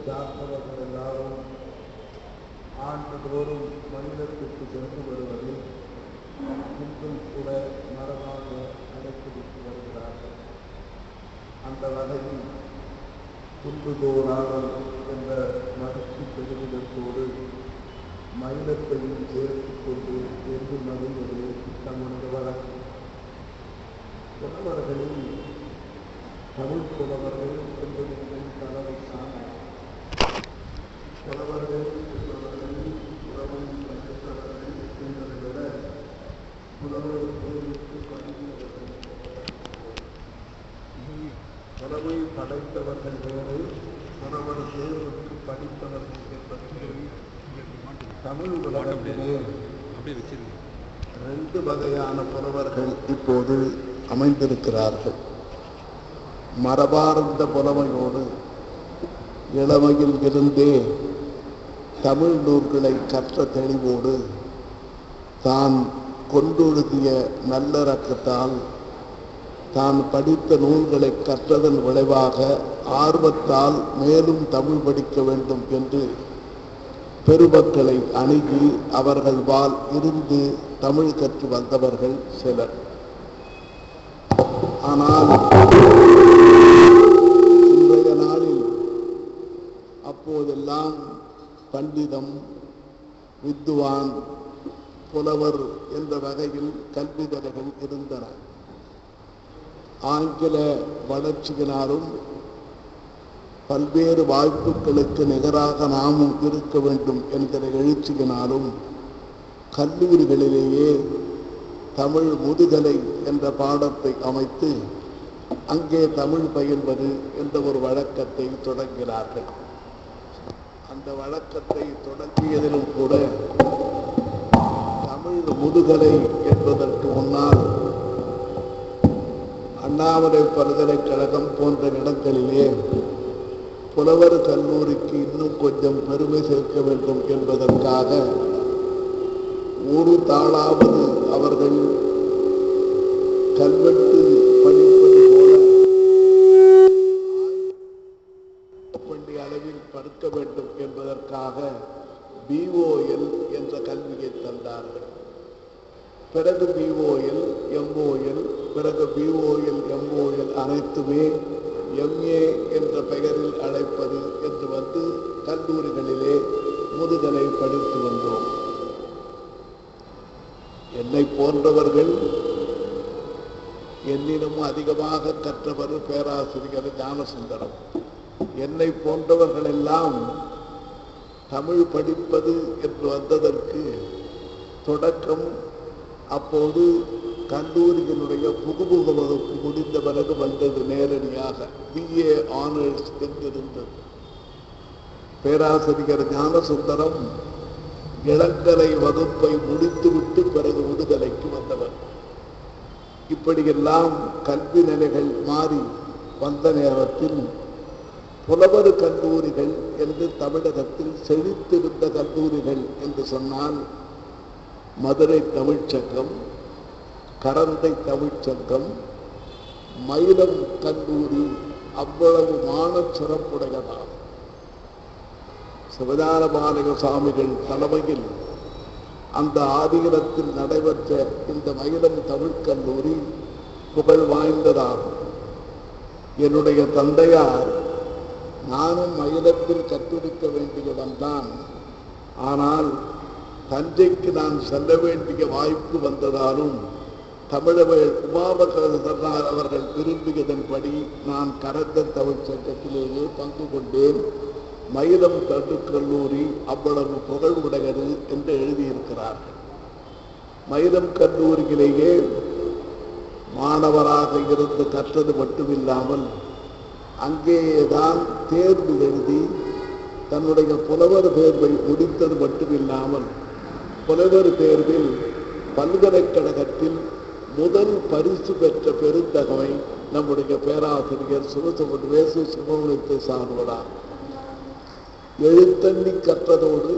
சார்ந்தவர்கள் எல்லாரும் ஆண்டுதோறும் மனிதத்திற்கு சென்று வருவதில் இன்றும் கூட மரபாக கடைபிடித்து வருகிறார்கள். அந்த வகையில் குன்றுதோறாடல் என்ற மகிழ்ச்சி பெருமிதத்தோடு மனிதத்தையும் சேர்த்துக் கொண்டு என்று மகிழ்வது தமது வழக்கு. புலவர்களில் தமிழ் புலவர்கள் என்பது தலைமைக்கான புலவர்கள் என்பவர்கள் புலமை படித்தவர்கள் என்பதை விட புலவர் தேர்வுக்கு படித்தவர்கள், புலமை படைத்தவர்கள் வேறு, புலவர் தேர்வுக்கு படித்தவர்கள் என்பது தமிழ் உலகத்திலே ரெண்டு வகையான புலவர்கள் இப்போது அமைந்திருக்கிறார்கள். மரபார்ந்த புலமையோடு இளமையில் இருந்தே தமிழ் நூல்களை கற்ற தெளிவோடு தான் கொண்டொழுதிய நல்லறக்கத்தால் தான் படித்த நூல்களை கற்றதன் விளைவாக ஆர்வத்தால் மேலும் தமிழ் படிக்க வேண்டும் என்று பெருமக்களை அணுகி அவர்கள் வாழ் இருந்து தமிழ் கற்று வந்தவர்கள் சிலர். ஆனால் இன்றைய நாளில் அப்போதெல்லாம் பண்டிதம், வித்துவான், புலவர் என்ற வகையில் கல்விதலைகள் இருந்தன. ஆங்கில வளர்ச்சியினாலும் பல்வேறு வாய்ப்புகளுக்கு நிகராக நாமும் இருக்க வேண்டும் என்கிற எழுச்சியினாலும் கல்லூரிகளிலேயே தமிழ் முதுகலை என்ற பாடத்தை அமைத்து அங்கே தமிழ் பயில்வது என்ற ஒரு வழக்கத்தை தொடங்கினார்கள். அந்த வழக்கத்தை தொடங்கியதிலும் கூட தமிழ் முதுகலை என்பதற்கு முன்னால் அண்ணாமலை பல்கலைக்கழகம் போன்ற இடங்களிலே புலவர் கல்லூரிக்கு இன்னும் கொஞ்சம் பெருமை சேர்க்க வேண்டும் என்பதற்காக ஒரு தாளாவது அவர்கள் கல்வெட்டு படிப்பது போல பண்டி அளவில் படுக்க வேண்டும் என்பதற்காக BOL என்ற கல்வியை தந்தார்கள். பிறகு BOL, MOL, பிறகு BOL, MOL அனைத்துமே MA என்ற பெயரில் அழைப்பது என்று வந்து கல்லூரிகளிலே முதுகலை படித்து வந்தோம். என்னை போன்றவர்கள், என்னினும் அதிகமாக கற்றவர் பேராசிரியர் ஞானசுந்தரம். என்னை போன்றவர்கள் எல்லாம் தமிழ் படிப்பது என்று வந்ததற்கு தொடக்கம் அப்போது கல்லூரியினுடைய புகுமுக வகுப்பு முடிந்த பிறகு வந்தது. நேரடியாக BA ஆனர்ஸ் என்றிருந்தது. பேராசிரியர் ஞானசுந்தரம் இளங்கலை வகுப்பை முடித்துவிட்டு பிறகு முதுகலைக்கு வந்தவர். இப்படியெல்லாம் கல்வி நிலைகள் மாறி வந்த நேரத்தில் புலவர் கல்லூரிகள் என்று தமிழகத்தில் செழித்திருந்த கல்லூரிகள் என்று சொன்னால் மதுரை தமிழ்ச்சங்கம், கரந்தை தமிழ்ச்சங்கம், மயிலம் கல்லூரி அவ்வளவு மான சிறப்புடையதாகும். சிவஞானபாலக சுவாமிகள் தலைமையில் அந்த ஆதீனத்தில் நடைபெற்ற இந்த மயிலம் தமிழ் கல்லூரி புகழ் வாய்ந்ததாகும். என்னுடைய தந்தையார் நானும் மயிலத்தில் கற்றுடிக்க வேண்டியவன்தான். ஆனால் தஞ்சைக்கு நான் செல்ல வேண்டிய வாய்ப்பு வந்ததாலும் தமிழர்கள் உமாபகர் அவர்கள் விரும்பியதன்படி நான் கரந்த தமிழ் சங்கத்திலேயே பங்கு கொண்டேன். மயிலம் தமிழ் கல்லூரி அவ்வளவு புகழ் உடையது என்று எழுதியிருக்கிறார்கள். மயிலம் கல்லூரியிலேயே மாணவராக இருந்து கற்றது மட்டுமில்லாமல் அங்கேதான் தேர்வு எழுதி தன்னுடைய புலவர் தேர்வை முடித்தது மட்டுமில்லாமல் புலவர் தேர்வில் பல்கலைக்கழகத்தில் முதல் பரிசு பெற்ற பெருந்தகமை நம்முடைய பேராசிரியர் சுபசுமணத்தை சார்வதார். எழுத்தண்ணி கற்றதோடு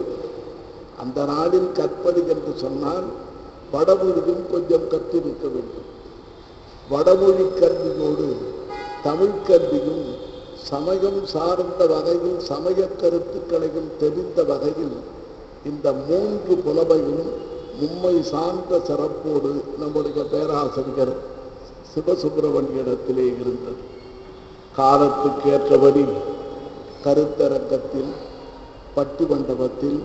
அந்த நாளில் கற்பது என்று சொன்னால் வடமொழியும் கொஞ்சம் கற்றிருக்க வேண்டும். வடமொழி கல்வியோடு தமிழ் கல்வியும் சமயம் சார்ந்த வகையில் சமய கருத்துக்களையும் தெரிந்த வகையில் இந்த 3 புலமையும் மும்மை சார்ந்த சிறப்போடு நம்முடைய பேராசிரியர் சிவசுப்பிரமணியனிடத்திலே இருந்தது. காலத்துக்கு ஏற்றபடி கருத்தரங்கத்தில், பட்டி மண்டபத்தில்,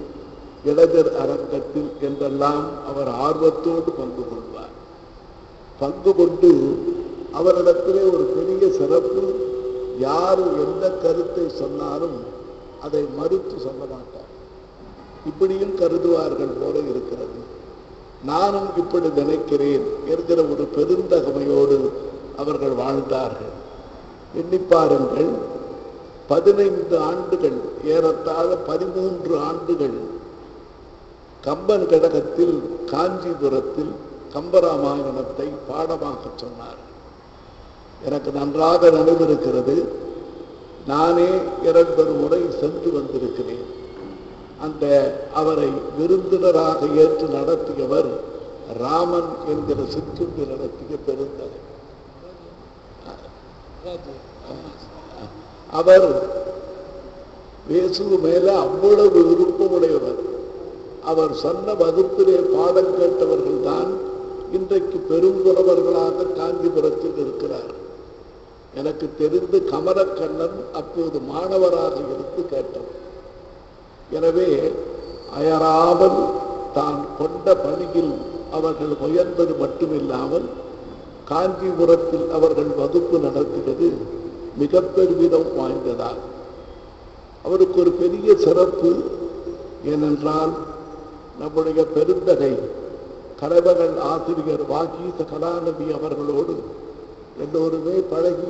இளைஞர் அரங்கத்தில் என்றெல்லாம் அவர் ஆர்வத்தோடு பங்கு கொள்வார். பங்கு கொண்டு அவரிடத்திலே ஒரு பெரிய சிறப்பு, யார் எந்த கருத்தை சொன்னாலும் அதை மறுத்து சொல்ல மாட்டார். இப்படியும் கருதுவார்கள் போல இருக்கிறது. நானும் இப்படி நினைக்கிறேன் என்கிற ஒரு பெருந்தகமையோடு அவர்கள் வாழ்ந்தார்கள். எண்ணிப்பாருங்கள், 15 ஆண்டுகள், ஏறத்தாழ 13 ஆண்டுகள் கம்பன் கழகத்தில் காஞ்சிபுரத்தில் கம்பராமாயணத்தை பாடமாக சொன்னார். எனக்கு நன்றாக நினைவிருக்கிறது. நானே 2 முறை சென்று வந்திருக்கிறேன். அந்த அவரை விருந்தினராக ஏற்று நடத்தியவர் ராமன் என்கிற சிற்றுண்டி நடத்திய பெருந்தகை. அவர் வேசு மேல அவ்வளவு விருப்பமுடையவர். அவர் சொன்ன வகுப்பிலே பாடம் கேட்டவர்கள் தான் இன்றைக்கு பெரும்புறவர்களாக காஞ்சிபுரத்தில் இருக்கிறார். எனக்கு தெரிந்து கமலக்கண்ணன் அப்போது மாணவராக இருந்து கேட்டவர். எனவே அயராமல் தான் கொண்ட பணியில் அவர்கள் முயன்றது மட்டுமில்லாமல் காஞ்சிபுரத்தில் அவர்கள் வகுப்பு நடத்தியது மிக பெருமிதம் வாய்ந்ததால் அவருக்கு ஒரு பெரிய சிறப்பு. ஏனென்றால் நம்முடைய பெருந்தகை கலைமகள் ஆசிரியர் வாகீச கலாநிதி அவர்களோடு எல்லோருமே பழகி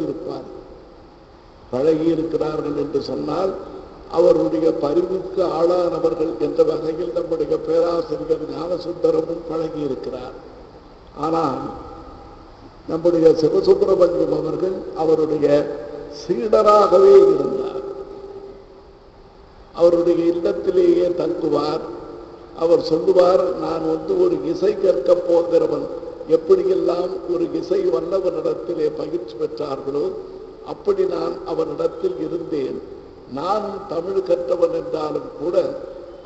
இருக்கிறார்கள் என்று சொன்னால் அவருடைய பரிவுக்கு ஆளானவர்கள் என்ற வகையில் நம்முடைய பேராசிரியர் ஞானசுந்தரமும் பழகி இருக்கிறார். ஆனால் நம்முடைய சிவசுப்பிரமணியம் அவர்கள் அவருடைய சீடராகவே இருந்தார். அவருடைய இல்லத்திலேயே தங்குவார். அவர் சொல்லுவார், நான் ஒரு இசை கற்க போகிறவன், எப்படியெல்லாம் ஒரு இசை வல்லவனிடத்திலே பயிற்சி பெற்றார்களோ அப்படி நான் அவனிடத்தில் இருந்தேன். நானும் தமிழ் கற்றவன் என்றாலும் கூட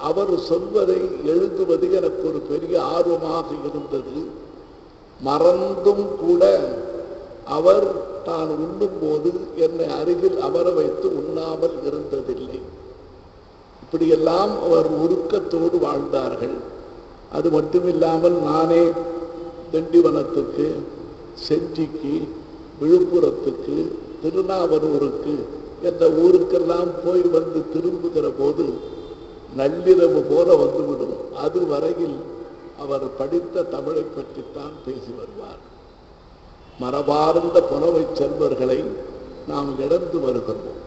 அவர் சொல்வதை எழுதுவது எனக்கு ஒரு பெரிய ஆர்வமாக இருந்தது. மறந்தும் கூட அவர் தான் உண்ணும் போது என்னை அருகில் அமர வைத்து உண்ணாமல் இருந்ததில்லை. இப்படியெல்லாம் அவர் உருக்கத்தோடு வாழ்ந்தார்கள். அது மட்டுமில்லாமல் நானே திண்டிவனத்துக்கு, செஞ்சிக்கு, விழுப்புரத்துக்கு, திருநாவலூருக்கு என்ற ஊருக்கெல்லாம் போய் வந்து திரும்புகிற போது நள்ளிரவு போல வந்துவிடும். அதுவரையில் அவர் படித்த தமிழை பற்றித்தான் பேசி வருவார். மரபார்ந்த புலமை செல்வர்களை நாம் இழந்து வருகிறோம்.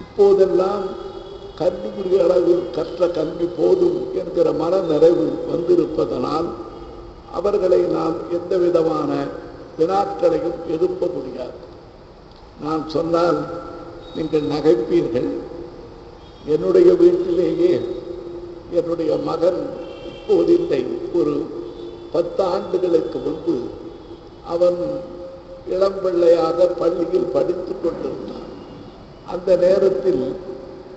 இப்போதெல்லாம் கல்வி அளவில் கற்ற கல்வி போதும் என்கிற மன நிறைவு வந்திருப்பதனால் அவர்களை நாம் எந்த விதமான வினாக்களையும் எழுப்ப முடியாது. நான் சொன்னால் நீங்கள் நகைப்பீர்கள். என்னுடைய வீட்டிலேயே என்னுடைய மகன் இப்போதில்லை, ஒரு 10 ஆண்டுகளுக்கு முன்பு அவன் இளம்பிள்ளையாக பள்ளியில் படித்துக் கொண்டிருந்தான். அந்த நேரத்தில்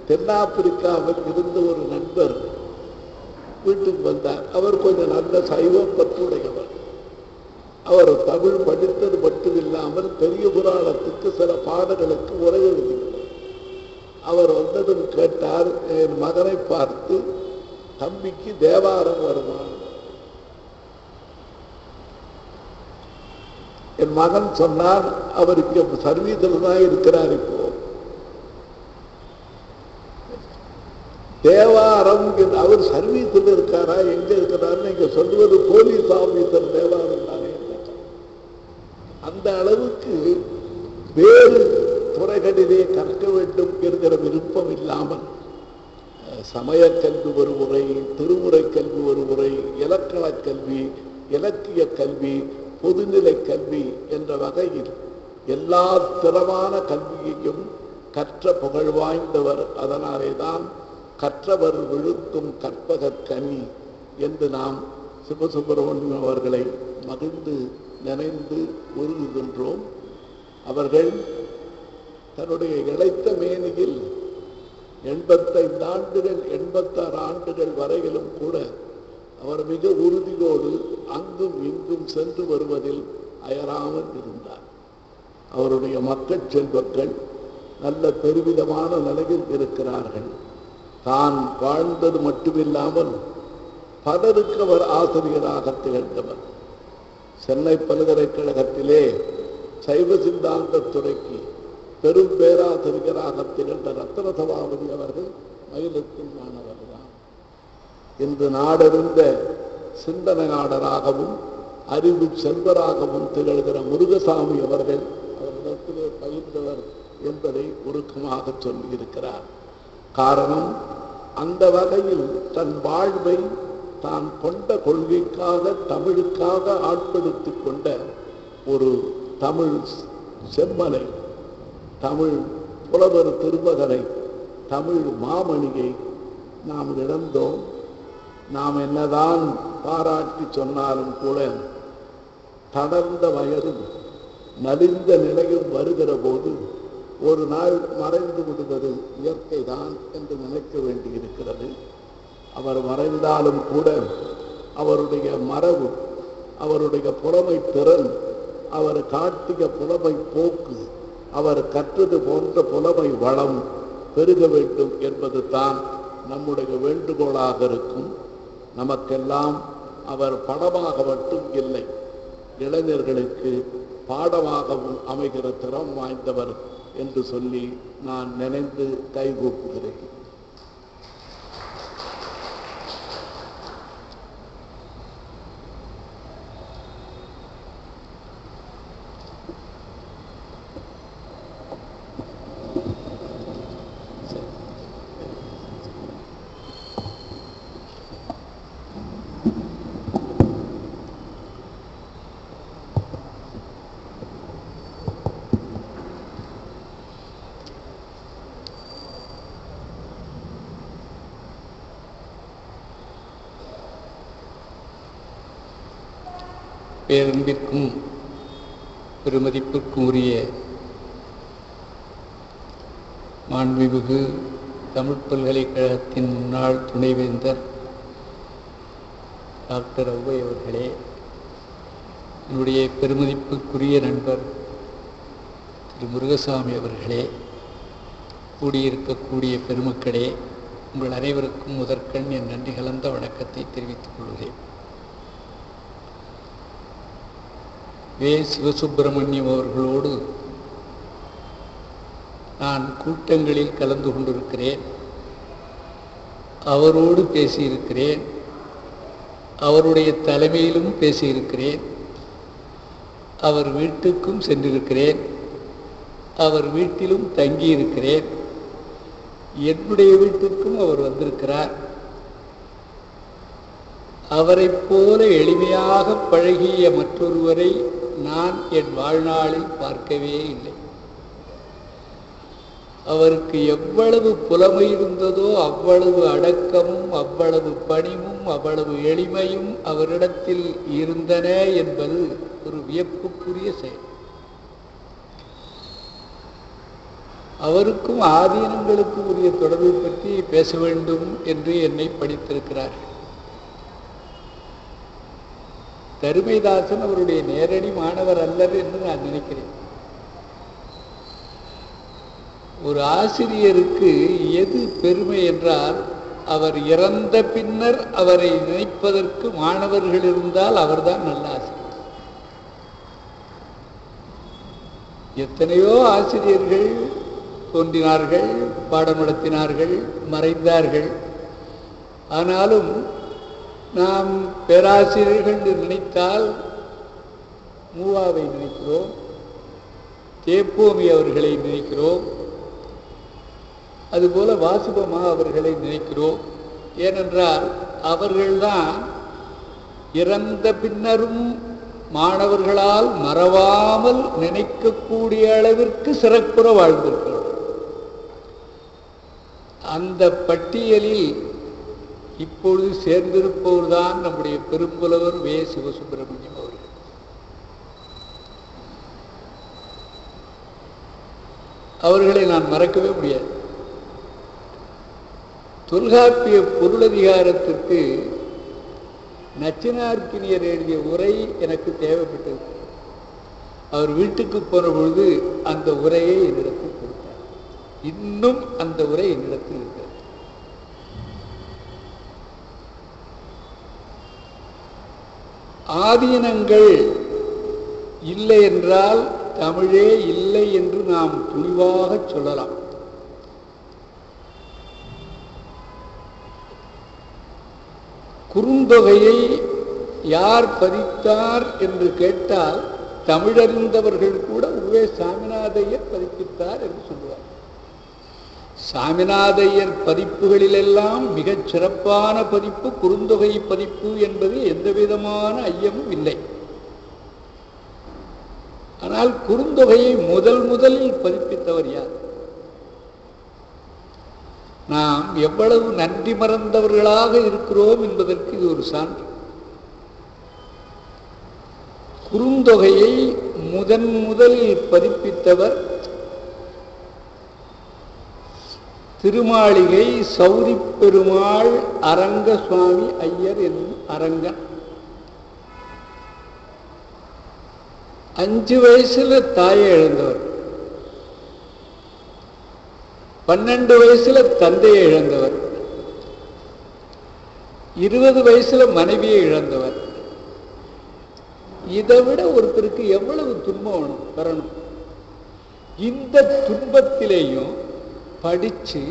தென்னாப்பிரிக்காவில் இருந்த ஒரு நண்பர் வீட்டுக்கு வந்தார். அவர் கொஞ்சம் நல்ல சைவ பற்றுடையவர். அவர் தமிழ் படித்தது மட்டுமில்லாமல் பெரிய புராணத்துக்கு சில பாடல்களுக்கு உரை எழுதினார். அவர் வந்ததும் கேட்டார், என் மகனை பார்த்து, தம்பிக்கு தேவாரம் வருவான். என் மகன் சொன்னார், அவருக்கு சர்வீஸில் தான் இருக்கிறார். இப்போ தேவாரம் அடையாளம். அவர் சர்வீஸில் இருக்காரா, எங்க இருக்கிறாரு? நீங்க சொல்லுவது போலீஸ் ஆபீசர் தேவாரம் தானே. அந்த அளவுக்கு வேறு துறைகளிலே கற்க வேண்டும் என்கிற விருப்பம் இல்லாமல் சமய கல்வி ஒரு முறை, திருமுறை கல்வி ஒரு முறை, இலக்கண கல்வி, இலக்கிய கல்வி, பொதுநிலை கல்வி என்ற வகையில் எல்லா திறமான கல்வியையும் கற்ற புகழ் வாய்ந்தவர். அதனாலே தான் கற்றவர் விழுத்தும் கற்பகக் கனி என்று நாம் சிவசுப்பிரமணியம் அவர்களை மகிழ்ந்து நினைந்து உருகுகின்றோம். அவர்கள் தன்னுடைய இளைத்த மேனியில் 85 ஆண்டுகள் 86 ஆண்டுகள் வரையிலும் கூட அவர் மிக உறுதியோடு அங்கும் இங்கும் சென்று வருவதில் அயராமல் இருந்தார். அவருடைய மக்கள் செல்வங்கள் நல்ல பெருவிதமான நிலையில் இருக்கிறார்கள். தான் வாழ்ந்தது மட்டுமில்லாமல் பலருக்கு அவர் ஆசிரியராக திகழ்ந்தவர். சென்னை பல்கலைக்கழகத்திலே சைவ சித்தாந்த துறைக்கு பெரும் பேராசிரியராக திகழ்ந்த ரத்ன சபாபதி அவர்கள் மயிலத்தின் மாணவர்தான். இன்று நாடறிந்த சிந்தனையாளராகவும் அறிவு செல்வராகவும் திகழ்கிற முருகசாமி அவர்கள் அவரிடத்திலே பயின்றவர் என்பதை உருக்கமாக சொல்லியிருக்கிறார். காரணம், அந்த வகையில் தன் வாழ்வை தான் கொண்ட கொள்கைக்காக, தமிழுக்காக ஆட்படுத்திக் கொண்ட ஒரு தமிழ் செம்மலை, தமிழ் புலவர் திருமகனை, தமிழ் மாமணியை நாம் இழந்தோம். நாம் என்னதான் பாராட்டி சொன்னாலும் கூட தளர்ந்த வயதும் நலிந்த நிலையும் வருகிற போது ஒரு நாள் மறைந்து விடுவது இயற்கைதான் என்று நினைக்க வேண்டியிருக்கிறது. அவர் மறைந்தாலும் கூட அவருடைய மரபு, அவருடைய புலமை திறன், அவர் காட்டிய புலமை போக்கு, அவர் கற்றது போன்ற புலமை வளம் பெருக வேண்டும் என்பது தான் நம்முடைய வேண்டுகோளாக இருக்கும். நமக்கெல்லாம் அவர் படமாக மட்டும் இல்லை, இளைஞர்களுக்கு பாடமாகவும் அமைகிற திறம் வாய்ந்தவர் என்று சொல்லி நான் நினைந்து கைகூப்புகிறேன். பேரன்பிற்கும் பெருமதிப்பிற்கும் உரிய மாண்புமிகு தமிழ் பல்கலைக்கழகத்தின் முன்னாள் துணைவேந்தர் டாக்டர் ஔவை அவர்களே, என்னுடைய பெருமதிப்புக்குரிய நண்பர் திரு முருகசாமி அவர்களே, கூடியிருக்கக்கூடிய பெருமக்களே, உங்கள் அனைவருக்கும் முதற்கண் என் நன்றி கலந்த வணக்கத்தை தெரிவித்துக் கொள்கிறேன். வே. சிவசுப்பிரமணியம் அவர்களோடு நான் கூட்டங்களில் கலந்து கொண்டிருக்கிறேன், அவரோடு பேசியிருக்கிறேன், அவருடைய தலைமையிலும் பேசியிருக்கிறேன், அவர் வீட்டுக்கும் சென்றிருக்கிறேன், அவர் வீட்டிலும் தங்கியிருக்கிறேன், என்னுடைய வீட்டுக்கும் அவர் வந்திருக்கிறார். அவரைப் போல எளிமையாக பழகிய மற்றொருவரை நான் என் வாழ்நாளில் பார்க்கவே இல்லை. அவருக்கு எவ்வளவு புலமை இருந்ததோ அவ்வளவு அடக்கமும், அவ்வளவு பணிவும், அவ்வளவு எளிமையும் அவரிடத்தில் இருந்தன என்பது ஒரு வியப்புக்குரிய செயல். அவருக்கும் ஆதீனங்களுக்கும் உரிய தொடர்பை பற்றி பேச வேண்டும் என்று என்னை படித்திருக்கிறார். தருமைதாசன் அவருடைய நேரடி மாணவர் அல்லர் என்று நான் நினைக்கிறேன். ஒரு ஆசிரியருக்கு எது பெருமை என்றால், அவர் இறந்த பின்னர் அவரை நினைப்பதற்கு மாணவர்கள் இருந்தால் அவர்தான் நல்ல ஆசிரியர். எத்தனையோ ஆசிரியர்கள் தோன்றினார்கள், பாடம் நடத்தினார்கள், மறைந்தார்கள். ஆனாலும் நாம் பேராசிரியர்கள் நினைத்தால் மூவாவை நினைக்கிறோம், தேப்போமி அவர்களை நினைக்கிறோம், அதுபோல வாசுபமா அவர்களை நினைக்கிறோம். ஏனென்றால் அவர்கள்தான் இறந்த பின்னரும் மாணவர்களால் மறவாமல் நினைக்கக்கூடிய அளவிற்கு சிறப்புற வாழ்ந்திருக்கிறார். அந்த பட்டியலில் இப்பொழுது சேர்ந்திருப்பவர்தான் நம்முடைய பெரும்புலவர் வே. சிவசுப்பிரமணியம் அவர்கள். அவர்களை நான் மறக்கவே முடியாது. தொல்காப்பிய பொருளதிகாரத்திற்கு நச்சினார்க்கினியர் எழுதிய உரை எனக்கு தேவைப்பட்டது. அவர் வீட்டுக்கு போன பொழுது அந்த உரையை என்னிடத்தில் கொடுத்தார். இன்னும் அந்த உரை என்னிடத்தில் இருக்கிறது. ஆதீனங்கள் இல்லை என்றால் தமிழே இல்லை என்று நாம் துணிவாக சொல்லலாம். குறுந்தொகையை யார் பதித்தார் என்று கேட்டால் தமிழறிந்தவர்கள் கூட உவே சாமிநாதையர் பதிப்பித்தார் என்று சொல்லுவார். சாமிநாதையர் பதிப்புகளிலெல்லாம் மிகச் சிறப்பான பதிப்பு குறுந்தொகை பதிப்பு என்பது எந்த விதமான ஐயமும் இல்லை. ஆனால் குறுந்தொகையை முதலில் பதிப்பித்தவர் யார்? நாம் எவ்வளவு நன்றி மறந்தவர்களாக இருக்கிறோம் என்பதற்கு இது ஒரு சான்று. குறுந்தொகையை முதலில் பதிப்பித்தவர் திருமாளிகை சௌரி பெருமாள் அரங்க சுவாமி ஐயர் என்னும் அரங்கன். 5 வயசுல தாயை இழந்தவர், 12 வயசுல தந்தையை இழந்தவர், 20 வயசுல மனைவியை இழந்தவர். இதை விட ஒருத்தருக்கு எவ்வளவு துன்பம் வரணும்? இந்த துன்பத்திலேயும் படிச்சு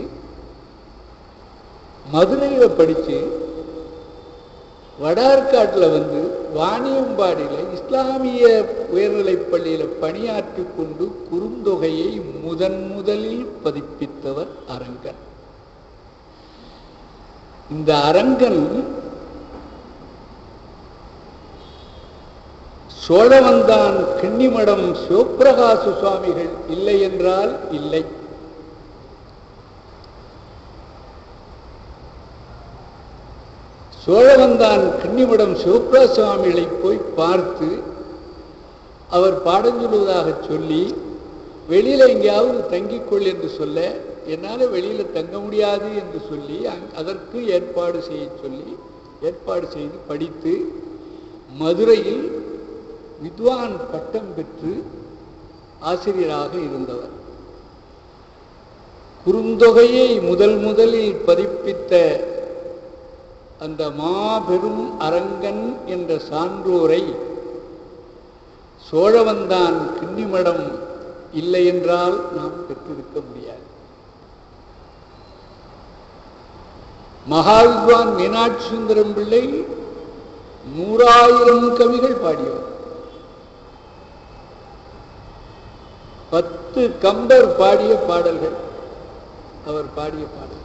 மதுரையில படிச்சு வடார்காட்டில் வந்து வாணியம்பாடியில் இஸ்லாமிய உயர்நிலைப் பள்ளியில் பணியாற்றி கொண்டு குறுந்தொகையை முதலில் பதிப்பித்தவர் அரங்கன். இந்த அரங்கன் சோழவந்தான் கிண்ணிமடம் சிவப்பிரகாச சுவாமிகள் இல்லை என்றால் இல்லை. சோழவந்தான் கிண்ணிமடம் சிவப்பிரகாச சுவாமிகளை போய் பார்த்து அவர் பாடம் சொல்வதாக சொல்லி வெளியில எங்கேயாவது தங்கிக்கொள் என்று சொல்ல, என்னால் வெளியில தங்க முடியாது என்று சொல்லி அதற்கு ஏற்பாடு செய்து படித்து மதுரையில் வித்வான் பட்டம் பெற்று ஆசிரியராக இருந்தவர். குறுந்தொகையை முதலில் பதிப்பித்த அந்த மாபெரும் அரங்கன் என்ற சான்றோரை சோழவந்தான் கிண்ணிமடம் இல்லை என்றால் நாம் பெற்றிருக்க முடியாது. மகாவித்வான் மீனாட்சி சுந்தரம் பிள்ளை 100,000 கவிகள் பாடியவர். 10 கம்பர் பாடிய பாடல்கள் அவர் பாடிய பாடல்.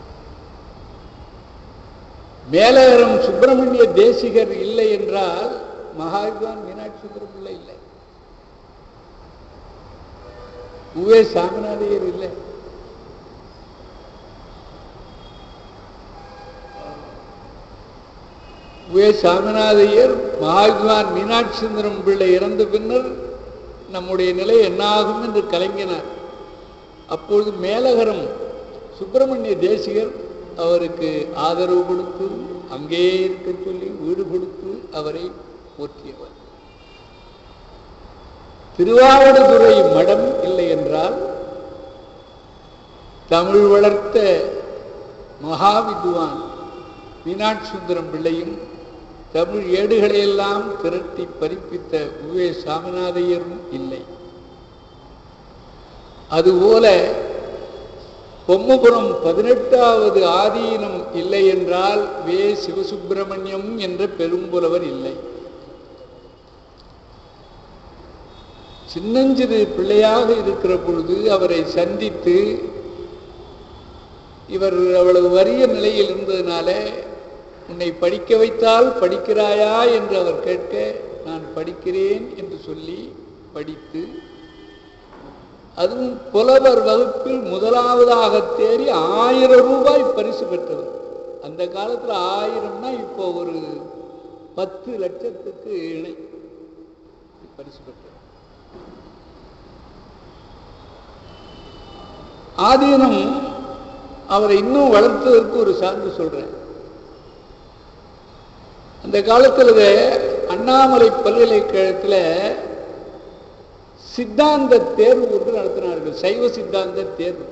மேலகரம் சுப்பிரமணிய தேசிகர் இல்லை என்றால் மகாவித்வான் மீனாட்சி சுந்தரம் பிள்ளை இல்லை, உவே சாமிநாதையர் இல்லை. உவே சாமிநாதையர் மகாவித்வான் மீனாட்சி சுந்தரம் பிள்ளை இறந்த பின்னர் நம்முடைய நிலை என்னாகும் என்று கலங்கினார். அப்பொழுது மேலகரம் சுப்பிரமணிய தேசிகர் அவருக்கு ஆதரவு கொடுத்து அங்கே இருக்க சொல்லி வீடு கொடுத்து அவரை போற்றியவர். திருவாவடுதுறை மடம் இல்லை என்றால் தமிழ் வளர்த்த மகாவித்வான் மீனாட்சி சுந்தரம் பிள்ளையும் தமிழ் ஏடுகளையெல்லாம் திரட்டி பதிப்பித்த உவே சாமிநாதையரும் இல்லை. அதுபோல பொம்மபுரம் 18வது ஆதீனம் இல்லை என்றால் வே சிவசுப்பிரமணியம் என்ற பெரும்புலவர் இல்லை. சின்னஞ்சிறு பிள்ளையாக இருக்கிற பொழுது அவரை சந்தித்து, இவர் அவ்வளவு வறிய நிலையில் இருந்ததுனால, உன்னை படிக்க வைத்தால் படிக்கிறாயா என்று அவர் கேட்க, நான் படிக்கிறேன் என்று சொல்லி படித்து, அதுவும் புலவர் வகுப்பில் முதலாவதாக தேறி 1000 ரூபாய் பரிசு பெற்றவர். அந்த காலத்தில் 1000னா இப்போ ஒரு 10 லட்சத்துக்கு இணை பரிசு பெற்றவர். ஆதீனம் அவரை இன்னும் வளர்த்ததற்கு ஒரு சான்று சொல்றேன். அந்த காலத்தில் அண்ணாமலை பல்கலைக்கழகத்தில் சித்தாந்த தேர்வு ஒன்று நடத்தினார்கள். சைவ சித்தாந்த தேர்வு.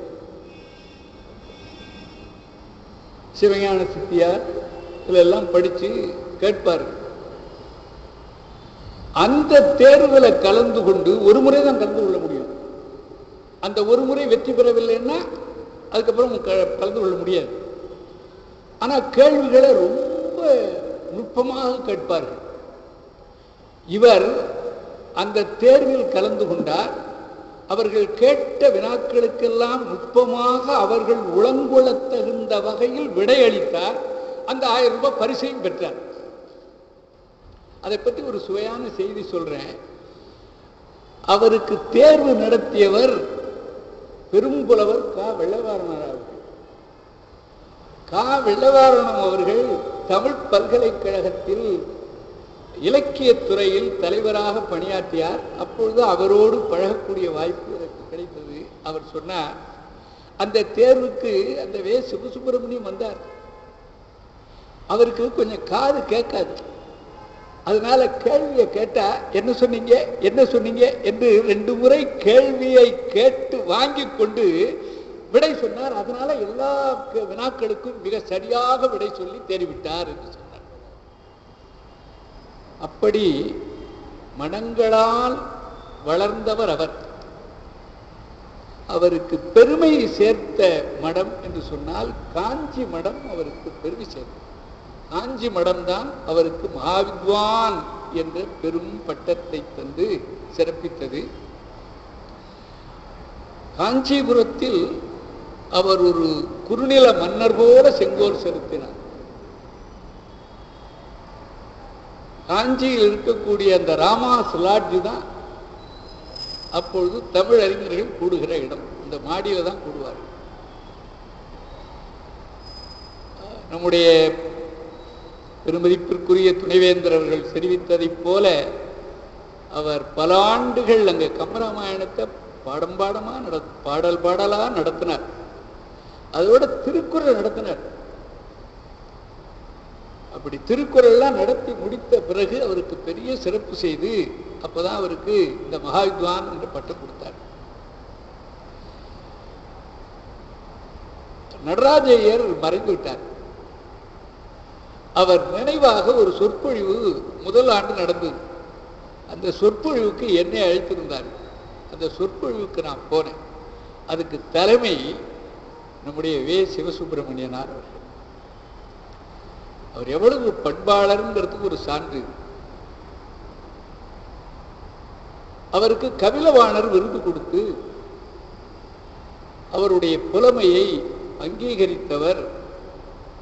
சிவஞான சித்தியார் இதெல்லாம் படிச்சு கேட்பார்கள். அந்த தேர்வுல கலந்து கொண்டு ஒரு முறை தான் கலந்து கொள்ள முடியும். அந்த ஒரு முறை வெற்றி பெறவில்லைன்னா அதுக்கப்புறம் கலந்து கொள்ள முடியாது. ஆனா கேள்விகளை ரொம்ப நுட்பமாக கேட்பார்கள். இவர் அந்த தேர்வில் கலந்து கொண்டார். அவர்கள் கேட்ட வினாக்களுக்கெல்லாம் நுட்பமாக அவர்கள் உளங்கொள்ள தகுந்த வகையில் விடையளித்தார். அந்த 1000 ரூபாய் பரிசையும் பெற்றார். அதை பற்றி ஒரு சுவையான செய்தி சொல்றேன். அவருக்கு தேர்வு நடத்தியவர் பெரும்புலவர் கா. வெள்ளவாரணர் அவர்கள். கா. வெள்ளவாரணம் அவர்கள் தமிழ் பல்கலைக்கழகத்தில் இலக்கியத்துறையில் தலைவராக பணியாற்றியார். அப்பொழுது அவரோடு பழகக்கூடிய வாய்ப்பு எனக்கு கிடைத்தது. அவர் சொன்னார், அந்த தேர்வுக்கு அந்த வே. சிவசுப்பிரமணியம் வந்தார். அவருக்கு கொஞ்சம் காது கேட்காது. அதனால கேள்வியை கேட்டா என்ன சொன்னீங்க என்ன சொன்னீங்க என்று 2 முறை கேள்வியை கேட்டு வாங்கி கொண்டு விடை சொன்னார். அதனால எல்லா வினாக்களுக்கும் மிக சரியாக விடை சொல்லி தெரிவித்தார் என்று சொன்னார். அப்படி மடங்களால் வளர்ந்தவர் அவர். அவருக்கு பெருமை சேர்த்த மடம் என்று சொன்னால் காஞ்சி மடம் அவருக்கு பெருமை சேர்த்தது. காஞ்சி மடம் தான் அவருக்கு மகாவித்வான் என்ற பெரும் பட்டத்தை தந்து சிறப்பித்தது. காஞ்சிபுரத்தில் அவர் ஒரு குறுநில மன்னர் போல செங்கோல் செலுத்தினார். காஞ்சியில் இருக்கக்கூடிய அந்த ராமாஸ் லாட்ஜ் தான் அப்பொழுது தமிழ் அறிஞர்கள் கூடுகிற இடம். இந்த மாடியில தான் கூடுவார்கள். நம்முடைய பெருமதிப்பிற்குரிய துணைவேந்தர் அவர்கள் தெரிவித்ததைப் போல அவர் பல ஆண்டுகள் அங்கே கம்பராமாயணத்தை பாடல் பாடலா நடத்தினார். அதோட திருக்குறள் நடத்தினார். அப்படி திருக்குறள்லாம் நடத்தி முடித்த பிறகு அவருக்கு பெரிய சிறப்பு செய்து அப்பதான் அவருக்கு இந்த மகாவித்வான் என்ற பட்டம் கொடுத்தார். நடராஜையர் மறைந்து விட்டார். அவர் நினைவாக ஒரு சொற்பொழிவு முதல் ஆண்டு நடந்தது. அந்த சொற்பொழிவுக்கு என்னை அழைத்திருந்தார். அந்த சொற்பொழிவுக்கு நான் போனேன். அதுக்கு தலைமை நம்முடைய வே. சிவசுப்பிரமணியனார் அவர்கள். அவர் எவ்வளவு பண்பாளர்ங்கிறதுக்கு ஒரு சான்று. அவருக்கு கபிலவாணர் விருது கொடுத்து அவருடைய புலமையை அங்கீகரித்தவர்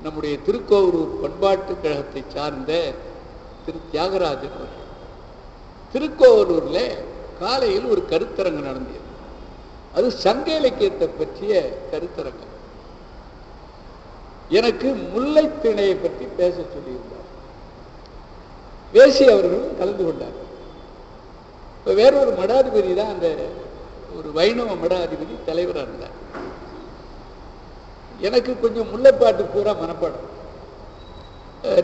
நம்முடைய திருக்கோவலூர் பண்பாட்டு கழகத்தை சார்ந்த திரு தியாகராஜன் அவர்கள். திருக்கோவலூர்ல காலையில் ஒரு கருத்தரங்கு நடந்தது. அது சங்க இலக்கியத்தை பற்றிய கருத்தரங்கம். எனக்கு முல்லைத்திணையை பற்றி பேச சொல்லியிருந்தார். வேசி அவர்களும் கலந்து கொண்டார். இப்ப வேறொரு மடாதிபதி தான் அந்த ஒரு வைணவ மடாதிபதி தலைவராக இருந்தார். எனக்கு கொஞ்சம் முல்லைப்பாட்டு பூரா மனப்பாடம்.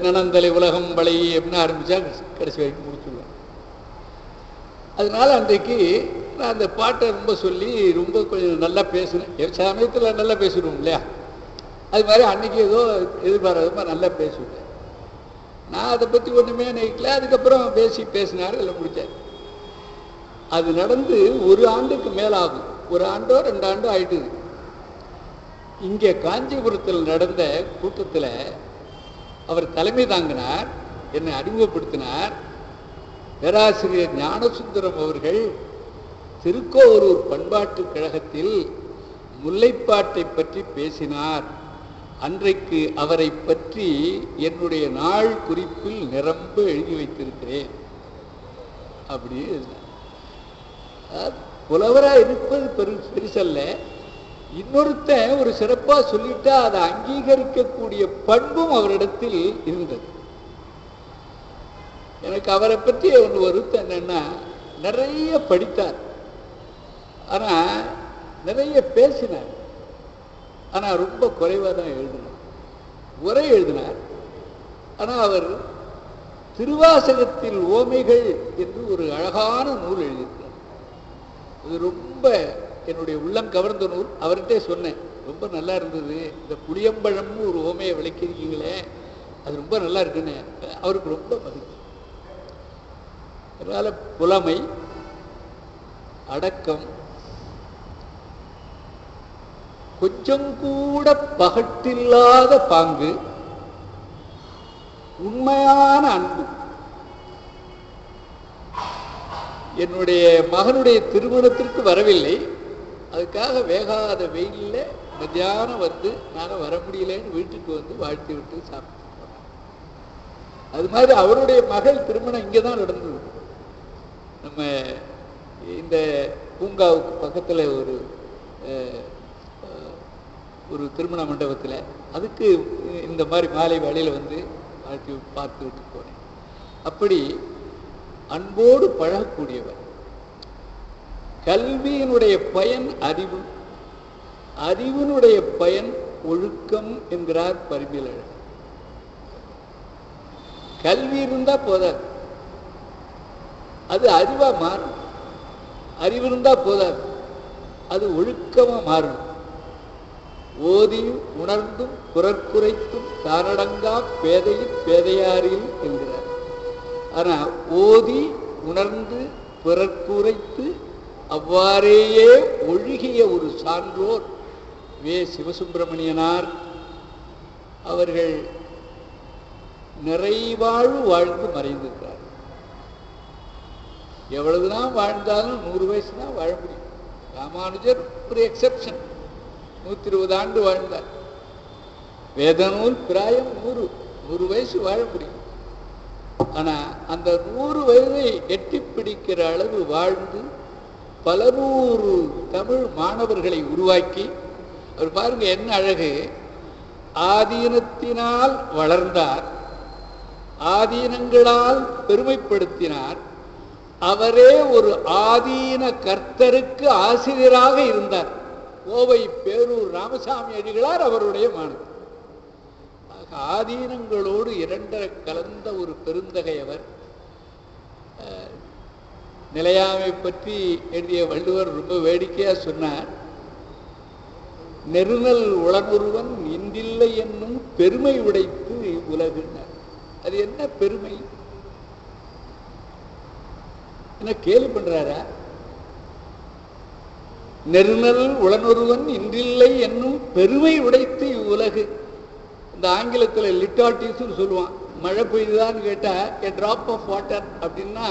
நனந்தலை உலகம் வளை அப்படின்னு ஆரம்பிச்சா கடைசி வரைக்கும் முடிச்சுடுவேன். அதனால அன்றைக்கு நான் அந்த பாட்டை ரொம்ப சொல்லி ரொம்ப கொஞ்சம் நல்லா பேசுனேன். சமயத்தில் நல்லா பேசிடுவோம் இல்லையா, அது மாதிரி அன்னைக்கு ஏதோ எதிர்பாராத நல்லா பேசிவிட்டேன். நான் அதை பற்றி ஒன்றுமே நினைக்கல. அதுக்கப்புறம் பேசினாரு, எல்லாம் முடிச்சார். அது நடந்து 1 ஆண்டுக்கு மேலாகும். 1 ஆண்டோ 2 ஆண்டோ ஆயிட்டுது. இங்கே காஞ்சிபுரத்தில் நடந்த கூட்டத்தில் அவர் தலைமை தாங்கினார், என்னை அறிமுகப்படுத்தினார். பேராசிரியர் ஞானசுந்தரம் அவர்கள் திருக்கோவலூர் பண்பாட்டு கழகத்தில் முல்லைப்பாட்டை பற்றி பேசினார். அன்றைக்கு அவரை பற்றி என்னுடைய நாள் குறிப்பில் நிரம்ப எழுதி வைத்திருக்கிறேன் அப்படி புலவராக இருப்பது பெருசல்ல, இன்னொருத்தன் ஒரு சிறப்பா சொல்லிட்டா அதை அங்கீகரிக்கக்கூடிய பண்பும் அவரிடத்தில் இருந்தது. எனக்கு அவரை பற்றி ஒன்று வருத்தம் என்னன்னா, நிறைய படித்தார், ஆனா நிறைய பேசினார், ஆனா ரொம்ப குறைவாக தான் எழுதினார். உரை எழுதினார், ஆனா அவர் திருவாசகத்தில் ஓமைகள் என்று ஒரு அழகான நூல் எழுதியிருக்கிறார். அது ரொம்ப என்னுடைய உள்ளம் கவர்ந்த நூல். அவர்கிட்டே சொன்னேன், ரொம்ப நல்லா இருந்தது, இந்த புளியம்பழம்னு ஒரு ஓமையை விளக்கியிருக்கீங்களே, அது ரொம்ப நல்லா இருக்குன்னு. அவருக்கு ரொம்ப மகிழ்ச்சி. அதனால புலமை, அடக்கம், கொஞ்சம் கூட பகட்டில்லாத பாங்கு, உண்மையான அன்பு. என்னுடைய மகனுடைய திருமணத்திற்கு வரவில்லை, அதுக்காக வேகாத வெயிலில் மத்தியானம் வந்து நான் வர முடியலன்னு வீட்டுக்கு வந்து வாழ்த்தி விட்டு சாப்பிட்டு போனேன். அது மாதிரி அவருடைய மகள் திருமணம் இங்கே தான் நடந்தது. நம்ம இந்த பூங்காவுக்கு பக்கத்தில் ஒரு திருமண மண்டபத்தில், அதுக்கு இந்த மாதிரி மாலை வேளையில் வந்து வாழ்த்தி பார்த்து விட்டு போனேன். அப்படி அன்போடு பழகக்கூடியவர். கல்வியினுடைய பயன் அறிவு, அறிவினுடைய பயன் ஒழுக்கம் என்கிறார் பரிமேலழகர். கல்வி இருந்தா போதாது, அது அறிவா மாறும். அறிவு இருந்தா போதாது, அது ஒழுக்கமா மாறணும். ஓதியும் உணர்ந்தும் குரற்குறைத்தும் தானடங்கா பேதையில் பேதையாரில் என்கிறார். ஆனா ஓதி உணர்ந்து பிறர்க்குரைத்து அவ்வாறேயே ஒழுகிய ஒரு சான்றோர் வே. சிவசுப்பிரமணியனார் அவர்கள் நிறைவாழ்வு வாழ்ந்து மறைந்திருக்கிறார். எவ்வளவுதான் வாழ்ந்தாலும் 100 வயசு தான் வாழ முடியும். ராமானுஜர் ஒரு எக்ஸெப்ஷன், 120 ஆண்டு வாழ்ந்தார். வேதநூல் பிராயம் 100 வயசு வாழ முடியும். ஆனா அந்த 100 வயதை எட்டி பிடிக்கிற அளவு வாழ்ந்து பல 100 தமிழ் மாணவர்களை உருவாக்கி, அவர் பாருங்க என்ன அழகு, ஆதீனத்தினால் வளர்ந்தார், ஆதீனங்களால் பெருமைப்படுத்தினார், அவரே ஒரு ஆதீன கர்த்தருக்கு ஆசிரியராக இருந்தார். கோவை பேரூர் ராமசாமி அடிகளார் அவருடைய மாணவர். ஆதீனங்களோடு இரண்டரை கலந்த ஒரு பெருந்தகை அவர். நிலையாமை பற்றி எழுதிய வள்ளுவர் ரொம்ப வேடிக்கையா சொன்னார், நெருநல் உளனொருவன் இன்றில்லை என்னும் பெருமை உடைத்து உலகினார். அது என்ன பெருமை? என்ன கேலி பண்றாரா? நெருநல் உளனொருவன் இன்றில்லை என்னும் பெருமை உடைத்து இவ்வுலகு. இந்த ஆங்கிலத்தில் லிட்டாட்டிஸ்ன்னு சொல்லுவான். மழை பெய்யுதான்னு கேட்டா a drop of water அப்படின்னா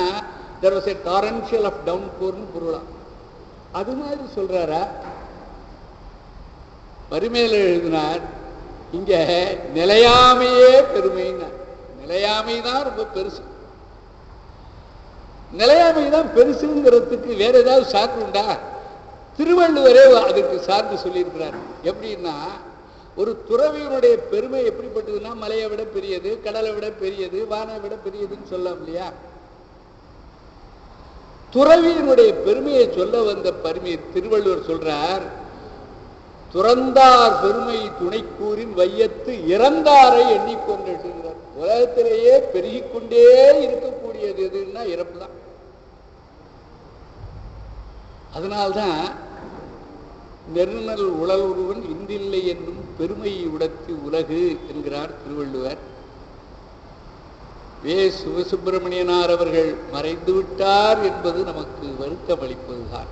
there was a torrential of downpourன்னு பொருளாம். அது மாதிரி சொல்றாரா? பரிமேல எழுதினார், இங்க நிலையாமையே பெருமைன்னா. நிலையாமைதான் ரொம்ப பெருசு. நிலையாமைதான் பெருசுங்கிறதுக்கு வேற ஏதாவது சாக்கு உண்டா? திருவள்ளுவரே அதுக்கு சார்ந்து சொல்லியிருக்கிறார். எப்படின்னா, ஒரு துறவியினுடைய பெருமை எப்படிப்பட்டதுன்னா, மலையை விட பெரியது, கடலை விட பெரியது, வானை விட பெரியதுன்னு சொல்லலாம் இல்லையா? துறவியினுடைய பெருமையை சொல்ல வந்த திருவள்ளுவர் சொல்றார், துறந்தார் பெருமை துணை கூறின் வையத்து இறந்தாரை எண்ணிக்கொண்டிருக்கிறார். உலகத்திலேயே பெருகிக்கொண்டே இருக்கக்கூடியது எதுன்னா இறப்பு தான். அதனால்தான் நெருநல் உளல் ஒருவன் இன்றில்லை என்னும் பெருமையை உடைத்து உலகு என்கிறார் திருவள்ளுவர். வே. சிவசுப்பிரமணியனார் அவர்கள் மறைந்து விட்டார் என்பது நமக்கு வருத்தம் அளிப்பதுதான்.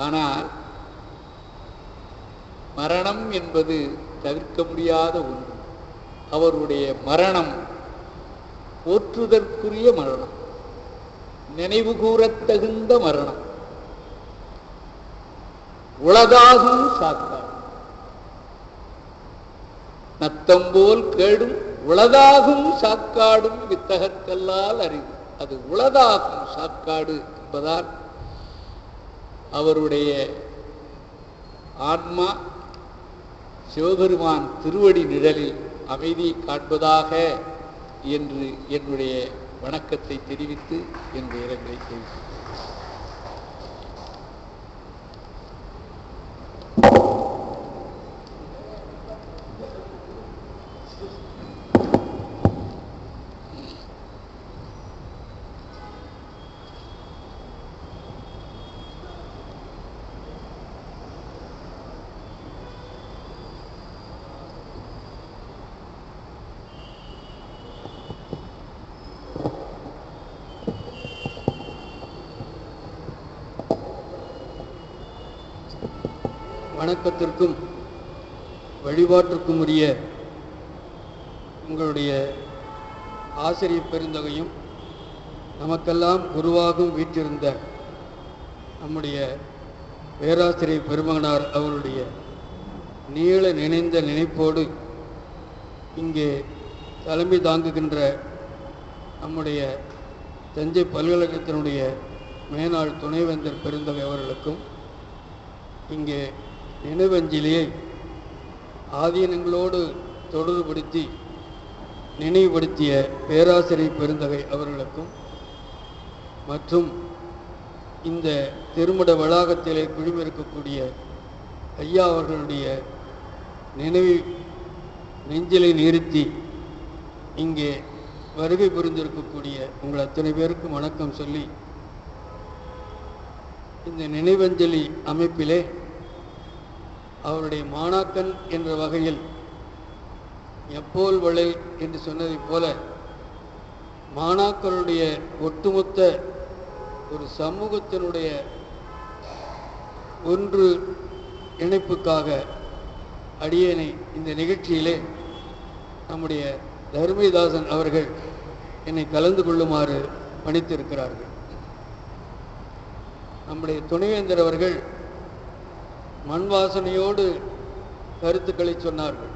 ஆனால் மரணம் என்பது தவிர்க்க முடியாத ஒன்று. அவருடைய மரணம் போற்றுதற்குரிய மரணம், நினைவு கூறத்தகுந்த மரணம், உளதாகும் சாக்காடு. நத்தம்போல் கேடும் உளதாகும் சாக்காடும் வித்தகத்தல்லால் அறிவு. அது உளதாகும் சாக்காடு என்பதால் அவருடைய ஆன்மா சிவபெருமான் திருவடி நிழலில் அமைதியை காண்பதாக என்று என்னுடைய வணக்கத்தை தெரிவித்து என்னுடைய இரங்கலை தெரிவித்தேன். வணக்கத்திற்கும் வழிபாட்டிற்கும் உரிய உங்களுடைய ஆசிரியர் பெருந்தகையும் நமக்கெல்லாம் குருவாகவும் வீற்றிருந்த நம்முடைய பேராசிரியர் பெருமகனார் அவருடைய நீள நினைந்த நினைப்போடு இங்கே தலைமை தாங்குகின்ற நம்முடைய தஞ்சை பல்கலைக்கழகத்தினுடைய மேனாள் துணைவேந்தர் பெருந்தகை அவர்களுக்கும் இங்கே நினைவஞ்சலியை ஆதீனங்களோடு தொடர்புபடுத்தி நினைவுபடுத்திய பேராசிரியர் பெருந்தகை அவர்களுக்கும் மற்றும் இந்த திருமட வளாகத்திலே குழுமிருக்கக்கூடிய ஐயா அவர்களுடைய நினைவு நெஞ்சிலை நிறுத்தி இங்கே வருகை புரிந்திருக்கக்கூடிய உங்கள் அத்தனை பேருக்கும் வணக்கம் சொல்லி, இந்த நினைவஞ்சலி அமைப்பிலே அவருடைய மாணாக்கன் என்ற வகையில் எப்போல் வளை என்று சொன்னதைப் போல மாணாக்கருடைய ஒட்டுமொத்த ஒரு சமூகத்தினுடைய ஒன்று இணைப்புக்காக அடியேனை இந்த நிகழ்ச்சியிலே நம்முடைய தர்மிதாசன் அவர்கள் என்னை கலந்து கொள்ளுமாறு பணித்திருக்கிறார்கள். நம்முடைய துணைவேந்தர் அவர்கள் மண் வாசனையோடு கருத்துக்களை சொன்னார்கள்.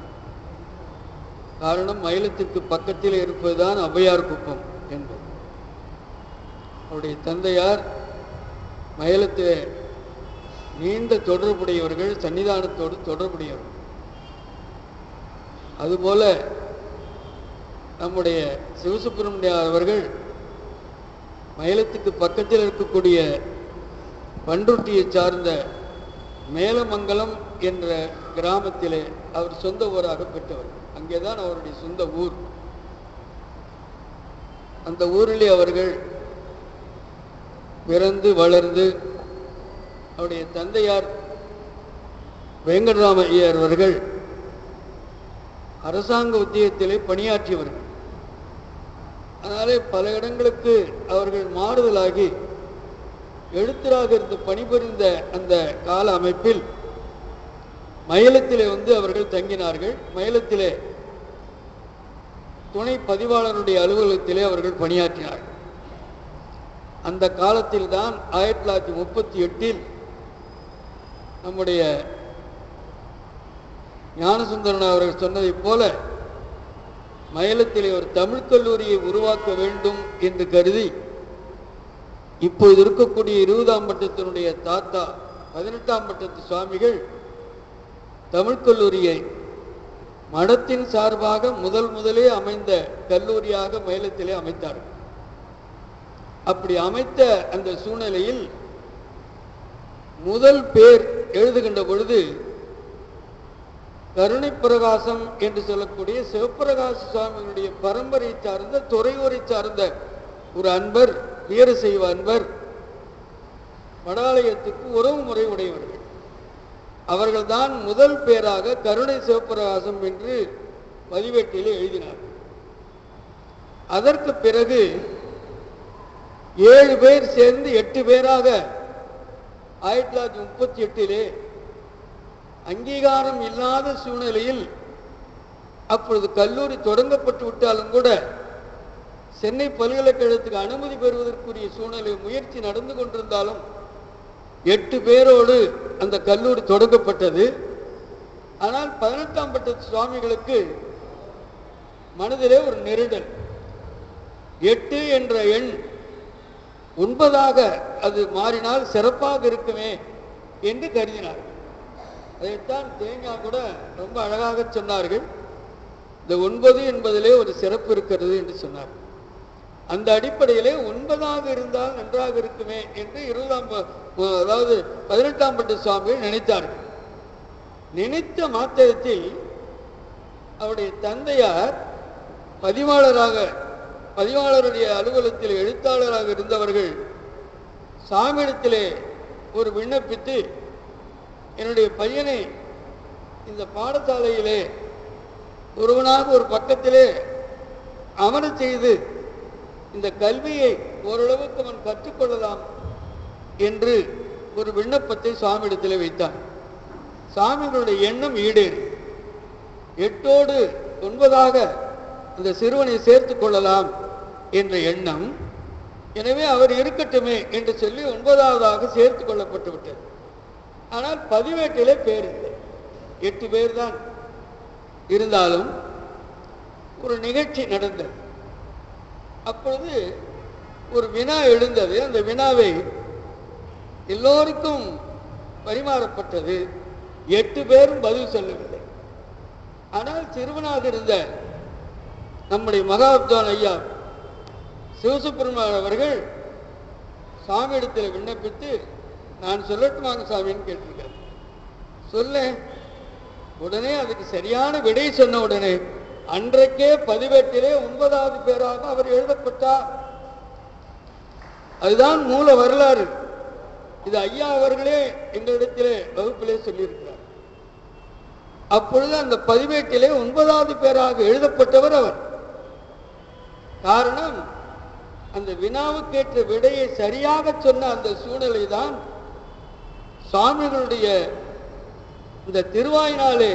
காரணம், மயிலத்திற்கு பக்கத்தில் இருப்பதுதான் ஔவையார் குப்பம் என்பது. அவருடைய தந்தையார் மயிலத்தில் நீண்ட தொடர்புடையவர்கள், சன்னிதானத்தோடு தொடர்புடையவர்கள். அதுபோல நம்முடைய சிவசுப்பிரமணியார் அவர்கள் மயிலத்துக்கு பக்கத்தில் இருக்கக்கூடிய பண்ருட்டியை சார்ந்த மேலமங்கலம் என்ற கிராமத்திலே அவர் சொந்த ஊராக பெற்றவர். அங்கேதான் அவருடைய சொந்த ஊர். அந்த ஊரிலே அவர்கள் பிறந்து வளர்ந்து, அவருடைய தந்தையார் வெங்கடராம ஐயர் அவர்கள் அரசாங்க உத்தியோகத்திலே பணியாற்றியவர்கள். அதனாலே பல இடங்களுக்கு அவர்கள் மாறுதலாகி எழுத்தராக இருந்து பணிபுரிந்த அந்த கால அமைப்பில் மயிலத்திலே அவர்கள் தங்கினார்கள். மயிலத்திலே துணை பதிவாளருடைய அலுவலகத்திலே அவர்கள் பணியாற்றினார்கள். அந்த காலத்தில் தான் 1938 நம்முடைய ஞானசுந்தரன் அவர்கள் சொன்னதைப் போல மயிலத்திலே ஒரு தமிழ் கல்லூரியை உருவாக்க வேண்டும் என்று கருதி, இப்போது இருக்கக்கூடிய 20ஆம் பட்டத்தினுடைய தாத்தா 18ஆம் பட்டத்து சுவாமிகள் தமிழ் கல்லூரியை மடத்தின் சார்பாக முதலே அமைந்த கல்லூரியாக மயிலத்திலே அமைத்தார்கள். அப்படி அமைத்த அந்த சூழ்நிலையில் முதல் பேர் எழுதுகின்ற பொழுது கருணை பிரகாசம் என்று சொல்லக்கூடிய சிவப்பிரகாச சுவாமிகளுடைய பரம்பரை சார்ந்த, துறையூரை சார்ந்த ஒரு அன்பர், வீரசைவ அன்பர், மடாலயத்துக்கு உறவு முறை உடையவர்கள். அவர்கள்தான் முதல் பேராக கருணை சிவப்பிரகாசம் என்று பதிவேட்டிலே எழுதினார். அதற்கு பிறகு 7 பேர் சேர்ந்து 8 பேராக 1938 அங்கீகாரம் இல்லாத சூழ்நிலையில் அப்பொழுது கல்லூரி தொடங்கப்பட்டு விட்டாலும் கூட சென்னை பல்கலைக்கழகத்துக்கு அனுமதி பெறுவதற்குரிய சூழ்நிலை முயற்சி நடந்து கொண்டிருந்தாலும் 8 பேரோடு அந்த கல்லூரி தொடங்கப்பட்டது. ஆனால் 18ஆம் பட்ட சுவாமிகளுக்கு மனதிலே ஒரு நெருடல். 8 என்ற எண் 9ஆக அது மாறினால் சிறப்பாக இருக்குமே என்று கருதினார். அதைத்தான் தேங்காய் கூட ரொம்ப அழகாக சொன்னார்கள். இந்த 9 என்பதிலே ஒரு சிறப்பு இருக்கிறது என்று சொன்னார். அந்த அடிப்படையிலே 9ஆக இருந்தால் நன்றாக இருக்குமே என்று 18ஆம் பட்ட சுவாமிகள் நினைத்தார்கள். நினைத்த மாத்திரத்தில் அவருடைய தந்தையார் பதிவாளருடைய அலுவலகத்தில் எழுத்தாளராக இருந்தவர்கள் சாமியிடத்திலே ஒரு விண்ணப்பித்து, என்னுடைய பையனை இந்த பாடசாலையிலே ஒருவனாக ஒரு பக்கத்திலே அமர செய்து இந்த கல்வியை ஓரளவுக்கு அவன் கற்றுக்கொள்ளலாம் என்று ஒரு விண்ணப்பத்தை சுவாமியிடத்தில் வைத்தான். சுவாமிகளுடைய எண்ணம் ஈடேறி 8ஓடு 9ஆக அந்த சிறுவனை சேர்த்து கொள்ளலாம் என்ற எண்ணம். எனவே அவர் இருக்கட்டுமே என்று சொல்லி 9ஆவதாக சேர்த்து கொள்ளப்பட்டு விட்டது. ஆனால் பதிவேட்டிலே பேர் இல்லை, 8 பேர் தான் இருந்தாலும் ஒரு நிகழ்ச்சி நடந்தது. அப்பொழுது ஒரு வினா எழுந்தது. அந்த வினாவை எல்லோருக்கும் பரிமாறப்பட்டது. 8 பேரும் பதில் சொல்லவில்லை. ஆனால் சிறுவனாக இருந்த நம்முடைய மகாவித்வான் ஐயா சிவசுப்பிரமணியன் அவர்கள் சாமியிடத்தில் விண்ணப்பித்து, நான் சொல்லட்டுமாங்க சாமின்னு கேட்டிருக்கார். சொல்ல உடனே அதுக்கு சரியான விடை சொன்ன உடனே அன்றைக்கே பதிவேட்டிலே 9ஆவது பேராக அவர் எழுதப்பட்டார். அதுதான் மூல வரலாறு. இது ஐயா அவர்களே எங்களிடத்திலே வகுப்பிலே சொல்லியிருக்கிறார். அப்பொழுது அந்த பதிவேட்டிலே 9ஆவது பேராக எழுதப்பட்டவர் அவர். காரணம், அந்த வினாவுக்கேற்ற விடையை சரியாக சொன்ன அந்த சூழ்நிலை தான் சுவாமிகளுடைய இந்த திருவாயினாலே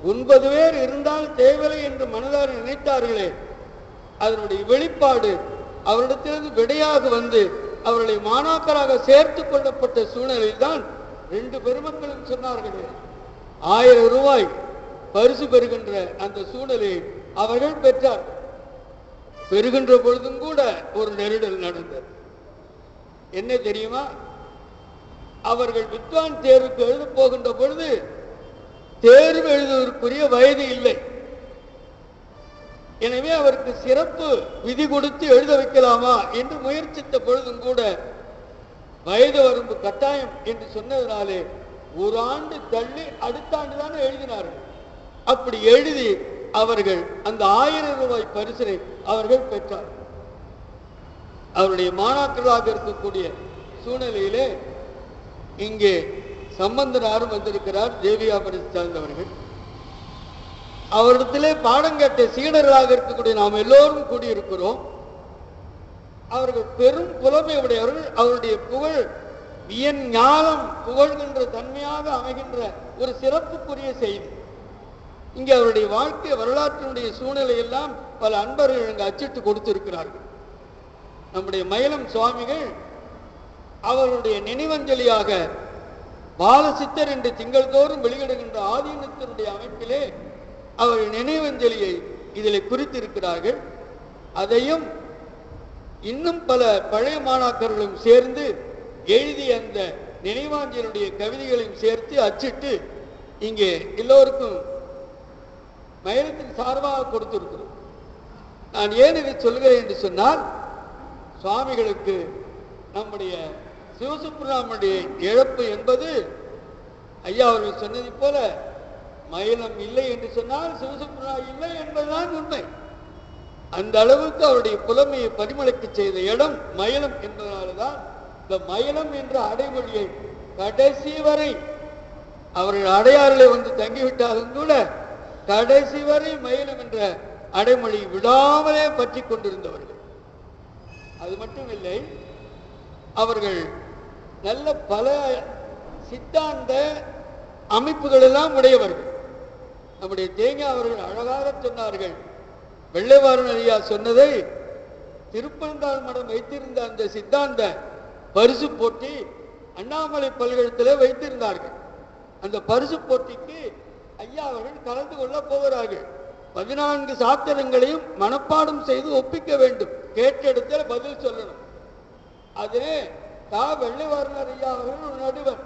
9 பேர் இருந்தால் தேவையில்லை என்று மனதார நினைத்தார்களே, அதனுடைய வெளிப்பாடு அவரிடத்திலிருந்து விடையாக வந்து அவர்களை மாணாக்கராக சேர்த்து கொள்ளப்பட்ட சூழ்நிலையில் தான் 2 பெருமக்களும் சொன்னார்களே, 1000 ரூபாய் பரிசு பெறுகின்ற அந்த சூழ்நிலையை அவர்கள் பெற்றார். பெறுகின்ற பொழுதும் கூட ஒரு நெருடல் நடந்தது. என்ன தெரியுமா? அவர்கள் வித்வான் தேர்வுக்கு எழுத போகின்ற பொழுது தேர்வு எழுதுவதற்குரிய வயது இல்லை. எனவே அவருக்கு சிறப்பு விதி கொடுத்து எழுத வைக்கலாமா என்று முயற்சித்த பொழுதும் கூட வயது வரம்பு கட்டாயம் என்று சொன்னதனாலே ஒரு ஆண்டு தள்ளி அடுத்த ஆண்டு தானே எழுதினார்கள். அப்படி எழுதி அவர்கள் அந்த 1000 ரூபாய் பரிசனை அவர்கள் பெற்றார். அவருடைய மாணாக்கர்களாக இருக்கக்கூடிய சூழ்நிலையிலே இங்கே சம்பந்தனாரும் வந்திருக்கிறார். தேவியாபுரத்தை சார்ந்தவர்கள். அவரிடத்திலே பாடம் கேட்ட சீடர்களாக இருக்கக்கூடிய நாம் எல்லோரும் கூடியிருக்கிறோம். அவர்கள் பெரும் புலமை உடையவர்கள். அவருடைய புகழ் வியன் ஞானம் புகழ்கின்ற தன்மையாக அமைகின்ற ஒரு சிறப்புக்குரிய செய்தி. இங்கே அவருடைய வாழ்க்கை வரலாற்றினுடைய சூழ்நிலை எல்லாம் பல அன்பர்கள் இங்கு அச்சிட்டு கொடுத்திருக்கிறார்கள். நம்முடைய மயிலம் சுவாமிகள் அவருடைய நினைவஞ்சலியாக பாலசித்தர் என்று திங்கள் தோறும் வெளியிடுகின்ற ஆதீனத்தினுடைய அமைப்பிலே அவர்கள் நினைவஞ்சலியை இதில் குறித்திருக்கிறார்கள். அதையும் இன்னும் பல பழைய மாணாக்கர்களும் சேர்ந்து எழுதி அந்த நினைவாஞ்சலியுடைய கவிதைகளையும் சேர்த்து அச்சிட்டு இங்கே எல்லோருக்கும் மயிலத்தின் சார்பாக கொடுத்திருக்கிறோம். நான் ஏன் இதை சொல்கிறேன் என்று சொன்னால், சுவாமிகளுக்கு நம்முடைய சிவசுப்பிரமணிய இழப்பு என்பது ஐயா அவர்கள் சொன்னதை போல மயிலம் இல்லை என்று சொன்னால் சிவசுப்பிரமணியம் இல்லை என்பதுதான் உண்மை. அந்த அளவுக்கு அவருடைய புலமையை பரிமளிக்க செய்த இடம் மயிலம் என்பதனால்தான் இந்த மயிலம் என்ற அடைமொழியை கடைசி வரை அவர்கள் அடையாறிலே வந்து தங்கிவிட்டாலும் கூட கடைசி வரை மயிலம் என்ற அடைமொழி விடாமலே பற்றி கொண்டிருந்தவர்கள். அது மட்டும் இல்லை, அவர்கள் நல்ல பல சித்தாந்த அமைப்புகள் எல்லாம் உடையவர்கள். நம்முடைய தேங்காய் அவர்கள் அழகாக சொன்னார்கள். வெள்ளைவாரன் ஐயா சொன்னதை திருப்பனந்தாள் மடம் வைத்திருந்த அந்த சித்தாந்த பரிசு போட்டி அண்ணாமலை பல்கலைக்கழகத்தில் வைத்திருந்தார்கள். அந்த பரிசு போட்டிக்கு ஐயா அவர்கள் கலந்து கொள்ள போகிறார்கள். 14 சாத்திரங்களையும் மனப்பாடம் செய்து ஒப்பிக்க வேண்டும். கேட்ட இடத்துல பதில் சொல்லணும். அதிலே வெள்ளைவாரன் ஐயா அவர்கள் ஒரு நடுவர்.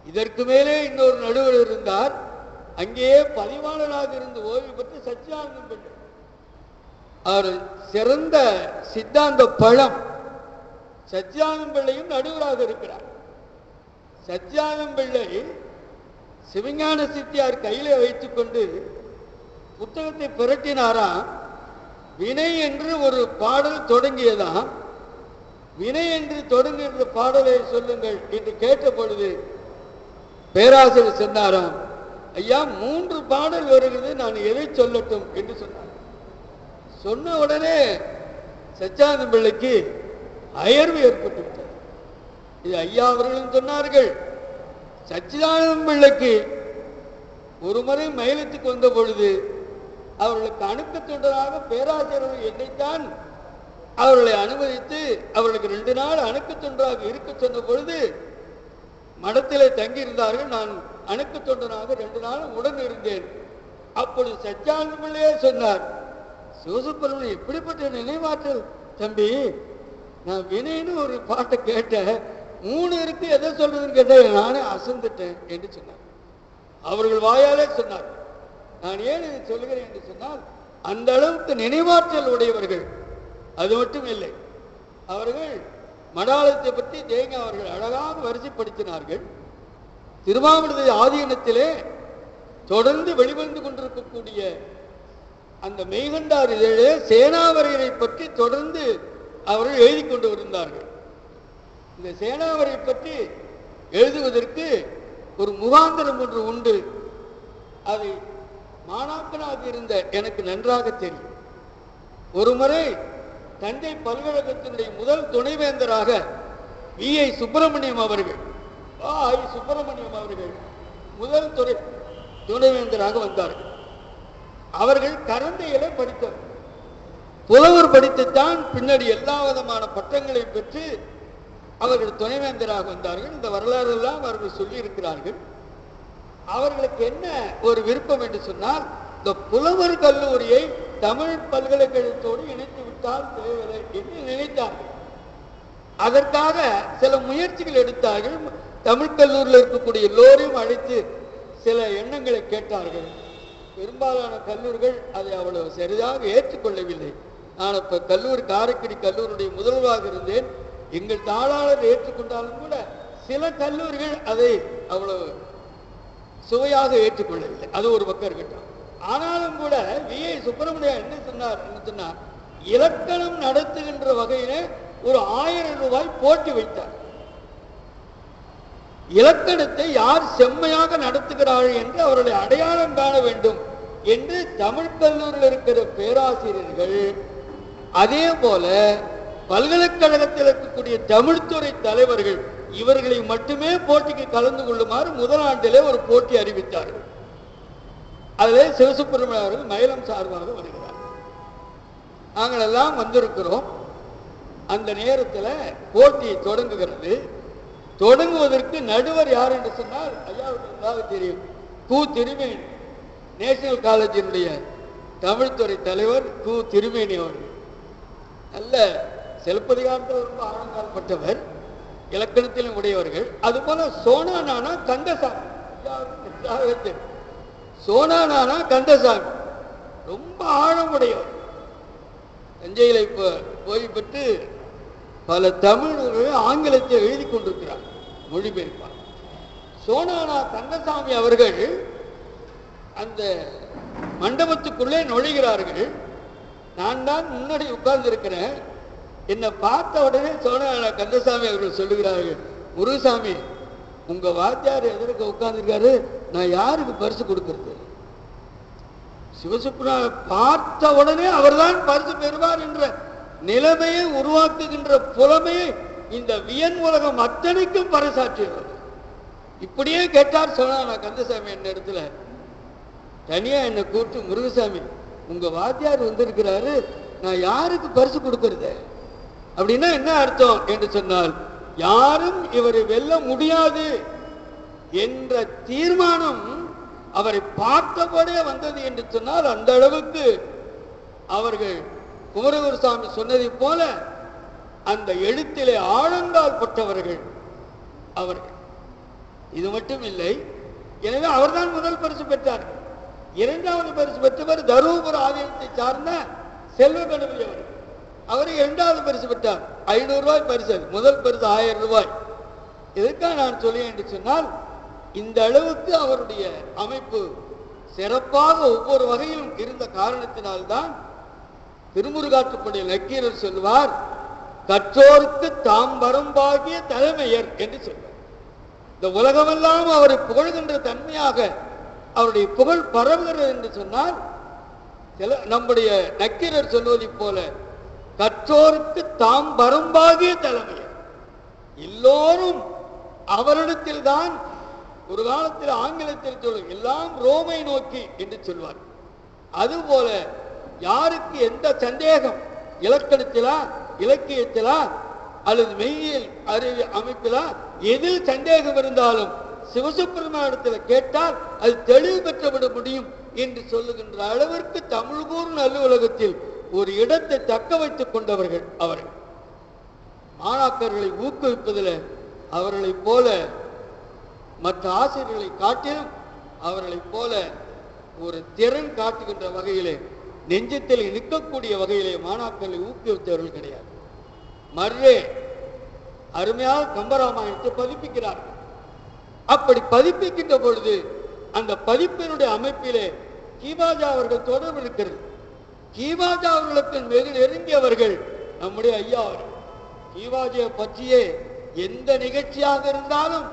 இதற்கு மேலே இன்னொரு நடுவர் இருந்தார். அங்கேயே பதிவாளராக இருந்து ஓய்வு பெற்று சச்சிதானந்தம் பிள்ளை. அவர் சிறந்த சித்தாந்த பழம். சச்சிதானந்தம் பிள்ளையும் நடுவராக இருக்கிறார். சச்சிதானந்தம் பிள்ளை சிவஞான சித்தியார் கையிலே வைத்துக் கொண்டு புத்தகத்தை புரட்டினாராம். வினை என்று ஒரு பாடல் தொடங்கியதாம். வினை என்று தொடங்குகின்ற பாடலை சொல்லுங்கள் என்று கேட்ட பொழுது பேராசிரியர் சொன்னாராம், ஐயா 3 பாடல் வருகிறது, நான் எதை சொல்லட்டும் என்று சொன்னார். சொன்ன உடனே சச்சிதானந்தம் பிள்ளைக்கு அயர்வு ஏற்பட்டு விட்டது. இது ஐயா அவர்களும் சொன்னார்கள். சச்சிதானந்தம் பிள்ளைக்கு ஒரு முறை மயிலத்துக்கு வந்த பொழுது அவர்களுக்கு அணுக்க தொண்டராக பேராசிரியர் என்னைத்தான் அவர்களை அனுமதித்து அவர்களுக்கு 2 நாள் அணுக்க தொண்டராக இருக்க சொன்ன பொழுது மடத்திலே தங்கியிருந்தார்கள். நான் அணுக்க தொண்டராக 2 நாளும் உடன் இருந்தேன். அப்பொழுது சச்சிதானந்தம் பிள்ளையே சொன்னார், சிவசுப்பிரமணியம் எப்படிப்பட்ட நினைவாற்றல் தம்பி, நான் வினைன்னு ஒரு பாட்டை கேட்டேன், 3 இருக்கு, எதை சொல்றதுன்னு கேட்டேன், நானே அசந்துட்டேன் என்று சொன்னார். அவர்கள் வாயாலே சொன்னார். நான் ஏன் இதை சொல்கிறேன் என்று சொன்னால், அந்த அளவுக்கு நினைவாற்றல் உடையவர்கள். அது மட்டும் இல்லை, அவர்கள் மடாலயத்தை பற்றி தேங்காய் அவர்கள் அழகாக வரிசைப்படுத்தினார்கள். திருமாவளவ ஆதீனத்திலே தொடர்ந்து வெளிவந்து கொண்டிருக்கக்கூடிய அந்த மெய்கண்டார் இதழே சேனாவரையரை பற்றி தொடர்ந்து அவர்கள் எழுதி கொண்டு வந்தார்கள். இந்த சேனாவரை பற்றி எழுதுவதற்கு ஒரு முகாந்திரம் ஒன்று உண்டு. அதை மாணாக்கனாக இருந்த எனக்கு நன்றாக தெரியும். ஒரு முறை தஞ்சை பல்கலைக்கழகத்தினுடைய முதல் துணைவேந்தராக வி.ஐ. சுப்பிரமணியம் அவர்கள் முதல் துணைவேந்தராக வந்தார்கள். அவர்கள் கரந்தையிலே படித்தவர். புலவர் படித்துத்தான் பின்னாடி எல்லா விதமான பட்டங்களை பெற்று அவர்கள் துணைவேந்தராக வந்தார்கள். இந்த வரலாறு எல்லாம் அவர்கள் சொல்லி இருக்கிறார்கள். அவர்களுக்கு என்ன ஒரு விருப்பம் என்று சொன்னால், இந்த புலவர் கல்லூரியை தமிழ் பல்கலைக்கழகத்தோடு இணைத்து விட்டால் தேவையில்லை என்று நினைத்தார்கள். அதற்காக சில முயற்சிகள் எடுத்தார்கள். தமிழ் கல்லூரியில் இருக்கக்கூடிய எல்லோரையும் அழைத்து சில எண்ணங்களை கேட்டார்கள். பெரும்பாலான கல்லூரிகள் அதை அவ்வளவு சரியாக ஏற்றுக்கொள்ளவில்லை. நான் இப்ப கல்லூரி காரைக்குடி கல்லூரியுடைய முதல்வராக இருந்தேன். எங்கள் தாளாளர் ஏற்றுக்கொண்டாலும் கூட சில கல்லூரிகள் அதை அவ்வளவு சுவையாக ஏற்றுக்கொள்ளவில்லை. அது ஒரு பக்கம் இருக்கட்டும். ஆனாலும் கூட வி.ஐ. சுப்பிரமணியம் என்ன சொன்னார், இலக்கணம் நடத்துகின்ற வகையிலே ஒரு 1000 ரூபாய் போட்டி வைத்தார். இலக்கணத்தை யார் செம்மையாக நடத்துகிறார்கள் என்று அவர்களை அடையாளம் காண வேண்டும் என்று தமிழ் கல்லூரியில் இருக்கிற பேராசிரியர்கள், அதே போல பல்கலைக்கழகத்தில் இருக்கக்கூடிய தமிழ்துறை தலைவர்கள் இவர்களை மட்டுமே போட்டிக்கு கலந்து கொள்ளுமாறு முதல் ஆண்டிலே ஒரு போட்டி அறிவித்தார்கள். அதிலே சிவசுப்பிரமணியம் அவர்கள் மயிலம் சார்பாக வருகிறார். நாங்கள் எல்லாம் வந்திருக்கிறோம். அந்த நேரத்தில் போட்டி தொடங்குகிறது. தொடங்குவதற்கு நடுவர் யார் என்று சொன்னால், ஐயாவுக்கு நன்றாக தெரியும், கு. திருமேனி, நேஷனல் காலேஜினுடைய தமிழ்துறை தலைவர் கு. திருமேனி அவர்கள். நல்ல சிலப்பதிகாரத்தில் ரொம்ப ஆழங்கால்பட்டவர், இலக்கணத்திலும் உடையவர்கள். அதுபோல சோனா நானா கந்தசாமி, சோனா நானா கந்தசாமி ரொம்ப ஆழமுடையவர். தஞ்சையில் இப்போ ஓய்வு பெற்று பல தமிழர்கள் ஆங்கிலத்தை எழுதி கொண்டிருக்கிறார், மொழிபெயர்ப்பார். சோனானா கந்தசாமி அவர்கள் அந்த மண்டபத்துக்குள்ளே நுழைகிறார்கள். நான் தான் முன்னாடி உட்கார்ந்து இருக்கிறேன். என்னை பார்த்த உடனே சோனானா கந்தசாமி அவர்கள் சொல்லுகிறார்கள், முருகசாமி உங்க வாத்தியார் எதற்கு உட்கார்ந்துருக்காரு, நான் யாருக்கு பரிசு கொடுக்கிறது? சிவசுப்பிரமணியம் பார்த்த உடனே அவர்தான் பரிசு பெறுவார் என்ற நிலைமையை உருவாக்குகின்ற புலமையை இந்த வியன் உலகம் அத்தனைக்கும் பறைசாற்றியவர். இப்படியே கேட்டார் சொன்னா கந்தசாமி என்ன இடத்துல தனியா என்னை கூப்பிட்டு, முருகசாமி உங்க வாத்தியார் வந்திருக்கிறாரு, நான் யாருக்கு பரிசு கொடுக்கறது அப்படின்னா என்ன அர்த்தம் என்று சொன்னால், யாரும் இவரை வெல்ல முடியாது என்ற தீர்மானம் அவரை பார்த்தபடியே வந்தது என்று சொன்னால், அந்த அளவுக்கு அவர்கள் குமரகுருசாமி சொன்னதை போல அந்த எழுத்திலே ஆழங்கால் பட்டவர்கள் அவர்கள். இது மட்டும் இல்லை, எனவே அவர்தான் முதல் பரிசு பெற்றார். இரண்டாவது பரிசு பெற்றவர் தருமபுர ஆதீனத்தை சார்ந்த செல்வ கணபதி அவர்கள். அவர் இரண்டாவது பரிசு பெற்றார். 500 ரூபாய் பரிசு, முதல் பரிசு 1000 ரூபாய். எதுக்காக நான் சொல்லேன் என்று சொன்னால், இந்த அளவுக்கு அவருடைய அமைப்பு சிறப்பாக ஒவ்வொரு வகையிலும் இருந்த காரணத்தினால்தான் திருமுருகாற்றுப்படை நக்கீரர் சொல்வார், கற்றோருக்கு தாம் வரம்பாகிய தலைமையர் என்று சொல்வார். இந்த உலகமெல்லாம் அவரை புகழ்கின்ற தன்மையாக அவருடைய புகழ் பரவுகிறது என்று சொன்னால், நம்முடைய நக்கீரர் சொல்வதை போல கற்றோருக்கு தாம் வரம்பாகிய தலைமையர். எல்லோரும் அவரிடத்தில் தான். ஒரு காலத்தில் ஆங்கிலத்தில் சொல்லும் எல்லாம் ரோமை நோக்கி என்று சொல்வார். அதுபோல யாருக்கு எந்த சந்தேகம், இலக்கணத்திலா இலக்கியத்திலா அல்லது மெய்யியல் அறிவு அமைப்பிலா எதில் சந்தேகம் இருந்தாலும் சிவசுப்பிரமணியத்தில் கேட்டால் அது தெளிவு பெற்றுவிட முடியும் என்று சொல்லுகின்ற அளவிற்கு தமிழ் கூறும் அலுவலகத்தில் ஒரு இடத்தை தக்க வைத்துக் கொண்டவர்கள் அவர்கள். மாணாக்கர்களை ஊக்குவிப்பதில் அவர்களைப் போல மற்ற ஆசிரியர்களை காட்டிலும் அவர்களைப் போல ஒரு திறன் காட்டுகின்ற வகையிலே, நெஞ்சத்தில் நிற்கக்கூடிய வகையிலே மாணாக்கர்களை ஊக்குவித்தவர்கள் கிடையாது. மர்ரே அருமையாக கம்பராமாயணத்தை பதிப்பிக்கிறார்கள். அப்படி பதிப்பிக்கின்ற பொழுது அந்த பதிப்பினுடைய அமைப்பிலே கீவாஜா அவர்கள் தொடர்பு இருக்கிறது. கீவாஜா அவர்களுக்கு வெகு நெருங்கியவர்கள் நம்முடைய ஐயா அவர்கள். கீவாஜியை பற்றியே எந்த நிகழ்ச்சியாக இருந்தாலும்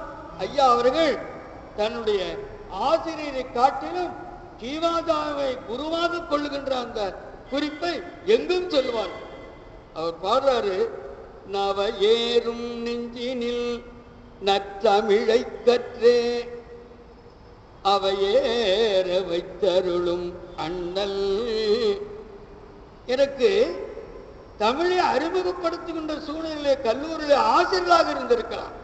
ஐயா அவர்கள் தன்னுடைய ஆசிரியரை காட்டிலும் கீவாஜாவை குருவாக கொள்ளுகின்ற அந்த குறிப்பை எங்கும் சொல்லுவார். அவர் பாடுறாரு, நவ ஏறும் நெஞ்சினில் நற்றமிழை கற்றே அவையேற வைத்தருளும் அண்ணல். எனக்கு தமிழை அறிமுகப்படுத்துகின்ற சூழ்நிலை கல்லூரியில் ஆசிரியராக இருந்திருக்கிறார்.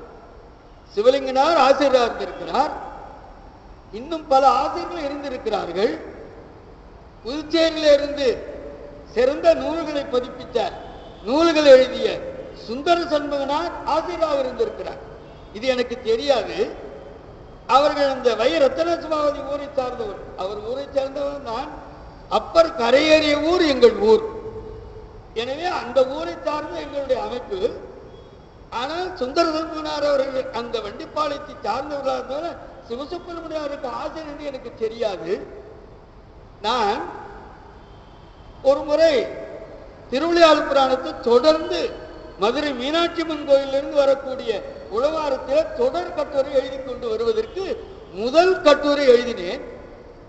சிவலிங்கனார் ஆசிரியராக இருந்திருக்கிறார். இன்னும் பல ஆசிரியர்கள் இருந்திருக்கிறார்கள். புதுச்சேரியில இருந்து சிறந்த நூல்களை பதிப்பித்த நூல்களை எழுதிய சுந்தர சண்முகனார் ஆசிரியராக இருந்திருக்கிறார். இது எனக்கு தெரியாது. அவர்கள் இந்த வை ரத்தனசுமாவதி ஊரை சார்ந்தவர். அவர் ஊரை சார்ந்தவர் தான். அப்பர் கரையேறிய ஊர் எங்கள் ஊர். எனவே அந்த ஊரை சார்ந்த எங்களுடைய அமைப்பு. ஆனால் சுந்தர சண்முகனார் அவர்கள் அந்த வண்டிப்பாளையத்தை சார்ந்தவர்களாக இருந்தாலும் சிவசுப்பிரமணியாருக்கு ஆசிரியர் என்று எனக்கு தெரியாது. நான் ஒரு முறை திருவிளையாடல் புராணத்தை தொடர்ந்து மதுரை மீனாட்சி அம்மன் கோயிலிருந்து வரக்கூடிய உழவாரத்தில் தொடர் கட்டுரை எழுதி கொண்டு வருவதற்கு முதல் கட்டுரை எழுதினேன்.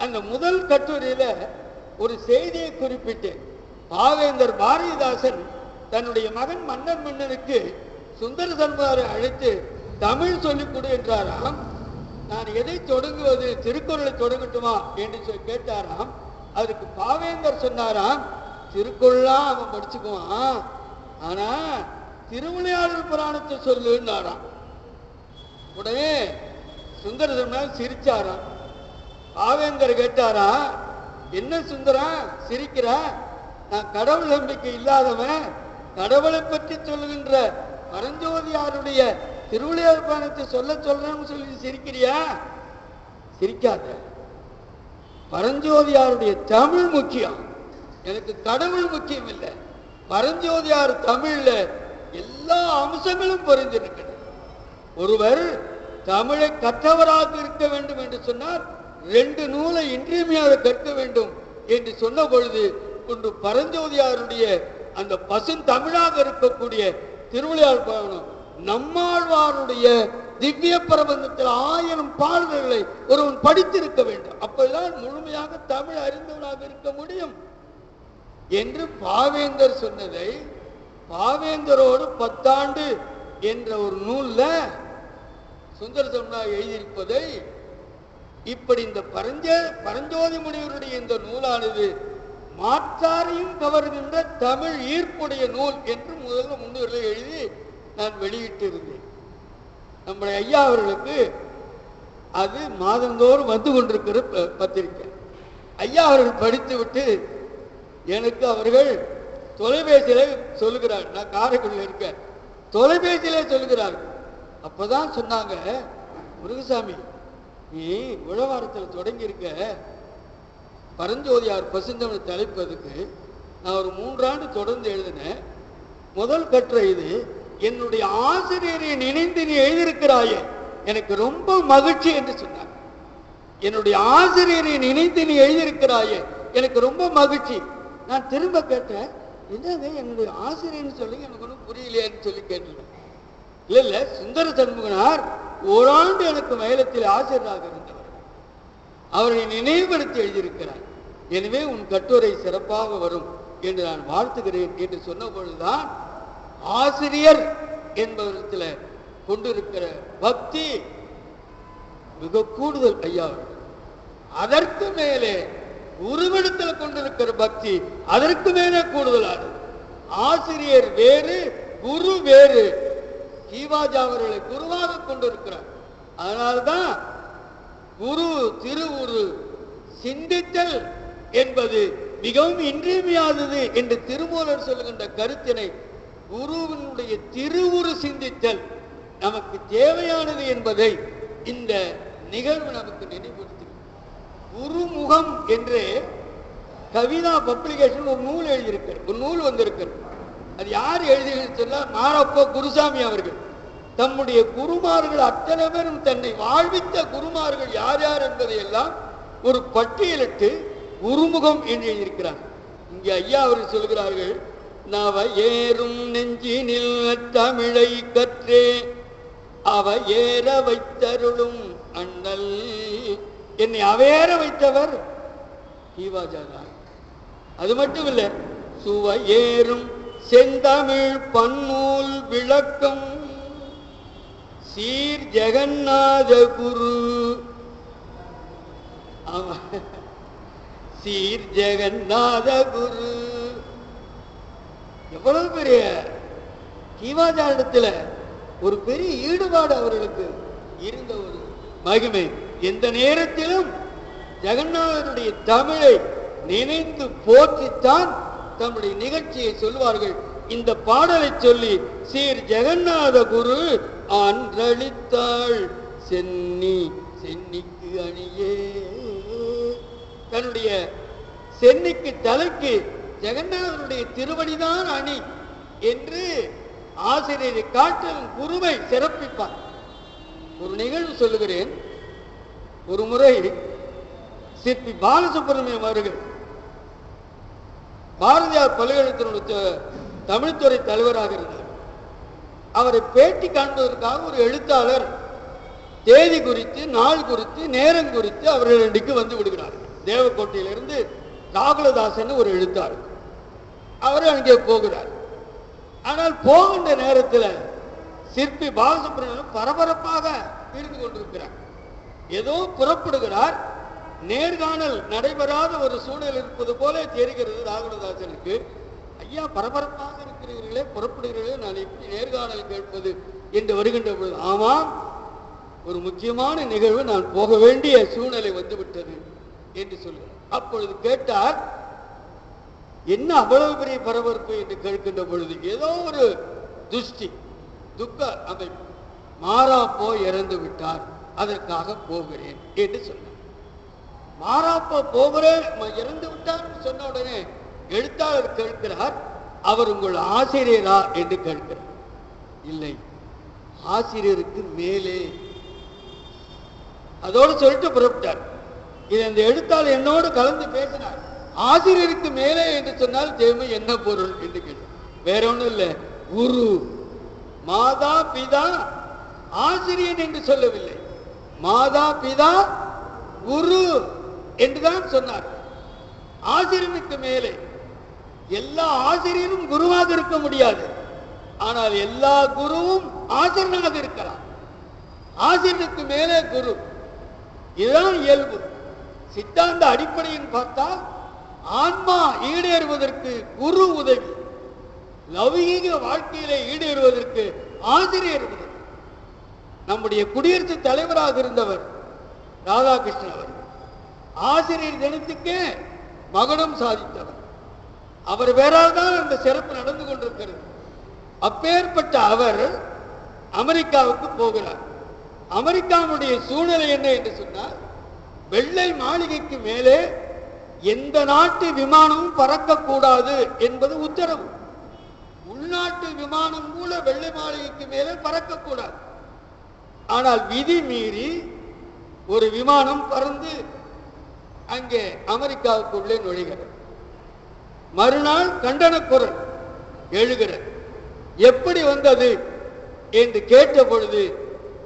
அந்த முதல் கட்டுரையில ஒரு செய்தியை குறிப்பிட்டேன். பாவேந்தர் பாரதிதாசன் தன்னுடைய மகன் மன்னனுக்கு சுந்தர சண்முகரை அழைத்து தமிழ் சொல்லிக் கொடு என்றாராம். நான் எதை தொடங்குவது, திருக்குறளை தொடங்கட்டுமா என்று கேட்டாராம். அதுக்கு பாவேந்தர் சொன்னாராம், திருக்குறளாம் அவன் படிச்சுக்குவான், ஆனா திருவிளையாடல் புராணத்தை சொல்லுன்னாராம். உடனே சுந்தர சண்முகர் சிரிச்சாராம். பாவேந்தர் கேட்டாரா, என்ன சுந்தரா சிரிக்கிற, நான் கடவுள் நம்பிக்கை இல்லாதவன், கடவுளை பற்றி சொல்லுகின்ற பரஞ்சோதியாருடைய திருவிளையாடல் புராணத்தை சொல்றேன்னு சொல்லி சிரிக்கிறியா? சிரிக்காத. பரஞ்சோதியாருடைய தமிழ் முக்கியம், எனக்கு கடவுள் முக்கியம் இல்லை. பரஞ்சோதியார் தமிழ்ல எல்லா அம்சங்களும் பொருந்திருக்கிறது. ஒருவர் தமிழை கற்றவராக இருக்க வேண்டும் என்று சொன்னால் 2 நூலை இன்றியமையாக கற்க வேண்டும் என்று சொன்ன பொழுது ஒன்று பரஞ்சோதியாருடைய அந்த பசுந்தமிழாக இருக்கக்கூடிய திருவிளையாடல் புராணம், நம்மாழ்வாருடைய திவ்ய பிரபந்தத்தில் 1000 பாடல்களை ஒருவன் படித்திருக்க வேண்டும். அப்பதான் முழுமையாக தமிழ் அறிந்தவனாக இருக்க முடியும் என்று பாவேந்தர் சொன்னதை பாவேந்தரோடு 10 ஆண்டு என்ற ஒரு நூல்ல சுந்தர சன்மனார் எழுதியிருப்பதை இப்படி இந்த பரஞ்சோதி முனிவருடைய இந்த நூலானது மாற்றாரையும் கவர்கின்ற தமிழ் ஈர்ப்புடைய நூல் என்று முதல்ல முன்னோர்கள் எழுதி நான் வெளியிட்டு இருந்தேன். நம்முடைய ஐயா அவர்களுக்கு அது மாதந்தோறும் வந்து கொண்டிருக்கிற பத்திரிக்கை. ஐயா அவர்கள் படித்து விட்டு எனக்கு அவர்கள் தொலைபேசியில சொல்லுகிறார், நான் காரைக்குடியில் இருக்க, தொலைபேசியிலே சொல்லுகிறார். அப்பதான் சொன்னாங்க, முருகசாமி நீ உழவாரத்தில் தொடங்கி இருக்க பரஞ்சோதியார் பசுந்தமிழ் தலைப்பதுக்கு நான் ஒரு 3 ஆண்டு தொடர்ந்து எழுதினேன். முதல் கட்டுரை இது. என்னுடைய ஆசிரியரை நினைந்து நீ எழுதியிருக்கிறாயே, எனக்கு ரொம்ப மகிழ்ச்சி என்று சொன்னார். என்னுடைய ஆசிரியரை நினைத்து நீ எழுதியிருக்கிறாயே, எனக்கு ரொம்ப மகிழ்ச்சி. நான் திரும்ப கேட்டேன், என்னங்க என்னுடைய ஆசிரியர்னு சொல்லி எனக்கு ஒன்றும் புரியலையேன்னு சொல்லி கேட்டேன். இல்ல சுந்தர சண்முகனார் ஓராண்டு எனக்கு மயிலத்தில் ஆசிரியராக இருந்தவர், அவரை நினைவுபடுத்தி எழுதியிருக்கிறார். எனவே உன் கட்டுரை சிறப்பாக வரும் என்று நான் வாழ்த்துகிறேன் என்று சொன்ன பொழுதுதான் ஆசிரியர் என்பவரிடத்தில் கொண்டிருக்கிற பக்தி மிக கூடுதல் ஐயா. அதற்கு மேலே குருவிடத்தில் கொண்டிருக்கிற பக்தி அதற்கு மேலே கூடுதலானது. ஆசிரியர் வேறு, குரு வேறு. கீவாஜா அவர்களை குருவாக கொண்டிருக்கிறார். அதனால்தான் குரு திருவுரு சிந்தித்தல் என்பது மிகவும் இன்றியமையாதது என்று திருமூலர் சொல்லுகின்ற கருத்தினை குருவினுடைய திருவுரு சிந்தித்தல் நமக்கு தேவையானது என்பதை இந்த நிகழ்வு நமக்கு நினைவுறுத்தி. குருமுகம் என்று கவிதா பப்ளிகேஷன் ஒரு நூல் எழுதியிருக்கிறது, ஒரு நூல் வந்திருக்கிறது. அது யார் எழுதியிருக்க, மாரப்ப குருசாமி அவர்கள். தம்முடைய குருமார்கள் அத்தனை பேரும் தன்னை வாழ்வித்த குருமார்கள் யார் யார் என்பதை எல்லாம் ஒரு பட்டியலிட்டு குருமுகம் என்று எழுதியிருக்கிறார். இங்கே ஐயா அவர்கள் சொல்கிறார்கள், நவ ஏறும் நெஞ்சினில் தமிழை கற்றே அவ ஏற வைத்தருளும் அண்ணல். என்னை அவையேற வைத்தவர் கீவாஜாதான். அது மட்டும் இல்லை, சுவ ஏறும் செந்தமிழ் பன்னூல் விளக்கம் சீர் ஜெகநாத குரு. சீர் ஜெகநாத குரு எவ்வளவு பெரிய கீவாஜாரிடத்துல ஒரு பெரிய ஈடுபாடு அவர்களுக்கு இருந்த ஒரு மகிமை. எந்த நேரத்திலும் ஜெகநாதனுடைய தமிழை நினைந்து போற்றித்தான் தம்முடைய நிகழ்ச்சியை சொல்வார்கள். இந்த பாடலை சொல்லி சீர் ஜெகநாத குரு ஆன்றளித்தாள் சென்னி சென்னிக்கு அணியே. தன்னுடைய சென்னிக்கு தலைக்கு ஜெகநாதனுடைய திருவடிதான் அணி என்று ஆசிரியரை காட்டிலும் குருவை சிறப்பிப்பார். ஒரு நிகழ்வு சொல்லுகிறேன். ஒரு முறை சிற்பி பாலசுப்ரமணியம் அவர்கள் பாரதியார் பல்கலைக்கழகத்தினுடைய தமிழ்துறை தலைவராக இருந்தார். அவரை பேட்டி காண்பதற்காக ஒரு எழுத்தாளர் தேதி குறித்து, நாள் குறித்து, நேரம் குறித்து அவர்களிடைக்கு வந்து விடுகிறார்கள். தேவக்கோட்டையிலிருந்து ராகுலதாசன் ஒரு எழுத்தாளர், அவர் அங்கே போகிறார். ஆனால் போகின்ற நேரத்தில் சிற்பி பாலசுப்ரமணியம் பரபரப்பாக இருந்து கொண்டிருக்கிறார். ஏதோ புறப்படுகிறார். நேர்காணல் நடைபெறாத ஒரு சூழல் இருப்பது போல தெரிகிறது ராகுலதாசனுக்கு. ஐயா பரபரப்பாக இருக்கிறீர்களே, புறப்படுகிறீர்களே, நான் எப்படி நேர்காணல் கேட்பது என்று வருகின்ற பொழுது, ஆமாம் ஒரு முக்கியமான நிகழ்வு, நான் போக வேண்டிய சூழ்நிலை வந்துவிட்டது என்று சொல்கிறார். அப்பொழுது கேட்டார், என்ன அவ்வளவு பெரிய பரபரப்பு என்று கேட்கின்ற பொழுது, ஏதோ ஒரு துஷ்டி துக்க அமைப்பு, மாராப்போ இறந்து விட்டார், அதற்காக போகிறேன் என்று சொன்னார். மாராப்போ போகிறேன், இறந்து விட்டார் சொன்ன உடனே எழுத்தாளர் கேட்கிறார், அவர் உங்கள் ஆசிரியரா என்று கேட்கிறார். இல்லை, ஆசிரியருக்கு மேலே. அதோடு சொல்லிட்டு புறப்பட்டார். இது அந்த எழுத்தாளர் என்னோடு கலந்து பேசினார். ஆசிரியருக்கு மேலே என்று சொன்னால் தேவை என்ன பொருள் என்று கேட்டார். வேற ஒன்றும் இல்லை, குரு, மாதா பிதா, ஆசிரியன் என்று சொல்லவில்லை, மாதா பிதா குரு என்றுதான் சொன்னார். ஆசிரியனுக்கு மேலே. எல்லா ஆசிரியரும் குருவாக இருக்க முடியாது, ஆனால் எல்லா குருவும் ஆசிரியனாக இருக்கலாம். ஆசிரியருக்கு மேலே குரு. இதுதான் இயல்பு. சித்தாந்த அடிப்படையில் பார்த்தால் ஆன்மா ஈடேறுவதற்கு குரு உதவி, லௌகீக வாழ்க்கையிலே ஈடேறுவதற்கு ஆசிரியர் உதவி. நம்முடைய குடியரசுத் தலைவராக இருந்தவர் ராதாகிருஷ்ணன் அவர் ஆசிரியர் தினத்துக்கே மகுடம் சாதித்தவர். அவர் வேறால் தான் அந்த சிறப்பு நடந்து கொண்டிருக்கிறது. அப்பேற்பட்ட அவர் அமெரிக்காவுக்கு போகிறார். அமெரிக்காவுடைய சூழ்நிலை என்ன என்று சொன்னால், வெள்ளை மாளிகைக்கு மேலே எந்த நாட்டு விமானமும் பறக்கக்கூடாது என்பது உத்தரவு. உள்நாட்டு விமானம் கூட வெள்ளை மாளிகைக்கு மேலே பறக்கக்கூடாது. ஆனால் விதி மீறி ஒரு விமானம் பறந்து அங்கே அமெரிக்காவுக்குள்ளே நுழைகிறது. மறுநாள் கண்டன குரல் எழுகிறது. எப்படி வந்தது என்று கேட்ட பொழுது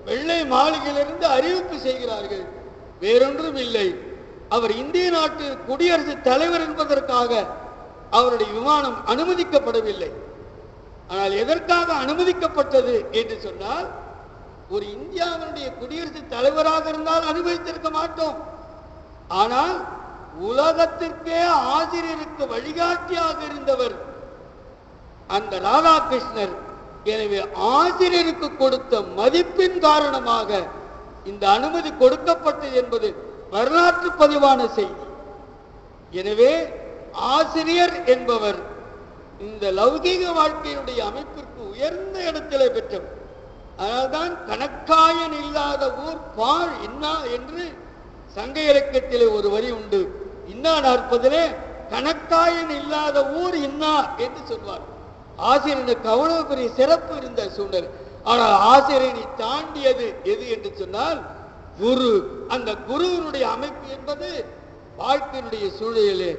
வெள்ளை மாளிகையிலிருந்து அறிவிப்பு செய்கிறார்கள், வேறொன்றும் இல்லை, அவர் இந்திய நாட்டு குடியரசுத் தலைவர் என்பதற்காக அவருடைய விமானம் அனுமதிக்கப்படவில்லை. ஆனால் எதற்காக அனுமதிக்கப்பட்டது என்று சொன்னால், ஒரு இந்தியாவினுடைய குடியரசுத் தலைவராக இருந்தால் அனுமதித்திருக்க மாட்டோம். ஆனால் உலகத்திற்கே ஆசிரியருக்கு வழிகாட்டியாக இருந்தவர் அந்த ராதாகிருஷ்ணர். எனவே ஆசிரியருக்கு கொடுத்த மதிப்பின் காரணமாக இந்த அனுமதி கொடுக்கப்பட்டது என்பது வரலாற்று பதிவான செய்தி. எனவே ஆசிரியர் என்பவர் இந்த லௌகீக வாழ்க்கையினுடைய அமைப்பிற்கு உயர்ந்த இடத்திலே பெற்றவர். அதனால்தான் கணக்காயன் இல்லாத ஊர் பாழ் இன்னா என்று சங்க இலக்கியத்திலே ஒரு வரி உண்டு. இன்னா நாற்பதிலே கணக்காயன் இல்லாத ஊர் இன்னா என்று சொல்வார். ஆசிரியனுக்கு அவ்வளவு பெரிய சிறப்பு இருந்த சூழல். ஆனால் ஆசிரியனை தாண்டியது எது என்று சொன்னால் குரு. அந்த குருவினுடைய அமைப்பு என்பது வாழ்க்கையினுடைய சூழலிலே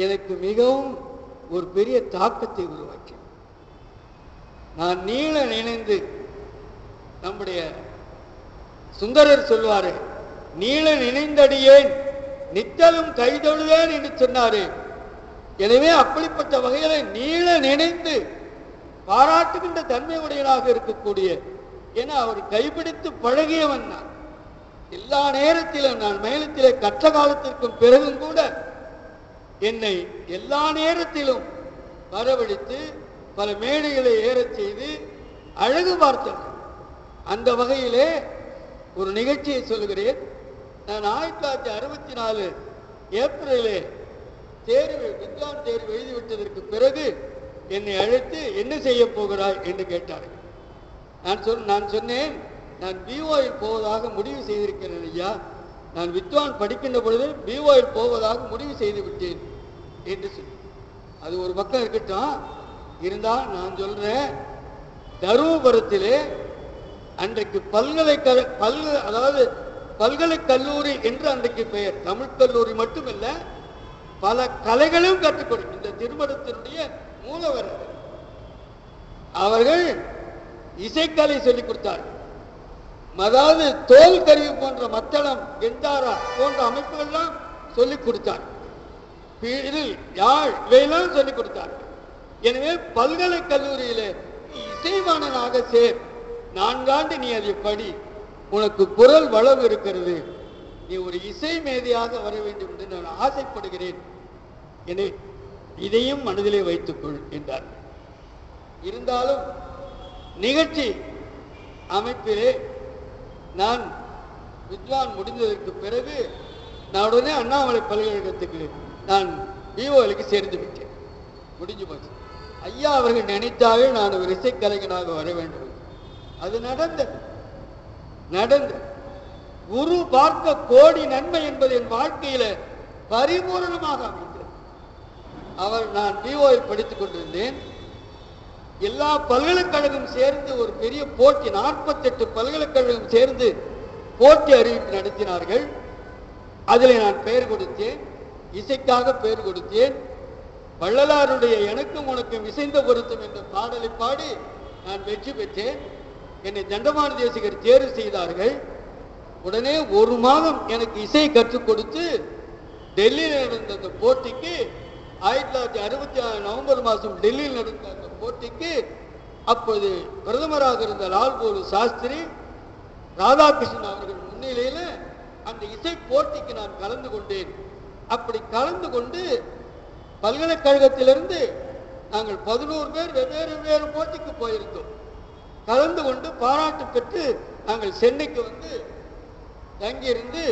எனக்கு மிகவும் ஒரு பெரிய தாக்கத்தை உருவாக்கி, நான் நீள நினைந்து, நம்முடைய சுந்தரர் சொல்வாரு, நீள நினைந்தடியேன் நித்தலும் கைதொழுவேன் என்று சொன்னாரு. எனவே அப்படிப்பட்ட வகையில நீள நினைந்து பாராட்டுகின்ற தன்மை உடையனாக இருக்கக்கூடிய, ஏன்னா அவர் கைப்பிடித்து பழகியவன் நான். எல்லா நேரத்திலும் நான் மேலத்திலே கற்ற காலத்திற்கும் பிறகும் கூட என்னை எல்லா நேரத்திலும் வரவழைத்து பல மேடைகளை ஏறச் செய்து அழகு பார்த்தவர். அந்த வகையிலே ஒரு நிகழ்ச்சியை சொல்லுகிறேன். நான் 1964 ஏப்ரலிலே தேர்வு, வித்வான் தேர்வு எழுதிவிட்டதற்கு பிறகு என்னை அழைத்து என்ன செய்ய போகிறாய் என்று கேட்டார்கள். நான் சொன்னேன், நான் பிஓயில் போவதாக முடிவு செய்திருக்கிறேன் ஐயா. நான் வித்வான் படிக்கின்ற பொழுது பிஓயில் போவதாக முடிவு செய்து விட்டேன் என்று சொல்லி, அது ஒரு பக்கம் இருக்கட்டும். இருந்தால் நான் சொல்றேன், தருமபுரத்திலே அன்றைக்கு பல்கலைக்கல்லூரி என்று அன்றைக்கு பெயர், தமிழ் கல்லூரி மட்டுமல்ல, பல கலைகளும் கற்றுக் கொடுக்கும் இந்த திருமணத்தினுடைய மூலவர். அவர்கள் இசைக்கலை சொல்லிக் கொடுத்தார்கள். அதாவது தோல் கருவி போன்ற மத்தளம், கெண்டாரா போன்ற அமைப்புகள்லாம் சொல்லிக் கொடுத்தார். யாழ் இவையெல்லாம் சொல்லிக் கொடுத்தார்கள். எனவே பல்கலைக்கல்லூரியிலே இசைவாணனாக சேர், 4 ஆண்டு நீ அதை படி, உனக்கு குரல் வளம் இருக்கிறது, நீ ஒரு இசை மேதையாக வர வேண்டும் என்று நான் ஆசைப்படுகிறேன், எனவே இதையும் மனதிலே வைத்துக்கொள் என்றார். இருந்தாலும் நிகழ்ச்சி அமைப்பிலே நான் வித்வான் முடிந்ததற்கு பிறகு நான் உடனே அண்ணாமலை பல்கலைக்கழகத்துக்கு நான் பிஓலுக்கு சேர்ந்து விட்டேன். முடிஞ்சு போச்சு. ஐயா அவர்கள் நினைத்தாவே நான் ஒரு இசைக்கலைஞனாக வர வேண்டும். அது நடந்தது. குரு பார்க்க கோடி நன்மை என்பது என் வாழ்க்கையில பரிபூர்ணமாக அமைந்தது. நான் பிஓவில் படித்துக் கொண்டிருந்தேன். எல்லா பல்கலைக்கழகம் சேர்ந்து ஒரு பெரிய போட்டி, 48 பல்கலைக்கழகம் சேர்ந்து போட்டி அறிவிப்பு நடத்தினார்கள். அதில் நான் பெயர் கொடுத்தேன், இசைக்காக பெயர் கொடுத்தேன். வள்ளலாருடைய எனக்கும் உனக்கும் இசைந்த பொருத்தம் என்ற பாடலை பாடி நான் வெற்றி பெற்றேன். என்னை தண்டமான தேசிகர் தேர்வு செய்தார்கள். உடனே 1 மாதம் எனக்கு இசை கற்றுக் கொடுத்து டெல்லியில் நடந்த அந்த போட்டிக்கு 1966 நவம்பர் மாதம் டெல்லியில் நடந்த அந்த போட்டிக்கு அப்போது பிரதமராக இருந்த லால் பகதூர் சாஸ்திரி ராதாகிருஷ்ணன் அவர்கள் முன்னிலையில அந்த இசை போட்டிக்கு நான் கலந்து கொண்டேன். அப்படி கலந்து கொண்டு பல்கலைக்கழகத்திலிருந்து நாங்கள் 11 பேர் வெவ்வேறு போட்டிக்கு போயிருந்தோம். கலந்து கொண்டு பாராட்டு பெற்று நாங்கள் சென்னைக்கு வந்து தங்கியிருந்து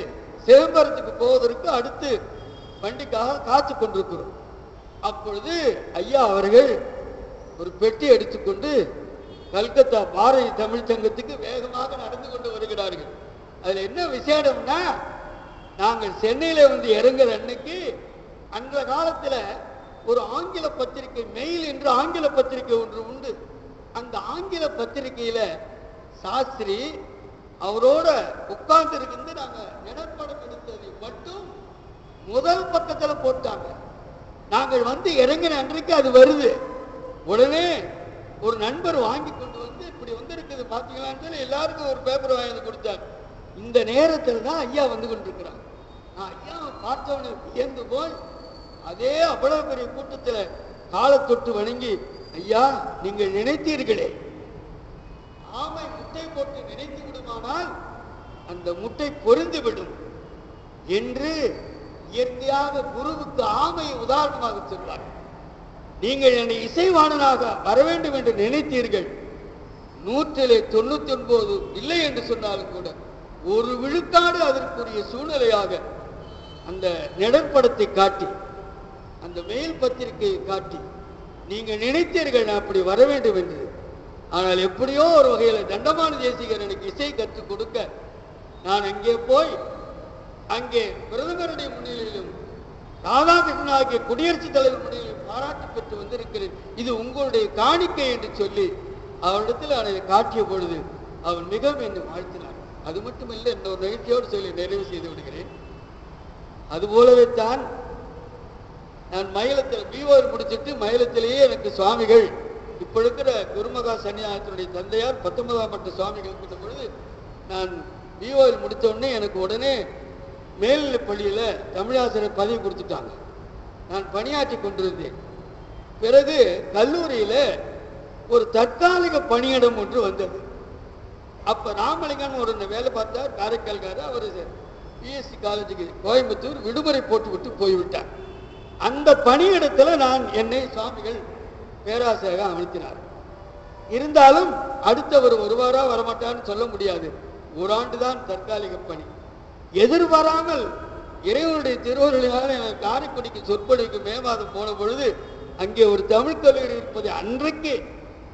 சிதம்பரத்துக்கு போவதற்கு அடுத்து வண்டிக்காக காத்து கொண்டிருக்கிறோம். அப்பொழுது ஐயா அவர்கள் ஒரு பெட்டி எடுத்துக்கொண்டு கல்கத்தா பாரதி தமிழ் சங்கத்துக்கு வேகமாக நடந்து கொண்டு வருகிறார்கள். அதுல என்ன விசேடம்னா, நாங்கள் சென்னையில வந்து இறங்குற அன்னைக்கு அந்த காலத்துல ஒரு ஆங்கில பத்திரிகை மெயில் என்று ஆங்கில பத்திரிகை ஒன்று உண்டு. அந்த ஆங்கில பத்திரிகையில சாஸ்திரி அவரோட உட்கார்ந்து இருந்து நாங்க நிலப்படம் எடுத்தது மட்டும் முதல் பக்கத்துல போட்டாங்க. நாங்கள் வந்து இறங்கின அன்றைக்கு அது வருது. உடனே ஒரு நண்பர் வாங்கி கொண்டு வந்து இப்படி வந்து இருக்குது பாத்தீங்களான்னு சொல்லி எல்லாருக்கும் ஒரு பேப்பர் வாங்கி கொடுத்தார். இந்த நேரத்தில் தான் ஐயா வந்து கொண்டிருக்கிறாங்க. நான் ஐயாவை பார்த்தவனு வியந்து போய் அதே அவ்வளவு பெரிய கூட்டத்துல காலை தொட்டு வணங்கி, ஐயா நீங்கள் நினைத்தீர்களே ஆமை முட்டை போட்டு நினைத்து விடுமானால் அந்த முட்டை பொறிந்து விடும் என்று இயற்கையாக குருவுக்கு ஆமையை உதாரணமாக சொல்வார். நீங்கள் என்னை இசைவாணனாக வர வேண்டும் என்று நினைத்தீர்கள். 199 இல்லை என்று சொன்னாலும் கூட ஒரு விழுக்காடு அதற்குரிய சூழ்நிலையாக அந்த நிழற்படத்தை காட்டி அந்த மெயில் பத்திரிகையை காட்டி நீங்கள் நினைத்தீர்கள் நான் அப்படி வர வேண்டும் என்று. ஆனால் எப்படியோ ஒரு வகையில் தண்டமான தேசிகர் எனக்கு இசை கற்றுக் கொடுக்க நான் அங்கே போய் அங்கே பிரதமருடைய முன்னிலையிலும் ராதாகிருஷ்ணன் ஆகிய குடியரசுத் தலைவர் முன்னிலையிலும் பாராட்டு பெற்று வந்திருக்கிறேன். இது உங்களுடைய காணிக்கை என்று சொல்லி அவரிடத்தில் அதை காட்டிய பொழுது அவர் மிகவும் என்னை வாழ்த்தினார். அது மட்டுமில்லை, இன்னொரு நிகழ்ச்சியோடு சொல்லி நிறைவு செய்து விடுகிறேன். அதுபோலவே தான் நான் மயிலத்தில் பிஓர் முடிச்சுட்டு மயிலத்திலேயே எனக்கு சுவாமிகள் இப்ப இருக்கிற குருமகா சன்னியாசத்தினுடைய தந்தையார் 19ஆம் ஆண்டு சுவாமிகள் இருக்கின்ற பொழுது நான் பிஓர் முடித்த உடனே எனக்கு உடனே மேல்நிலை பள்ளியில தமிழாசிரியர் பதவி கொடுத்துட்டாங்க. நான் பணியாற்றி கொண்டிருந்தேன். பிறகு கல்லூரியில ஒரு தற்காலிக பணியிடம் ஒன்று வந்தது. அப்ப ராமலிங்கன் ஒரு வேலை பார்த்தார், காரைக்கால்காரர். அவர் பிஎஸ்சி காலேஜுக்கு கோயம்புத்தூர் விடுமுறை போட்டு விட்டு போய்விட்டார். அந்த பணியிடத்துல நான் என்னை சுவாமிகள் பேராசிரியராக அமர்த்தினார். இருந்தாலும் அடுத்தவர் வருவாரா வரமாட்டான்னு சொல்ல முடியாது. ஒரு ஆண்டுதான் தற்காலிக பணி. எதிர்பாராமல் இறைவனுடைய திருவருளினால் எனக்கு காரைக்குடிக்கு சொற்பொழிவுக்கு மே மாதம் போன பொழுது அங்கே ஒரு தமிழ் கல்லூரி இருப்பதை அன்றைக்கு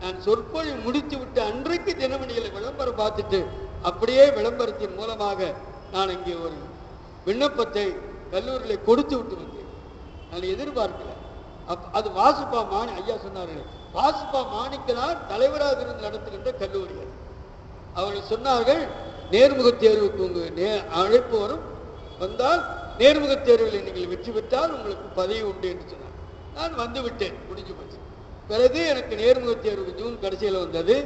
நான் சொற்பொழிவு முடித்து விட்டு அன்றைக்கு தினமணிகளை விளம்பரம் பார்த்துட்டு அப்படியே விளம்பரத்தின் மூலமாக நான் அங்கே ஒரு விண்ணப்பத்தை கல்லூரியில கொடுத்து விட்டு வந்தேன். நான் எதிர்பார்க்கல. அது வாசுப்பா மாணி ஐயா சொன்னார்கள், வாசுப்பா மாணிக்கனார் தலைவராக இருந்து நடத்துகின்ற கல்லூரி. அவர்கள் சொன்னார்கள், நேர்முக தேர்வுக்கு உங்க அழைப்பு வரும், வந்தால் நேர்முக தேர்வில் நீங்கள் வெற்றி பெற்றால் உங்களுக்கு பதவி உண்டு என்று சொன்னார். நான் வந்து விட்டேன், முடிஞ்சு போச்சு. பிறகு எனக்கு நேர்முக தேர்வு ஜூன் கடைசியில் வந்தது.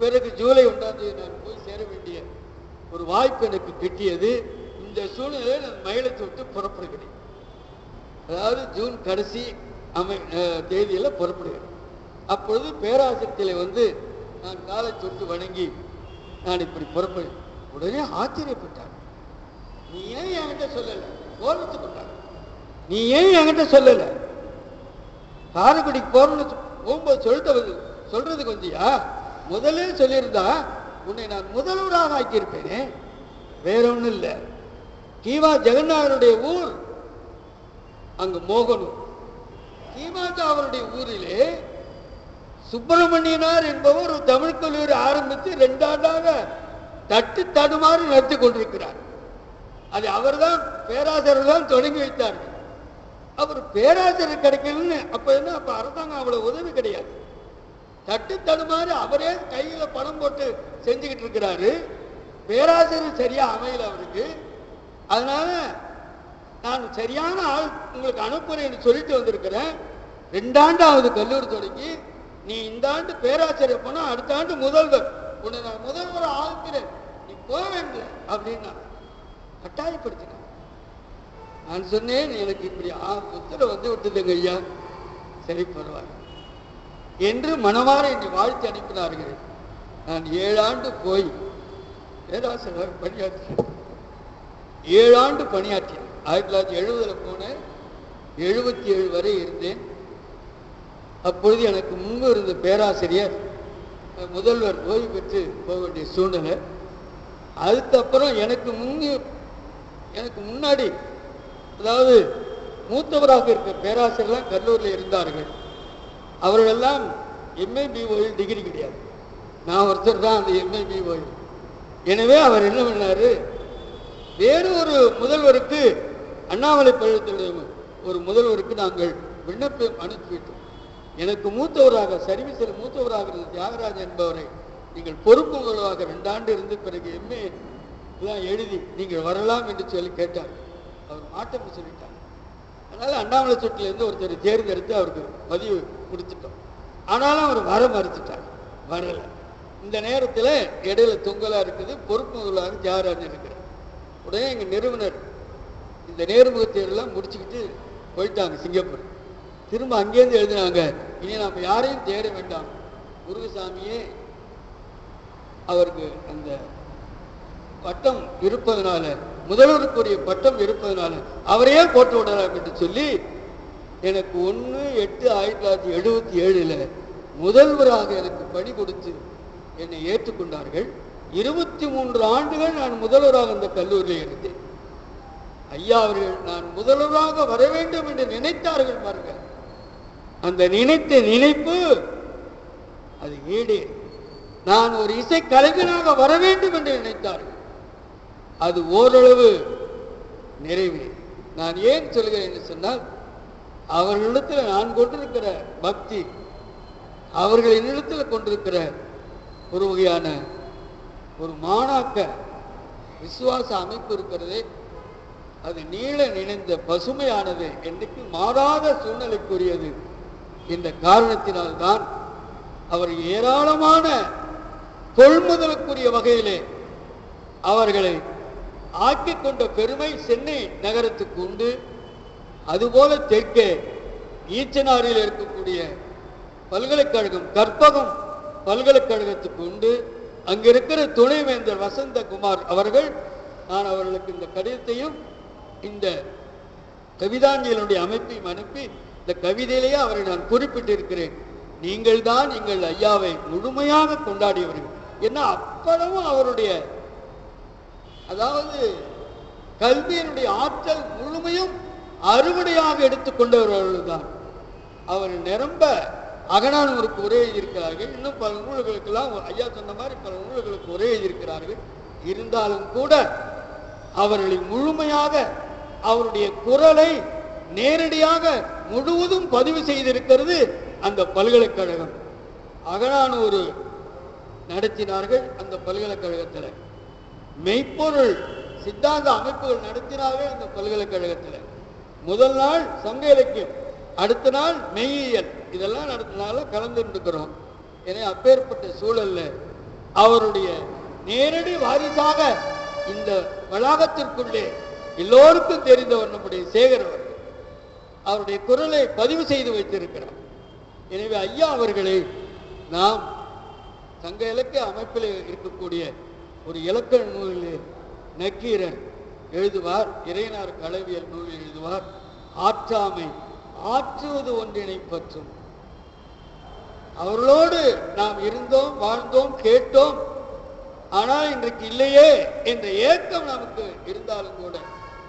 பிறகு ஜூலை 1ஆம் தேதி நான் போய் சேர வேண்டிய ஒரு வாய்ப்பு எனக்கு கிட்டியது. இந்த சூழ்நிலையில் நான் மயிலத்தை விட்டு புறப்படுகிறேன். அதாவது ஜூன் கடைசி தேதியில புறப்படுகிறேன். அப்பொழுது பேராசிரியத்தில் வந்து நான் காலை தொட்டு வணங்கி நான் இப்படி புறப்படுகிறேன். உடனே ஆச்சரியப்பட்டார். நீ ஏன் என்கிட்ட சொல்லல? கோபத்து கொண்டார். நீ ஏன் என்கிட்ட சொல்லல? காரைக்குடிக்கு போறோம்னு போகும்போது சொல்றது கொஞ்சியா முதல்ல சொல்லியிருந்தா உன்னை நான் முதல்வராக ஆக்கியிருப்பேனே. வேற ஒண்ணும் இல்லை. கீவா ஜெகநாதனுடைய ஊர் அங்கு மோகனூர். கீமாஜா அவருடைய ஊரிலே சுப்பிரமணியனார் என்பவர் ஒரு தமிழ் கல்லூரி ஆரம்பித்து 2 ஆண்டாக தட்டு தடுமாறி நடத்தி கொண்டிருக்கிறார். அது அவர்தான் பேராசிரியர் தான் தொடங்கி வைத்தார்கள். அவர் பேராசிரியர் கிடைக்கணும்னு அப்ப என்ன, அப்ப அரசாங்கம் அவ்வளவு உதவி கிடையாது. தட்டு தடுமாறி அவரே கையில பணம் போட்டு செஞ்சுக்கிட்டு இருக்கிறாரு. பேராசிரியர் சரியா அமையல அவருக்கு. அதனால நான் சரியான ஆள் உங்களுக்கு அனுப்புறேன்னு சொல்லிட்டு வந்திருக்கிறேன். 2 ஆண்டாவது கல்லூரி தொடங்கி நீ இந்த ஆண்டு பேராசிரியர் போனா அடுத்த ஆண்டு முதல்வர், உன்னை நான் முதல்வர் ஆகிறேன், நீ போக வேண்டும் அப்படின்னா கட்டாயப்படுத்தினார். நான் சொன்னேன், எனக்கு இப்படி உத்தரவு வந்து விட்டுதுங்க ஐயா, சரி பரவாயில்ல என்று மனமாற என்னை வாழ்த்து அனுப்பினார்கள். நான் 7 ஆண்டு போய் பேராசிரியராக பணியாற்றி 7 ஆண்டு பணியாற்றினேன். 1970 போனேன், 77 வரை இருந்தேன். அப்பொழுது எனக்கு முன்பு இருந்த பேராசிரியர் முதல்வர் ஓய்வு பெற்று போக வேண்டிய சூழ்நிலை. அதுக்கப்புறம் எனக்கு முன்னாடி அதாவது மூத்தவராக இருக்கிற பேராசிரியர்லாம் கல்லூரியில் இருந்தார்கள். அவர்களெல்லாம் எம்ஏ பிஓயில் டிகிரி கிடையாது. நான் ஒருத்தர் தான் அந்த எம்ஏ பிஓயில். எனவே அவர் என்ன பண்ணாரு, வேறு ஒரு முதல்வருக்கு, அண்ணாமலை பல்கலைக்கழகத்துடைய ஒரு முதல்வருக்கு நாங்கள் விண்ணப்பம் அனுப்பிவிட்டோம். எனக்கு மூத்தவராக, சர்வீஸில் மூத்தவராக இருந்த தியாகராஜன் என்பவரை நீங்கள் பொறுப்பு முதல்வராக 2 ஆண்டு இருந்து பிறகு எம்ஏ எல்லாம் எழுதி நீங்கள் வரலாம் என்று சொல்லி கேட்டார். அவர் மாட்டம்னு சொல்லிட்டார். அதனால அண்ணாமலை சொட்டிலேருந்து ஒருத்தர் தேர்ந்தெடுத்து அவருக்கு பதிவு கொடுத்துட்டோம். ஆனாலும் அவர் வர மறுத்துட்டார், வரல. இந்த நேரத்தில் இடையில தொங்கலா இருக்குது, பொறுப்பு முதல்வராக தியாகராஜன் இருக்கிறார். உடனே எங்கள் நிறுவனர் இந்த நேர்முக தேர்வெல்லாம் முடிச்சுக்கிட்டு போயிட்டாங்க சிங்கப்பூர். திரும்ப அங்கேருந்து எழுதினாங்க, இனி நாம் யாரையும் தேட வேண்டாம், முருகசாமியே அவருக்கு அந்த பட்டம் இருப்பதனால, முதல்வருக்குரிய பட்டம் இருப்பதனால அவரையே போட்டு விடலாம் என்று சொல்லி எனக்கு 1/8/1977 முதல்வராக எனக்கு பணி கொடுத்து என்னை ஏற்றுக்கொண்டார்கள். 23 ஆண்டுகள் நான் முதல்வராக அந்த கல்லூரியில் இருந்தேன். ஐயா அவர்கள் நான் முதல்வராக வர வேண்டும் என்று நினைத்தார்கள் பாருங்கள். அந்த நினைத்த நினைப்பு அது ஈடே. நான் ஒரு இசை கலைஞனாக வர வேண்டும் என்று நினைத்தார்கள். அது ஓரளவு நிறைவே. நான் ஏன் சொல்கிறேன் என்று சொன்னால், அவர்களிடத்தில் நான் கொண்டிருக்கிற பக்தி, அவர்கள் என்னிடத்தில் கொண்டிருக்கிற ஒரு வகையான ஒரு மாணாக்க விசுவாச அமைப்பு இருக்கிறதே, அது நீள நினைந்த பசுமையானது, என்றைக்கு மாறாத சூழ்நிலைக்குரியது. இந்த காரணத்தினால்தான் அவர் ஏராளமான கொள்முதலுக்குரிய வகையிலே அவர்களை ஆக்கிக் கொண்ட பெருமை சென்னை நகரத்துக்கு உண்டு. அதுபோல தெற்கே ஈச்சனாரில் இருக்கக்கூடிய பல்கலைக்கழகம், கற்பகம் பல்கலைக்கழகத்துக்கு உண்டு. அங்கிருக்கிற துணைவேந்தர் வசந்தகுமார் அவர்கள், நான் அவர்களுக்கு இந்த கடிதத்தையும் இந்த கவிதாஞ்சலியுடைய அமைப்பையும் அனுப்பி இந்த கவிதையிலேயே அவரை நான் குறிப்பிட்டிருக்கிறேன். நீங்கள் தான் எங்கள் ஐயாவை முழுமையாக கொண்டாடியவர்கள். என்ன அப்பளவும் அவருடைய, அதாவது கல்வியினுடைய ஆற்றல் முழுமையும் அறுவடையாக எடுத்துக்கொண்டவர்கள் தான். அவர் நிரம்ப அகநானூருக்கு உரை எழுதியிருக்கிறார்கள். இன்னும் பல நூல்களுக்கெல்லாம் ஐயா சொன்ன மாதிரி பல நூல்களுக்கு உரை எழுதியிருக்கிறார்கள். இருந்தாலும் கூட அவர்களை முழுமையாக அவருடைய குரலை நேரடியாக முழுவதும் பதிவு செய்திருக்கிறது அந்த பல்கலைக்கழகம். அகநானூறு நடத்தினார்கள் அந்த பல்கலைக்கழகத்தில். மெய்ப்பொருள் சித்தாந்த அமைப்புகள் நடத்தினார்கள் அந்த பல்கலைக்கழகத்தில். முதல் நாள் சங்க இலக்கியம், அடுத்த நாள் மெய்யியல், இதெல்லாம் நடத்தினால கலந்துருக்கிறோம். எனவே அப்பேற்பட்ட சூழல்ல அவருடைய நேரடி வாரிசாக இந்த வளாகத்திற்குள்ளே எல்லோருக்கும் தெரிந்தவர் நம்முடைய சேகர் அவர்கள். அவருடைய குரலை பதிவு செய்து வைத்திருக்கிறார். எனவே ஐயா அவர்களை நாம் சங்க இலக்கிய அமைப்பில் இருக்கக்கூடிய ஒரு இலக்கண நூலிலே நக்கீரர் எழுதுவார், இறையனார் களவியல் நூலில் எழுதுவார், ஆற்றாமை ஆற்றுவது ஒன்றினை பற்றும். அவர்களோடு நாம் இருந்தோம், வாழ்ந்தோம், கேட்டோம். ஆனால் இன்றைக்கு இல்லையே என்ற ஏக்கம் நமக்கு இருந்தாலும் கூட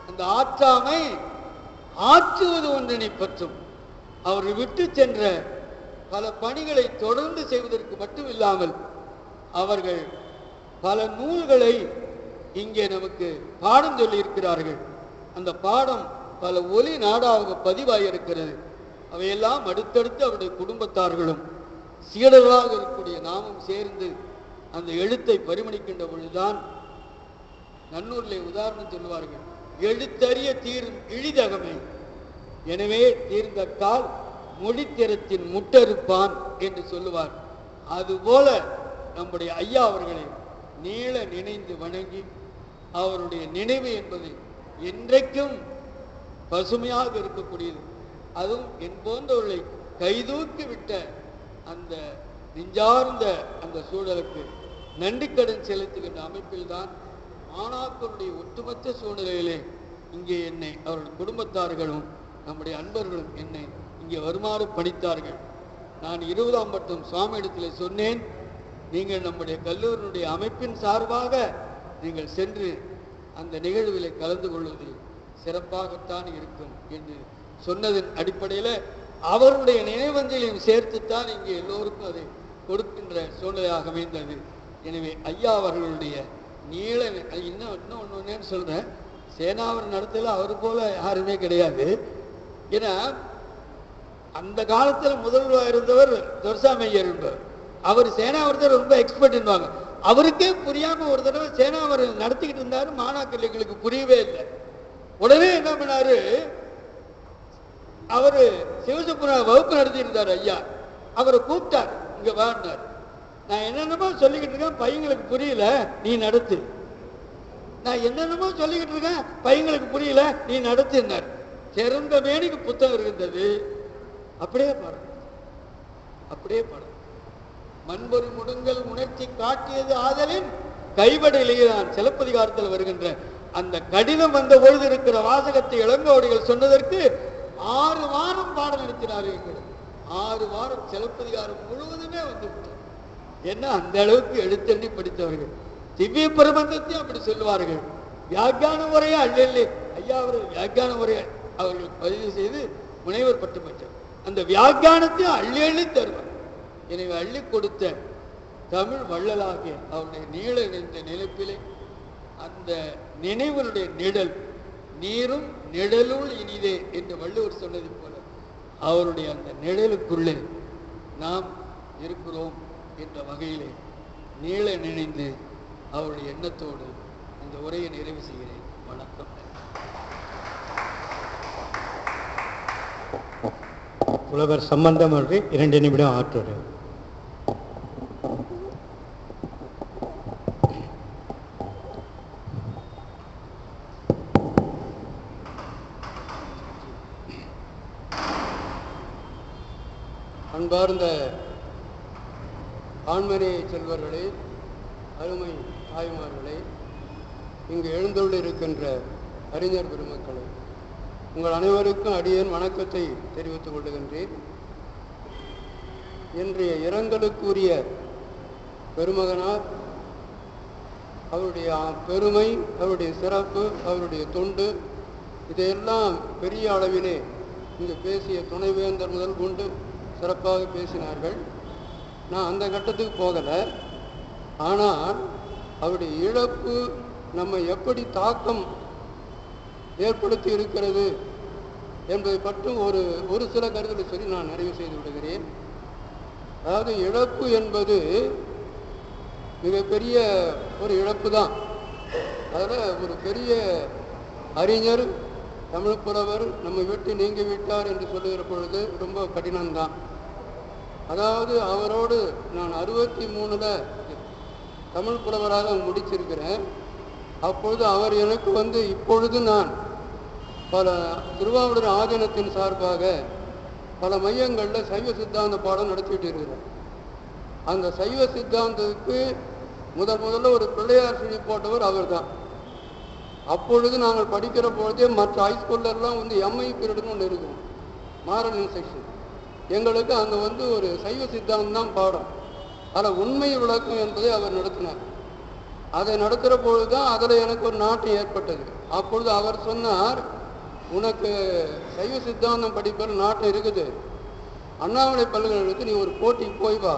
அந்த ஆற்றாமை ஆற்றுவது ஒன்றினை பற்றும். அவர்கள் விட்டு சென்ற பல பணிகளை தொடர்ந்து செய்வதற்கு மட்டும் இல்லாமல் அவர்கள் பல நூல்களை இங்கே நமக்கு பாடம் சொல்லி இருக்கிறார்கள். அந்த பாடம் பல ஒலி நாடாக பதிவாயிருக்கிறது. அவையெல்லாம் அடுத்தடுத்து அவருடைய குடும்பத்தார்களும் சீடர்களாக இருக்கக்கூடிய நாமும் சேர்ந்து அந்த எழுத்தை பரிமணிக்கின்ற பொழுதுதான், நன்னூரிலே உதாரணம் சொல்லுவார்கள், எழுத்தறிய தீரும் இழிதகமை, எனவே தீர்ந்த கால் மொழித்திறத்தின் முட்டறுப்பான் என்று சொல்லுவார். அதுபோல நம்முடைய ஐயா அவர்களை நீள நினைந்து வணங்கி, அவருடைய நினைவு என்பது என்றைக்கும் பசுமையாக இருக்கக்கூடியது. அதுவும் என் போன்றவர்களை கைதூக்கி விட்ட அந்த நெஞ்சார்ந்த அந்த சூழலுக்கு நன்றிக்கடன் செலுத்துகின்ற அமைப்பில்தான் மாணாக்கருடைய ஒட்டுமொத்த சூழ்நிலையிலே இங்கே என்னை அவர்கள் குடும்பத்தார்களும் நம்முடைய அன்பர்களும் என்னை இங்கே வருமாறு பணித்தார்கள். நான் 20ஆம் பட்டம் சுவாமி இடத்தில் சொன்னேன், நீங்கள் நம்முடைய கல்லூரியினுடைய அமைப்பின் சார்பாக நீங்கள் சென்று அந்த நிகழ்வில் கலந்து கொள்வது சிறப்பாகத்தான் இருக்கும் என்று சொன்னதன் அடிப்படையில் அவருடைய நினைவஞ்சலியும் சேர்த்துத்தான் இங்கே எல்லோருக்கும் அதை கொடுக்கின்ற சூழ்நிலையாக அமைந்தது. எனவே ஐயா அவர்களுடைய நீள இன்னொன்னு சொல்றேன், சேனாவர் நடத்தல அவர் போல யாருமே கிடையாது. ஏன்னா அந்த காலத்துல முதல்வராக இருந்தவர் துரைசாமி ஐயர் என்பவர், அவர் சேனாவரத்தில் ரொம்ப எக்ஸ்பர்ட் என்பாங்க. அவருக்கே புரியாம ஒரு தடவை சேனாவர் நடத்திக்கிட்டு இருந்தாரு, மாணாக்கர் எங்களுக்கு புரியவே இல்லை. உடனே என்ன பண்ணாரு, அவரு சிவசுப்புர வகுப்பு நடத்தி இருந்தார் ஐயா, அவரை கூப்பிட்டார், இங்க வாழ்ந்தார். நான் என்னென்னமோ சொல்லிக்கிட்டு இருக்கேன், பையங்களுக்கு புரியல, நீ நடத்து. நான் என்னென்னமோ சொல்லிக்கிட்டு இருக்கேன், பையங்களுக்கு புரியல, நீ நடத்தினார். சிறந்த மேனிக்கு புத்தகம் இருந்தது, அப்படியே பாருங்க, அப்படியே பாருங்க. மண்பொரு முடுங்கல் உணர்ச்சி காட்டியது ஆதலின் கைவடையிலேயே நான் சிலப்பதிகாரத்தில் வருகின்ற அந்த கடிதம் வந்த பொழுது இருக்கிற வாசகத்தை இளங்கோடிகள் சொன்னதற்கு 6 வாரம் பாடம் நடத்தினார்கள் எங்களுக்கு. 6 வாரம் சிலப்பதிகாரம் முழுவதுமே வந்து என்ன அந்த அளவுக்கு எழுத்தெண்ணி படித்தவர்கள். திவ்ய பிரபந்தத்தையும் அப்படி சொல்லுவார்கள். வியாக்கியான உரையை அள்ளி ஐயா அவர்கள் வியாக்கியான உரையை அவர்கள் பதிவு செய்து முனைவர் பட்டம் பெற்றார். அந்த வியாக்கியானத்தையும் அள்ளி அள்ளி தருவார். எனவே அள்ளி கொடுத்த தமிழ் வள்ளலாகிய அவருடைய நீள இணைந்த நினைப்பிலே அந்த நினைவனுடைய நிழல், நீரும் நிழலுள் இனிதே என்று வள்ளுவர் சொன்னது போல அவருடைய அந்த நிழலுக்குள்ளே நாம் இருக்கிறோம் என்ற வகையிலே நீள நினைந்து அவருடைய எண்ணத்தோடு இந்த உரையை நிறைவு செய்கிறேன். வணக்கம். புலவர் சம்பந்தம் அவர்கள் 2 நிமிடம் ஆற்றுரை. அன்பார்ந்த ஆண்மனே செல்வர்களே, அருமை தாய்மார்களே, இங்கு எழுந்துள்ள இருக்கின்ற அறிஞர் பெருமக்களே, உங்கள் அனைவருக்கும் அடியேன் வணக்கத்தை தெரிவித்துக் கொள்ளுகின்றேன். இன்றைய இரங்கலுக்குரிய பெருமகனார், அவருடைய பெருமை, அவருடைய சிறப்பு, அவருடைய தொண்டு, இதையெல்லாம் பெரிய அளவிலே இங்கு பேசிய துணைவேந்தர் முதல் கொண்டு சிறப்பாக பேசினார்கள். நான் அந்த கட்டத்துக்கு போகலை. ஆனால் அவருடைய இழப்பு நம்ம எப்படி தாக்கம் ஏற்படுத்தி இருக்கிறது என்பதை பற்றும் ஒரு சில கருத்துக்களை சொல்லி நான் நிறைவு செய்து விடுகிறேன். அதாவது இழப்பு என்பது மிகப்பெரிய ஒரு இழப்பு தான். அதில் ஒரு பெரிய அறிஞர், தமிழ் புலவர் நம்ம விட்டு நீங்கி விட்டார் என்று சொல்லுகிற பொழுது ரொம்ப கடினம்தான். அதாவது அவரோடு நான் 63ல் தமிழ் புலவராக முடிச்சிருக்கிறேன். அப்பொழுது அவர் எனக்கு இப்பொழுது நான் பல திருவாவூர் ஆதீனத்தின் சார்பாக பல மையங்களில் சைவ சித்தாந்த பாடம் நடத்திட்டு இருக்கிறேன். அந்த சைவ சித்தாந்தத்துக்கு முதல்ல ஒரு பிள்ளையார் சொல்லி போட்டவர் அவர் தான். அப்பொழுது நாங்கள் படிக்கிற பொழுதே மற்ற ஹைஸ்கூல்லாம் எம்ஐ பீரியட்னு ஒன்று இருக்கும், மாரல் இன்ஸ்ட்ரக்ஷன். எங்களுக்கு அங்கே ஒரு சைவ சித்தாந்தம் தான் பாடம். அதில் உண்மை விளக்கம் என்பதை அவர் நடத்தினார். அதை நடத்துகிற பொழுது தான் அதில் எனக்கு ஒரு நாட்டம் ஏற்பட்டது. அப்பொழுது அவர் சொன்னார், உனக்கு சைவ சித்தாந்தம் படிப்பதில் நாட்டம் இருக்குது, அண்ணாமலை பல்கலைக்கழகத்துக்கு நீ ஒரு போட்டிக்கு போய் வா.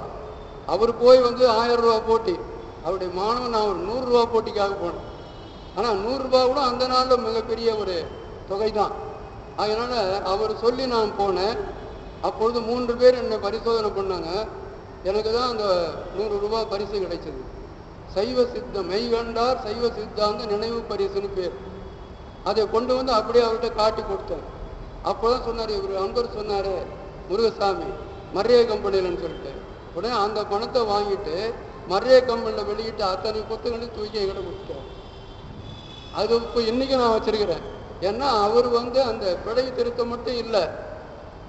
அவர் போய் 1000 ரூபா போட்டி, அவருடைய மாணவன் நான் ஒரு 100 ரூபா போட்டிக்காக போனேன். ஆனால் 100 ரூபா கூட அந்த நாளில் மிகப்பெரிய ஒரு தொகை தான். அதனால் அவர் சொல்லி நான் போனேன். அப்பொழுது 3 பேர் என்னை பரிசோதனை பண்ணாங்க. எனக்கு தான் அந்த 100 ரூபா பரிசு கிடைச்சது. சைவ சித்தம் மெய்கண்டார் சைவ சித்தாந்த நினைவு பரிசுன்னு பேர். அதை கொண்டு அப்படியே அவர்கிட்ட காட்டி கொடுத்தார். அப்போ தான் சொன்னார், இவர் அன்பர் சொன்னார், முருகசாமி மர்ரிய கம்பெனிலன்னு சொல்லிட்டு. உடனே அந்த பணத்தை வாங்கிட்டு மர்ரிய கம்பெனியில் வெளியிட்டு அத்தனை புத்தகங்களையும் தூக்கி எங்கிட்ட கொடுத்துட்டார். அது இப்போ இன்றைக்கும் நான் வச்சிருக்கிறேன். ஏன்னா அவர் அந்த பிழை திருத்தம் மட்டும் இல்லை,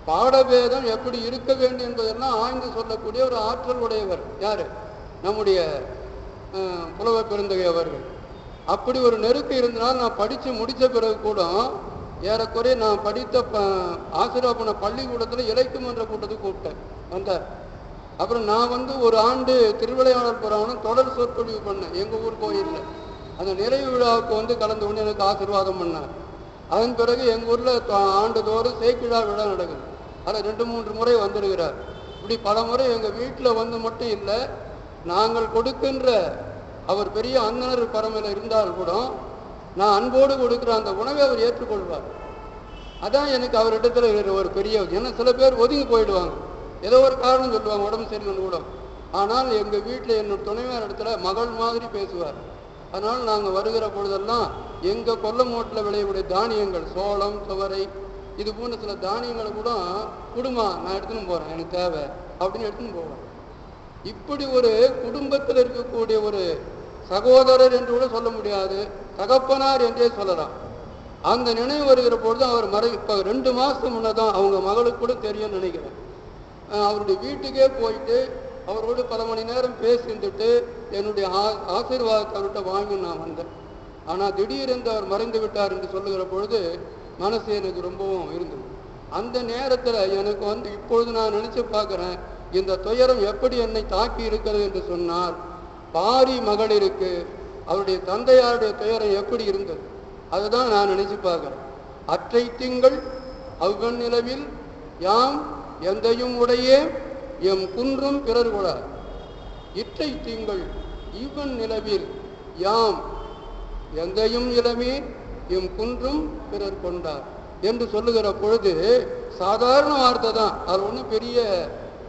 பாடபேதம் எப்படி இருக்க வேண்டும் என்பதெல்லாம் ஆய்ந்து சொல்லக்கூடிய ஒரு ஆற்றல் உடையவர். யார்? நம்முடைய புலவர் பெருந்தகை அவர்கள். அப்படி ஒரு நெருக்கு இருந்தனால் நான் படித்து முடித்த பிறகு கூட ஏறக்குறைய நான் படித்த ஆசிரியர் போன பள்ளிக்கூடத்தில் இலக்கியமன்ற கூட்டத்துக்கு கூப்பிட்டேன் வந்தார். அப்புறம் நான் ஒரு ஆண்டு திருவிளையாடல் புராணம் தொடர் சொற்பொழிவு பண்ணேன் எங்கள் ஊர் கோயிலில். அந்த நிறைவு விழாவுக்கு கலந்து கொண்டு எனக்கு ஆசீர்வாதம் பண்ணார். அதன் பிறகு எங்கள் ஊரில் ஆண்டுதோறும் சேக்கிழா விழா நடக்குது. அதில் 2-3 முறை வந்திருக்கிறார். இப்படி பல முறை எங்கள் வீட்டில் மட்டும் இல்லை, நாங்கள் கொடுக்கின்ற அவர் பெரிய அந்தனர் பரமையில் இருந்தால் கூட நான் அன்போடு கொடுக்குற அந்த உணவை அவர் ஏற்றுக்கொள்வார். அதான் எனக்கு அவரிடத்துல ஒரு பெரிய, ஏன்னா சில பேர் ஒதுங்கி போயிடுவாங்க, ஏதோ ஒரு காரணம் சொல்லுவாங்க, உடம்பு சரியில்லைன்னு கூட. ஆனால் எங்கள் வீட்டில் என்னோட துணைவியார் இடத்துல மகள் மாதிரி பேசுவார். அதனால் நாங்கள் வருகிற பொழுதெல்லாம் எங்கள் கொல்லமோட்டில் விளையக்கூடிய தானியங்கள், சோளம், துவரை, இது போன்ற சில தானியங்களை கூட குடும்பா நான் எடுத்துன்னு போகிறேன், எனக்கு தேவை அப்படின்னு எடுத்துன்னு போவேன். இப்படி ஒரு குடும்பத்தில் இருக்கக்கூடிய ஒரு சகோதரர் என்று கூட சொல்ல முடியாது, தகப்பனார் என்றே சொல்லலாம். அந்த நினைவு வருகிற பொழுது அவர் இப்போ 2 மாதத்துக்கு முன்னதான் அவங்க மகளுக்கு கூட தெரியும்னு நினைக்கிறேன். அவருடைய வீட்டுக்கே போயிட்டு அவரோடு பல மணி நேரம் பேசிட்டு என்னுடைய ஆசீர்வாதத்தை அவர்கிட்ட வாங்கி நான் வந்தேன். ஆனால் திடீரென்று அவர் மறைந்து விட்டார் என்று சொல்லுகிற பொழுது மனசு எனக்கு ரொம்பவும் இருந்தது. அந்த நேரத்தில் எனக்கு இப்பொழுது நான் நினைச்சு பார்க்குறேன், இந்த துயரம் எப்படி என்னை தாக்கி இருக்கிறது என்று சொன்னால், பாரி மகளிருக்கு அவருடைய தந்தையாருடைய துயரம் எப்படி இருந்தது அதுதான் நான் நினைச்சு பார்க்குறேன். அற்றை திங்கள் அவ்வன் நிலவில் யாம் எந்தையும் உடையே எம் குன்றும் பிறர் கூட, இற்றை திங்கள் இவன் நிலவில் யாம் எந்தையும் இளமே எம் குன்றும் பிறர் கொண்டார் என்று சொல்லுகிற பொழுது சாதாரண வார்த்தை தான், அது ஒன்றும் பெரிய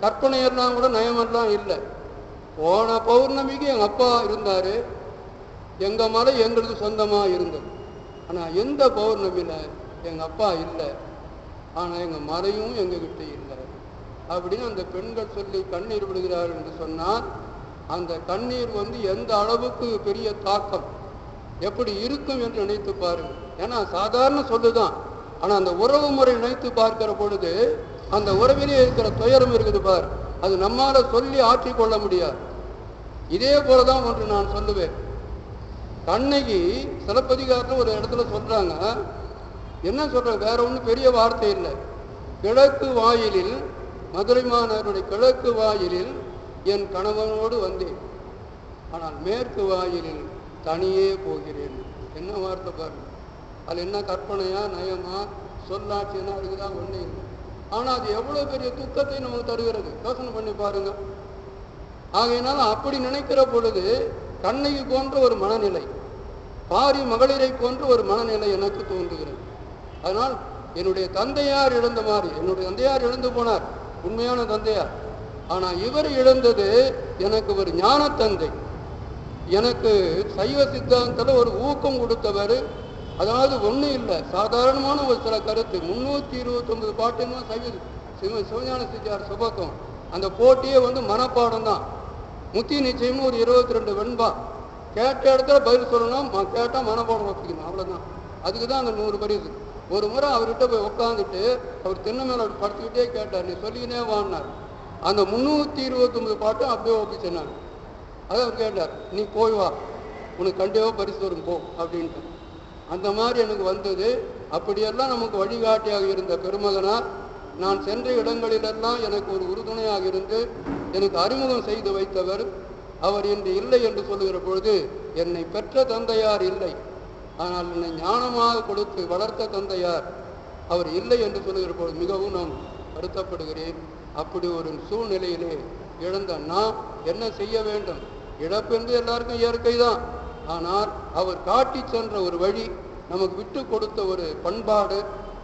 கற்பனையெல்லாம் கூட நயமெல்லாம் இல்லை. போன பௌர்ணமிக்கு எங்கள் அப்பா இருந்தார், எங்கள் மலை எங்களுக்கு சொந்தமாக இருந்தது. ஆனால் எந்த பௌர்ணமியில் எங்கள் அப்பா இல்லை, ஆனால் எங்கள் மலையும் எங்ககிட்ட இல்லை அப்படின்னு அந்த பெண்கள் சொல்லி கண்ணீர் விடுகிறார் என்று சொன்னால், அந்த கண்ணீர் எந்த அளவுக்கு பெரிய தாக்கம் எப்படி இருக்கும் என்று நினைத்து பாருங்கள். ஏன்னா சாதாரண சொல்லுதான், ஆனால் அந்த உறவு முறை நினைத்து பார்க்கிற பொழுது அந்த உறவிலே இருக்கிற துயரம் இருக்குது பார், அது நம்மால சொல்லி ஆற்றிக்கொள்ள முடியாது. இதே போலதான் ஒன்று நான் சொல்லுவேன். கண்ணகி சிலப்பதிகாரத்தில் ஒரு இடத்துல சொல்றாங்க, என்ன சொல்றாங்க, வேற ஒன்றும் பெரிய வார்த்தை இல்லை. கிழக்கு வாயிலில், மதுரை மாநகருடைய கிழக்கு வாயிலில் என் கணவனோடு வந்தேன், ஆனால் மேற்கு வாயிலில் தனியே போகிறேன். என்ன வார்த்தை பாருங்க, அது என்ன கற்பனையா நயமா சொல்லாட்சியா இருக்குதான் ஒண்ணே இல்லை. ஆனா அது எவ்வளவு பெரிய துக்கத்தை நமக்கு தருகிறது, யோசனை பண்ணி பாருங்க. ஆகையினால அப்படி நினைக்கிற பொழுது கண்ணகி போன்ற ஒரு மனநிலை, பாரி மகளிரை போன்ற ஒரு மனநிலை எனக்கு தோன்றுகிறது. அதனால் என்னுடைய தந்தையார் இழந்த மாதிரி, என்னுடைய தந்தையார் இழந்து போனார், உண்மையான தந்தையார். ஆனா இவர் இழந்தது எனக்கு ஒரு ஞான தந்தை, எனக்கு சைவ சித்தாந்தத்தில் ஒரு ஊக்கம் கொடுத்தவர். அதாவது ஒன்றும் இல்லை, சாதாரணமான ஒரு சில கருத்து, 329 பாட்டுன்னா சிவஞான சித்தியார் சுபக்கம். அந்த போட்டியே மனப்பாடம் தான். முத்தி நிச்சயம்னு ஒரு 22 வெண்பா, கேட்ட இடத்துல பதில் சொல்லணும், கேட்டால் மனப்பாடம் வச்சுக்கணும், அவ்வளோதான். அதுக்கு தான் அந்த 100 பரிசு. ஒரு முறை அவர்கிட்ட போய் உட்காந்துட்டு அவர் தென்னை மேலே படுத்துக்கிட்டே கேட்டார், நீ சொல்லினே வாங்கினார். அந்த 329 பாட்டும் அப்படியே ஒப்பிச்சேன். அதை அவர் கேட்டார், நீ போய் வா, உனக்கு கண்டிப்பாக பரிசு வரும் போ அப்படின்ட்டு. அந்த மாதிரி எனக்கு வந்தது. அப்படியெல்லாம் நமக்கு வழிகாட்டியாக இருந்த பெருமகனார், நான் சென்ற இடங்களிலெல்லாம் எனக்கு ஒரு உறுதுணையாக இருந்து எனக்கு அறிமுகம் செய்து வைத்தவர். அவர் இன்று இல்லை என்று சொல்லுகிற பொழுது, என்னை பெற்ற தந்தையார் இல்லை, ஆனால் என்னை ஞானமாக கொடுத்து வளர்த்த தந்தையார் அவர் இல்லை என்று சொல்லுகிற பொழுது மிகவும் நான் வருத்தப்படுகிறேன். அப்படி ஒரு சூழ்நிலையிலே இழந்த நான் என்ன செய்ய வேண்டும்? இழப்பு என்று எல்லாருக்கும் இயற்கை தான். ஆனால் அவர் காட்டி சென்ற ஒரு வழி, நமக்கு விட்டு கொடுத்த ஒரு பண்பாடு,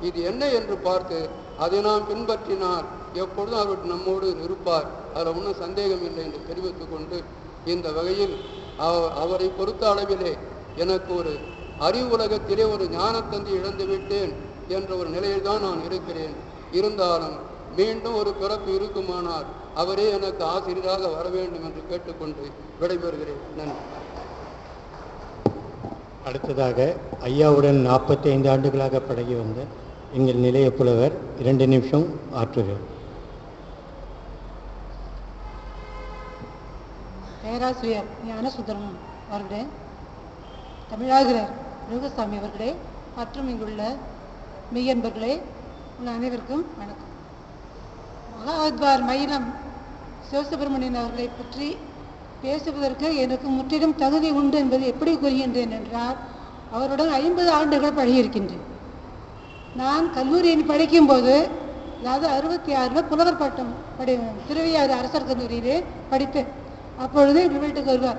இது என்ன என்று பார்த்து அதை நாம் பின்பற்றினால் எப்பொழுதும் அவர் நம்மோடு இருப்பார், அதில் ஒன்றும் சந்தேகம் இல்லை என்று தெரிவித்து கொண்டு, இந்த வகையில் அவரை பொறுத்த அளவிலே எனக்கு ஒரு அறிவு உலகத்திலே ஒரு ஞானத்தந்தி இழந்து விட்டேன் என்ற ஒரு நிலையில் தான் நான் இருக்கிறேன். இருந்தாலும் மீண்டும் ஒரு பிறப்பு இருக்குமானால் அவரே எனக்கு ஆசிரியராக வர வேண்டும் என்று கேட்டுக்கொண்டு விடைபெறுகிறேன். நன்றி. அடுத்ததாக ஐயாவுடன் 45 ஆண்டுகளாக பழகி வந்த எங்கள் நிலைய புலவர் 2 நிமிஷம் ஆற்றுகிறார். பேர பேராசிரியர் ஞானசுந்தரம் அவர்களே, தமிழாகிறார் முருகசாமி அவர்களே, மற்றும் இங்குள்ள மெய்யன்பர்களே, உங்கள் அனைவருக்கும் வணக்கம். மகாத்வார் மயிலம் சிவசுப்பிரமணியன் அவர்களை பற்றி பேசுவதற்கு எனக்கு முற்றிலும் தகுதி உண்டு என்பது எப்படி கூறுகின்றேன் என்றால், அவருடன் 50 ஆண்டுகள் பழகியிருக்கின்றேன். நான் கல்லூரியில் படிக்கும்போது, அதாவது 66 புலவர் பட்டம் திருவையாறு அரசர் கல்லூரியிலே படித்தேன். அப்பொழுது எங்கள் வீட்டுக்கு வருவார்.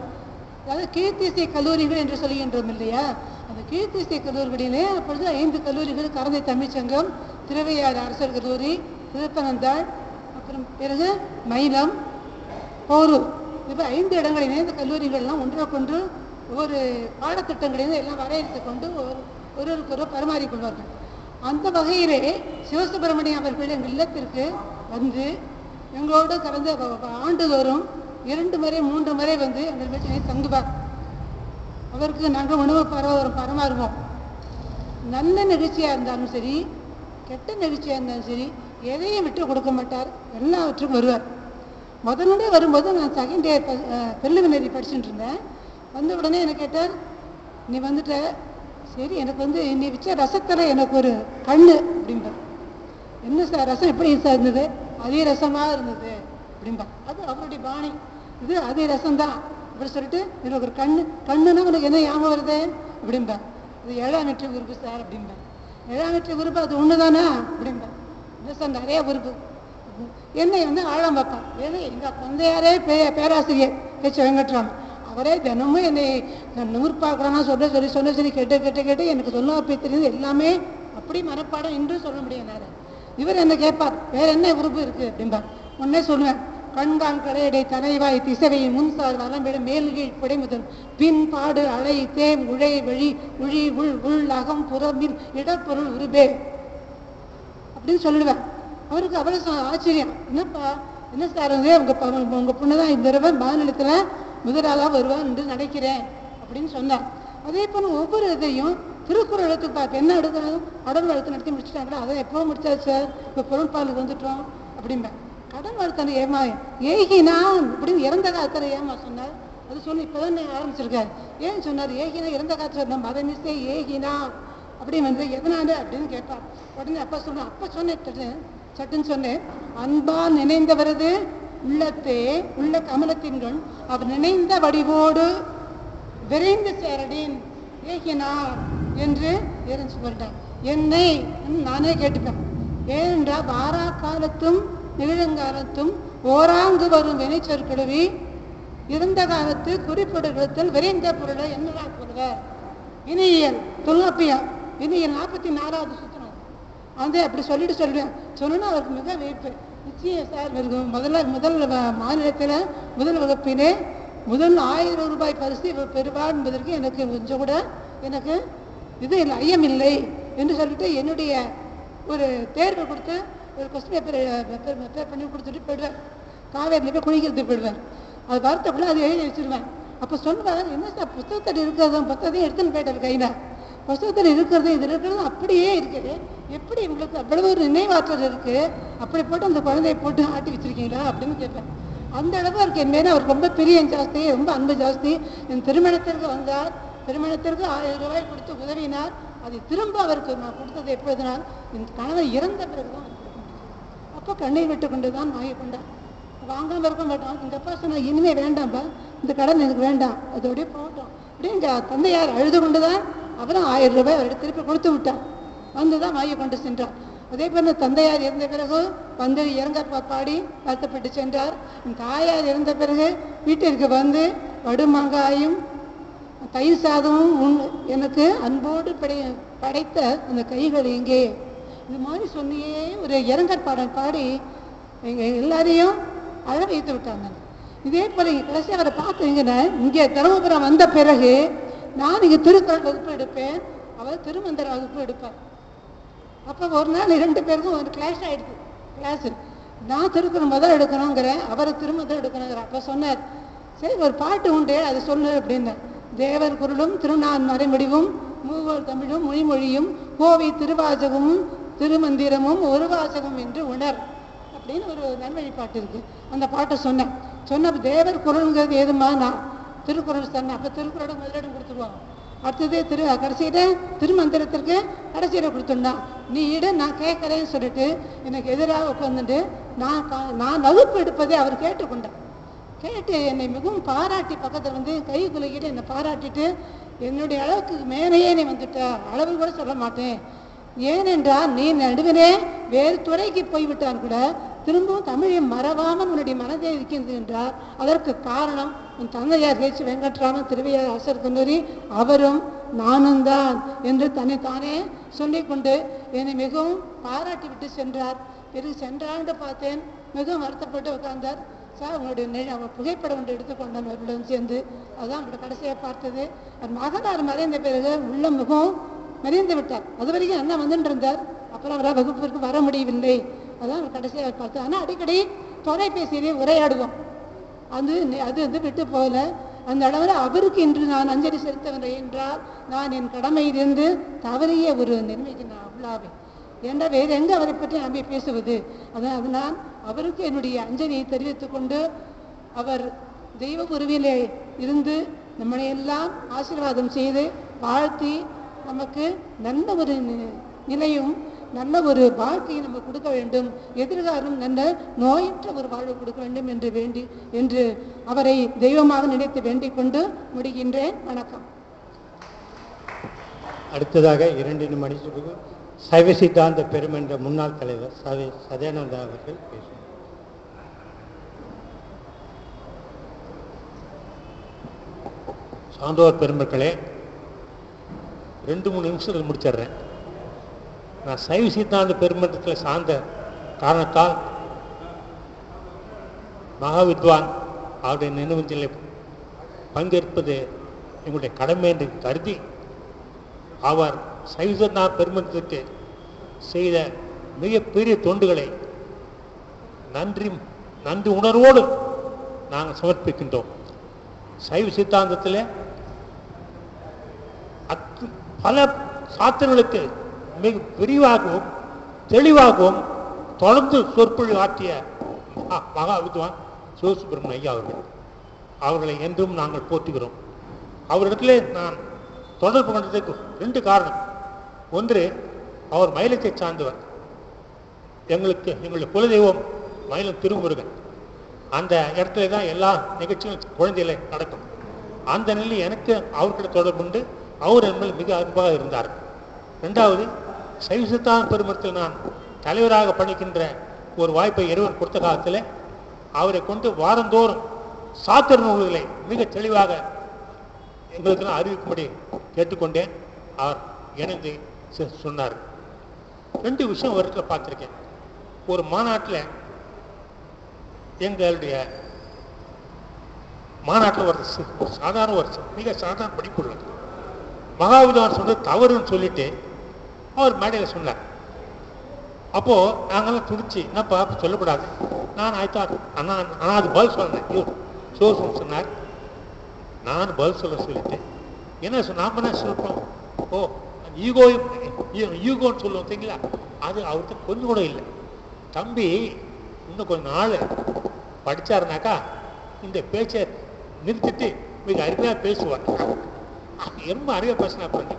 அதாவது கீர்த்திசை கல்லூரிகள் என்று சொல்கின்றோம் இல்லையா, அந்த கீர்த்திசை கல்லூரிகளிலே அப்பொழுது 5 கல்லூரிகள்: கரந்தை தமிழ்ச்சங்கம், திருவையாறு அரசர் கல்லூரி, திருப்பனந்தாள், அப்புறம் பிறகு மயிலம், போரூர். இப்போ 5 இடங்களிலே இந்த கல்லூரிகள்லாம் ஒன்றுக்கொன்று ஒவ்வொரு பாடத்திட்டங்களையும் எல்லாம் வரையறுத்து கொண்டு ஒருவருக்கொரு பரிமாறிக்கொள்வார்கள். அந்த வகையிலே சிவசுப்பிரமணியம் அவர்கள் எங்கள் இல்லத்திற்கு வந்து எங்களோடு கலந்து ஆண்டுதோறும் 2 முறை 3 முறை வந்து எங்கள் வீட்டிலே தங்குவார். அவருக்கு நாங்கள் உணவு பரமாறுவோம். நல்ல நிகழ்ச்சியாக இருந்தாலும் சரி, கெட்ட நிகழ்ச்சியாக இருந்தாலும் சரி, எதையும் விட்டு கொடுக்க மாட்டார். எல்லாவற்றுக்கும் வருவார். முதல்ல வரும்போது நான் செகண்ட் இயர் பிரிலிமினரி படிச்சுட்டு இருந்தேன். வந்த உடனே என்ன கேட்டார், நீ வந்துட்ட, சரி எனக்கு வந்து நீ வச்ச ரசத்தில் எனக்கு ஒரு கண்ணு அப்படிம்பார். என்ன சார் ரசம் எப்படி சார் இருந்தது? அதே ரசமாக இருந்தது அப்படிம்பார். அது அவருடைய பாணி. இது அதே ரசம்தான் அப்படி சொல்லிட்டு எனக்கு ஒரு கண்ணுன்னா உனக்கு என்ன ஞாபகம் வருது அப்படிம்பார். இது 7ஆம் வெற்றி உறுப்பு சார் அப்படிம்பார். 7ஆம் வெற்றி உறுப்பு அது ஒன்று தானா அப்படிம்பார். இல்லை சார் நிறைய உறுப்பு. என்னை வந்து ஆழம் வைப்பார். ஏன்னா எங்கள் தந்தையாரே பேராசிரியர் பேச்சு வெங்கட்ராம், அவரே தினமும் என்னை 100 பார்க்கலாம்னா சொல்லி கேட்டு எனக்கு சொல்ல தெரியுது எல்லாமே அப்படி மனப்பாடம் இன்றும் சொல்ல முடியாது. இவர் என்ன கேட்பார், வேற என்ன உறுப்பு இருக்கு அப்படிம்பார். உடனே சொல்லுவேன், கண்கான் கடையடை தலைவாய் திசைவை முன்சார் வளம்பிட மேல்கீழ் புடைமுதல் பின் பாடு அலை தேம் உழை வழி உழி உள் அகம் புறமின் இடப்பொருள் உருபே அப்படின்னு சொல்லிடுவேன். அவருக்கு அவ்வளோ ஆச்சரியம். என்னப்பா என்ன சார் உங்க பொண்ணுதான் இந்த தடவை மாநிலத்தில் முதலாளாக வருவான் என்று நினைக்கிறேன் அப்படின்னு சொன்னார். அதே போல ஒவ்வொரு இதையும் திருக்குறள் எழுத்து பார்த்து என்ன எடுக்கிறாங்க, கடல் வளர்த்து நடத்தி முடிச்சுட்டாங்களா, அதை எப்போ முடிச்சாச்சு சார், இப்போ பொருட்பாலுக்கு வந்துட்டோம் அப்படிம்பேன். கடல் வளர்த்தனை ஏமா ஏகினான் அப்படின்னு இறந்த காலத்தில் ஏமா சொன்னார். அது சொல்லி இப்போதான் ஆரம்பிச்சிருக்காரு. ஏன் சொன்னார் ஏகினா? இறந்த காலத்தில் நம்ம அதை மிஸ்ஸே ஏகினா அப்படின்னு வந்து எதனால அப்படின்னு கேட்பார். உடனே அப்பா சொன்னேன் சட்டுன்னு சொன்னேன், அன்பால் நினைந்தவரது உள்ளத்தே உள்ள கமலத்தின்கண் அவர் நினைந்த வடிவோடு விரைந்து சேரடின் ஏகினார் என்று சொல்லிட்டார். என்னை நானே கேட்டுப்பேன். ஏனென்றால் வாரா காலத்தும் நிகழங்காலத்தும் ஓராங்கு வரும் வினைச்சொற்கழுவி இருந்த காலத்து குறிப்பிடுகிறத்தில் விரைந்த பொருளை என்னடா சொல்லுவார். வினையியல் தொல்காப்பியம் வினையியல் 44வது சுத்தம். அதே அப்படி சொல்லுவேன். சொன்னா அவருக்கு மிக வியப்பு. நிச்சயம் சார் முதல் மாநிலத்தில் முதல் வகுப்பிலே முதல் 1000 ரூபாய் பரிசு பெறுவார் என்பதற்கு எனக்கு கொஞ்சம் கூட எனக்கு இது இல்லை, ஐயம் இல்லை என்று சொல்லிட்டு என்னுடைய ஒரு தேர்வு கொடுத்து ஒரு கொஸ்டின் பேப்பர் பண்ணி கொடுத்துட்டு போயிடுவேன். காவேரியில் போய் குளிக்கிறதுக்கு போயிடுவேன். அது வார்த்தைக்குள்ள அதை எழுதி வச்சிருவேன். அப்போ சொல்லுவார், என்ன சார் புத்தகத்தில் இருக்கிறதும் புத்தகத்தையும் எடுத்துன்னு போயிட்டார் கையில். புத்தகத்தில் இருக்கிறது இதில் இருக்கிறது அப்படியே இருக்குது, எப்படி உங்களுக்கு அவ்வளவு ஒரு நினைவாற்றல் இருக்குது, அப்படி போட்டு அந்த குழந்தைய போட்டு ஆட்டி வச்சிருக்கீங்களா அப்படின்னு கேட்பேன். அந்த அளவு இருக்கு என் மேலே அவருக்கு ரொம்ப பிரியம் ஜாஸ்தி, ரொம்ப அன்பு ஜாஸ்தி. என் திருமணத்திற்கு வந்தார், திருமணத்திற்கு 1000 ரூபாய் கொடுத்து உதவினார். அதை திரும்ப அவருக்கு நான் கொடுத்தது எப்பொழுதுனால் என் கணவர் இறந்த பிறகுதான் அப்போ கண்ணீர் விட்டு கொண்டு தான் வாங்கி கொண்டார். வாங்காமல் இருக்க மாட்டோம். எங்கள் அப்பா சொன்னால் இனிமே வேண்டாம்ப்பா, இந்த கடன் எனக்கு வேண்டாம், அதோடய போகட்டும் அப்படின்னு எங்கள் தந்தையார் அழுது கொண்டு தான் அவரும் 1000 ரூபாய் அவர்கிட்ட திருப்பி கொடுத்து விட்டார். வந்து தான் வாங்கி கொண்டு சென்றார். அதே போல தந்தையார் இருந்த பிறகு வந்து இறங்க பாடி வருத்தப்பட்டு சென்றார். என் தாயார் இருந்த பிறகு வீட்டிற்கு வந்து வடுமாங்காயும் தயிர் சாதமும் எனக்கு அன்போடு படைத்த அந்த கைகள் எங்கே, இது மாதிரி சொன்னியே ஒரு இறங்கற் பாடல் பாடி எல்லாரையும் அழ வைத்து விட்டாங்க. இதே போல கடைசி அவரை பார்த்தீங்கன்னா இங்கே தருமபுரம் வந்த பிறகு நான் இங்கே திருக்குறள் வகுப்பு எடுப்பேன், அவர் திருமந்திர வகுப்பு எடுப்பார். அப்போ ஒரு நாள் 2 பேருக்கும் ஒரு கிளாஸ் ஆகிடுது. கிளாஸு நான் திருக்குறள் முதல் எடுக்கணுங்கிறேன், அவரை திருமந்திரம் எடுக்கணுங்கிறேன். அப்போ சொன்னார், சரி ஒரு பாட்டு உண்டு அதை சொல்லு அப்படின்னு. தேவர் குரலும் திருநான் மறைமுடிவும் மூவர் தமிழும் மொழிமொழியும் கோவை திருவாசகமும் திருமந்திரமும் ஒரு வாசகம் என்று உணர் அப்படின்னு ஒரு நல்வழி பாட்டு இருக்கு. அந்த பாட்டை சொன்னேன். சொன்ன தேவர் குரல்ங்கிறது ஏதுமா நான் திருக்குறள் சொன்னேன். அப்போ திருக்குறளோட முதலிடம் கொடுத்துருவாங்க. அடுத்தது கடைசியில் திருமந்திரத்திற்கு கடைசியில் கொடுத்துருந்தான். நீ இட நான் கேட்குறேன்னு சொல்லிட்டு எனக்கு எதிராக உட்காந்துட்டு நான் வகுப்பு எடுப்பதை அவர் கேட்டுக்கொண்டார். கேட்டு என்னை மிகவும் பாராட்டி பக்கத்தில் வந்து கை குலுக்கிட்டு என்னை பாராட்டிட்டு என்னுடைய அளவுக்கு மேலேயே நீ வந்துட்ட, அளவு கூட சொல்ல மாட்டேன். ஏனென்றால் நீ நடுவினே வேறு துறைக்கு போய்விட்டான் கூட திரும்பவும் தமிழை மறவாமல் உன்னுடைய மனதே இருக்கின்றது என்றார். அதற்கு காரணம் உன் தந்தையார் ஹெச் வெங்கட்ராமன் திருவையார் அரசர் கல்லூரி அவரும் நானும் தான் என்று தன்னைத்தானே சொல்லிக்கொண்டு என்னை மிகவும் பாராட்டி விட்டு சென்றார். பிறகு சென்றாண்டு பார்த்தேன், மிகவும் வருத்தப்பட்டு உட்கார்ந்தார். சார் உங்களுடைய புகைப்படம் ஒன்று எடுத்துக்கொண்டான் அவர்களுடன் சேர்ந்து. அதுதான் அவருடைய கடைசியாக பார்த்தது. மகனார் மறைந்த பிறகு உள்ள மிகவும் மறைந்து விட்டார். அது வரைக்கும் அண்ணா வந்துட்டு இருந்தார். அப்புறம் அவரால் வகுப்பிற்கு வர முடியவில்லை. அதான் அவர் கடைசியாக பார்த்தது. ஆனால் அடிக்கடி தொலைபேசியிலே உரையாடுவோம். அது வந்து விட்டு போகல. அந்த அளவில் அவருக்கு இன்று நான் அஞ்சலி செலுத்தவில்லை என்றால் நான் என் கடமையிலிருந்து தவறிய ஒரு நிலைமைக்கு நான் உள்ளாவேன். ஏன்னா வேறு எங்கே அவரை பற்றி நம்பி பேசுவது? அதனால் அவருக்கு என்னுடைய அஞ்சலியை தெரிவித்துக் கொண்டு அவர் தெய்வ உருவிலே இருந்து நம்மளையெல்லாம் ஆசீர்வாதம் செய்து வாழ்த்தி நமக்கு நல்ல ஒரு நிலையும் நல்ல ஒரு வாழ்க்கையை நம்ம கொடுக்க வேண்டும், எதிர்காலம் நல்ல நோயற்ற ஒரு வாழ்வு கொடுக்க வேண்டும் என்று வேண்டி என்று அவரை தெய்வமாக நினைத்து வேண்டிக் கொண்டு முடிகின்றேன். வணக்கம். அடுத்ததாக 2 நிமிடம் சைவ சித்தாந்த பெருமன்ற முன்னாள் தலைவர் சதானந்தா அவர்கள் பேசுவார். சான்றோர் பெருமக்களே, 2-3 நிமிஷத்தில் முடிச்சிடுறேன். நான் சைவ சித்தாந்த பெருமன்றத்தில் சார்ந்த காரணத்தால் மகாவித்வான் அவருடைய நினைவஞ்சலில் பங்கேற்பது எங்களுடைய கடமை என்று கருதி அவர் சைவ சித்தாந்த பெருமன்றத்துக்கு செய்த மிகப்பெரிய தொண்டுகளை நன்றி உணர்வோடு நாங்கள் சமர்ப்பிக்கின்றோம். சைவ சித்தாந்தத்தில் பல சாத்திரங்களுக்கு மிக விரிவாகவும் தெளிவாகவும் தொடர்ந்து சொற்பொழிவு ஆற்றிய மகா வித்வான் சிவசுப்பிரமணிய ஐயா அவர்களை என்றும் நாங்கள் போற்றுகிறோம். அவரிடத்திலே நான் தொடர்பு கொண்டதுக்கு 2 காரணம். ஒன்று, அவர் மயிலத்தை சார்ந்தவர். எங்களுடைய குலதெய்வம் மயிலம் திருமுருகன். அந்த இடத்துல தான் எல்லா நிகழ்ச்சியும் குழந்தைகளை நடக்கும். அந்த நிலையில் எனக்கு அவர்கிட்ட தொடர்பு உண்டு. அவர் என்பது மிக அன்பாக இருந்தார். 2வது, சைவ சித்தாந்த பெருமன்றத்தில் நான் தலைவராக பணிக்கின்ற ஒரு வாய்ப்பை இறைவன் கொடுத்த காலத்தில் அவரை கொண்டு வாரந்தோறும் சாத்திர நூல்களை மிக தெளிவாக எங்களுக்கு நான் அறிவிக்கும்படி கேட்டுக்கொண்டேன். அவர் இணைந்து சொன்னார். 2 விஷயம் ஒரு இடத்துல பார்த்துருக்கேன். ஒரு மாநாட்டில் எங்களுடைய மாநாட்டில் ஒரு மிக சாதாரண படிப்புள்ளது மகாவித்வான் சொன்னது தவறுன்னு சொல்லிட்டு அவர் மேடையில் சொன்னார். அப்போ நாங்கெல்லாம் துடிச்சு என்னப்பா சொல்லக்கூடாது. நான் அது பதில் சொன்னேன். சிவசும் சொன்னார். நான் பதில் சொல்லிட்டு என்ன நாம என்ன சொல்றோம்? ஓ ஈகோன்னு சொல்லுவோம் தெரியுங்களா? அது அவர்கிட்ட கொஞ்சம் கூட இல்லை. தம்பி இன்னும் கொஞ்ச நாள் படிச்சாருனாக்கா இந்த பேச்சை நிறுத்திட்டு மிக அருமையாக பேசுவார். ரொம்ப அருமையாக பேசினா பண்ணி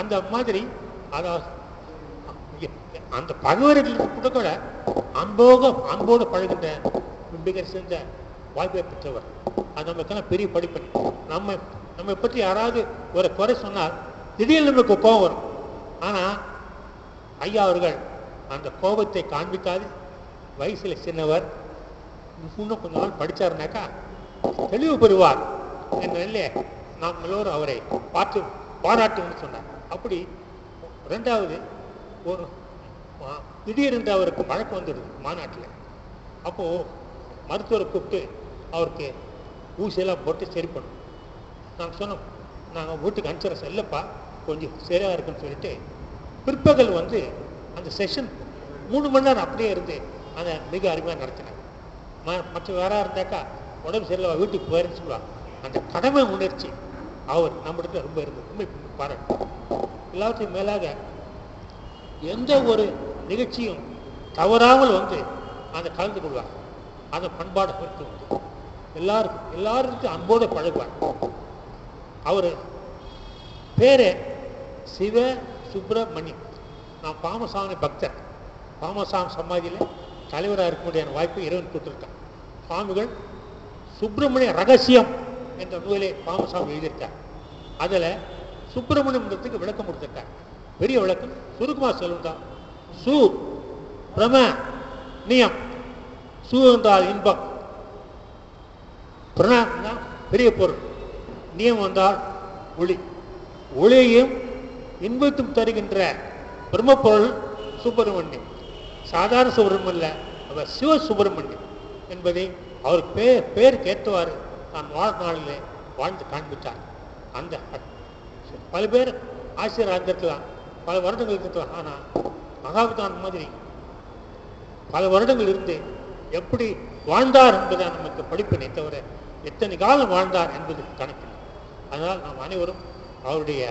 அந்த மாதிரி அந்த பகவர்களுக்கு கூட அன்போடு பழகின்ற மிக சிறந்த வாய்ப்பை பெற்றவர். அது நமக்கெல்லாம் பெரிய படிப்பு. நம்ம பற்றி யாராவது ஒரு குறை சொன்னால் திடீர்னு நமக்கு கோபம் வரும். ஆனால் ஐயா அவர்கள் அந்த கோபத்தை காண்பிக்காது, வயசில் சின்னவர், இன்னும் கொஞ்ச நாள் படித்தாருனாக்கா தெளிவு பெறுவார் என்ற நிலையை நாம் எல்லோரும் அவரை பாராட்டுன்னு சொன்னார். அப்படி 2வது, ஒரு திடீரென்று அவருக்கு பழக்கம் வந்துடுது மாநாட்டில். அப்போது மருத்துவரை கூப்பிட்டு அவருக்கு ஊசியெல்லாம் போட்டு சரி பண்ணும். நாங்கள் சொன்னோம், நாங்கள் வீட்டுக்கு அனுப்பிச்சிடறோம். இல்லைப்பா கொஞ்சம் சரியாக இருக்குன்னு சொல்லிட்டு பிற்பகல் அந்த செஷன் 3 மணி நேரம் அப்படியே இருந்து அதை மிக அருமையாக நடத்தினாங்க. மற்ற வேறாக இருந்தாக்கா உடம்பு சரியில்லை வீட்டுக்கு போயிருன்னு சொல்லுவாங்க. அந்த கடமை உணர்ச்சி அவர் நம்மிடத்துல ரொம்ப இருந்தது. ரொம்ப பாராட்டு. எல்லாத்தையும் மேலாக எந்த ஒரு நிகழ்ச்சியும் தவறாமல் அந்த கலந்து கொள்வாங்க. அந்த பண்பாடு குறித்து எல்லாருக்கும் அன்போடு பழகுவார். அவர் பேரு சிவ சுப்பிரமணியம். நான் பாமசாமி பக்தர். பாமசாமி சமாதியில் தலைவராக இருக்க முடியாத வாய்ப்பு இறைவன் கொடுத்துருக்கார். சுவாமிகள் சுப்பிரமணிய ரகசியம் என்ற நூலை பாமசாமி எழுதியிருக்கார். அதில் சுப்பிரமணியத்துக்கு விளக்கம் கொடுத்திருக்கார். பெரிய விளக்கம் சுருக்கமாக சொல்லுங்க. சு பிரம நியம். சு என்றால் இன்பம், பிரணா பெரிய பொருள், நியம் வந்தால் ஒளி. ஒளியையும் இன்பத்தும் தருகின்ற பிரம்மப்பொருள் சுப்பிரமணியம். சாதாரண சுப்பிரமணியம் இல்லை, அவர் சிவ சுப்பிரமணியம் என்பதை அவர் பேர் கேட்டவாறு நான் வாழ்நாளிலே வாழ்ந்து காண்பித்தார். அந்த பல பேர் ஆசிரியர் இருந்திருக்கலாம், பல வருடங்கள் இருக்கலாம். ஆனால் மகாவிதான் மாதிரி பல வருடங்கள் இருந்து எப்படி வாழ்ந்தார் என்பதை நமக்கு படிப்பினை தவிர எத்தனை காலம் வாழ்ந்தார் என்பது கணக்கு. அதனால் நாம் அனைவரும் அவருடைய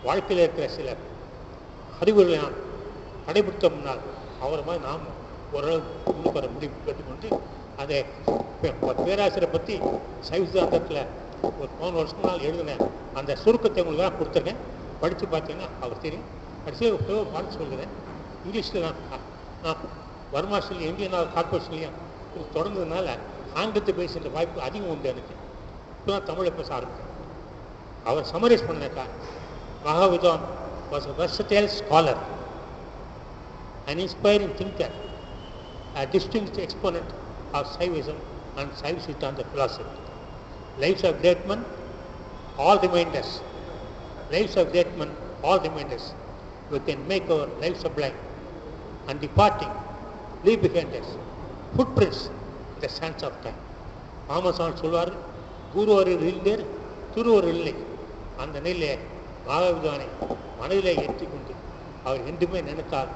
வாழ்க்கையில் இருக்கிற சில அறிவுகளை நாம் கடைபிடித்தோம்னால் அவரை மாதிரி நாம் ஓரளவு முன்னுக்கு வர முடிவு கேட்டுக்கொண்டு அதை பேராசிரியரை பற்றி சைவ சித்தாந்தத்தில் ஒரு 3 வருஷம் நாள் எழுதின அந்த சுருக்கத்தை உங்களுக்கு தான் கொடுத்துருக்கேன். படித்து பார்த்தீங்கன்னா அவர் தெரியும். கடைசியாக பாட்டு சொல்கிறேன். இங்கிலீஷில் நான் வர்மாஸ்ட்லேயும் இந்தியன் கார்பரேஷன்லையும் தொடர்ந்ததுனால ஆங்கிலத்தை பேசுகிற வாய்ப்பு அதிகம் உண்டு எனக்கு. இப்போ தான் தமிழை பேச ஆரம்பித்தேன். அவர் சமரைஸ் பண்ணாக்கா, மகாவித்வான் was a versatile scholar, an inspiring thinker, a distinguished exponent of Saivism and Saiva Siddhanta philosophy. Lives of great men, all reminders. Lives of great men, all reminders. We can make our lives sublime and departing, leave behind us footprints in the sands of time. மாமசான் சொல்வார், குருவர் இருந்தேர் திருவர் இல்லை. அந்த நிலையை மகாவித்வானை மனதிலே ஏற்றிக்கொண்டு அவர் என்றுமே நினைத்தால்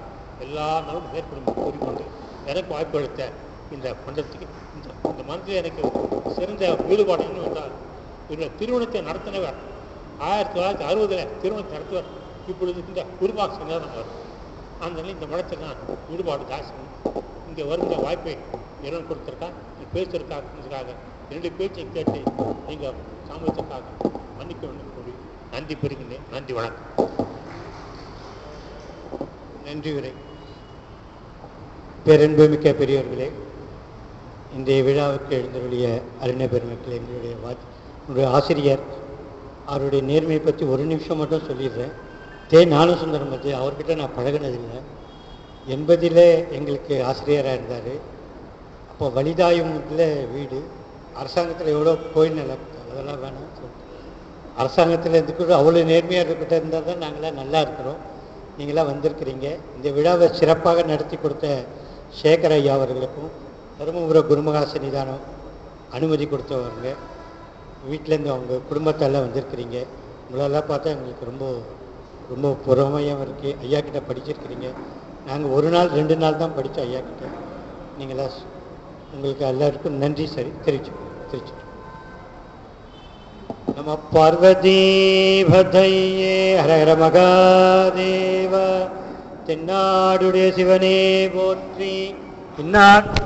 எல்லா நாளும் மேற்கொண்டு கூறிக்கொண்டு எனக்கு வாய்ப்பு அளித்த இந்த மன்றத்துக்கு இந்த மன்றத்தில் எனக்கு சிறந்த ஈடுபாடு என்ன என்றால், இவருடைய திருமணத்தை நடத்தினவர் 1960 திருமணத்தை நடத்துவார். இப்பொழுது இந்த குருபாக் சந்தானம் வரும். அந்த நிலை இந்த மடத்தில் நான் ஈடுபாடு ஜாஸ்தி. இங்கே வருகிற வாய்ப்பை இறைவன் கொடுத்திருக்கா, பேசுவதற்காக 2 பேச்சை கேட்டு நீங்கள் சாமர்த்தியத்துக்காக மன்னிக்க வேண்டும் கூறி நன்றி பெறுகின்றேன். நன்றி, வணக்கம். நன்றி உரை. பேரன்புமிக்க பெரியவர்களே, இன்றைய விழாவுக்கு எழுந்தருடைய அறிஞர் பெருமக்கள், என்னுடைய ஆசிரியர் அவருடைய நேர்மையை பற்றி ஒரு நிமிஷம் மட்டும் சொல்லிடுறேன். ஞானசுந்தரம் பற்றி அவர்கிட்ட நான் பழகினதில்லை. 80 எங்களுக்கு ஆசிரியராக இருந்தார். அப்போ வலிதாயுமத்தில் வீடு, அரசாங்கத்தில் எவ்வளோ கோயில் நிலம், அதெல்லாம் வேணாம் சொல்லிட்டு அரசாங்கத்தில் இருந்துக்கிட்டு அவ்வளோ நேர்மையாக இருக்கிட்ட இருந்தால் தான் நாங்களாம் நல்லா இருக்கிறோம். நீங்களாம் வந்திருக்கிறீங்க. இந்த விழாவை சிறப்பாக நடத்தி கொடுத்த சேகர் ஐயா அவர்களுக்கும், தருமபுரம் குருமகா சன்னிதானம் அனுமதி கொடுத்தவங்க, வீட்டிலேருந்து அவங்க குடும்பத்தால் வந்திருக்கிறீங்க. உங்களெல்லாம் பார்த்தா எங்களுக்கு ரொம்ப ரொம்ப பொறுமையாக இருக்குது. ஐயா கிட்ட படிச்சிருக்கிறீங்க. நாங்கள் 1 நாள் 2 நாள் தான் படித்தோம் ஐயா கிட்ட. நீங்களாம் உங்களுக்கு எல்லாருக்கும் நன்றி தெரிவிச்சு. நம பார்வதி பதையே ஹர ஹர மகாதேவ. தென்னாடுடைய சிவனே போற்றி. இந்நாட்டு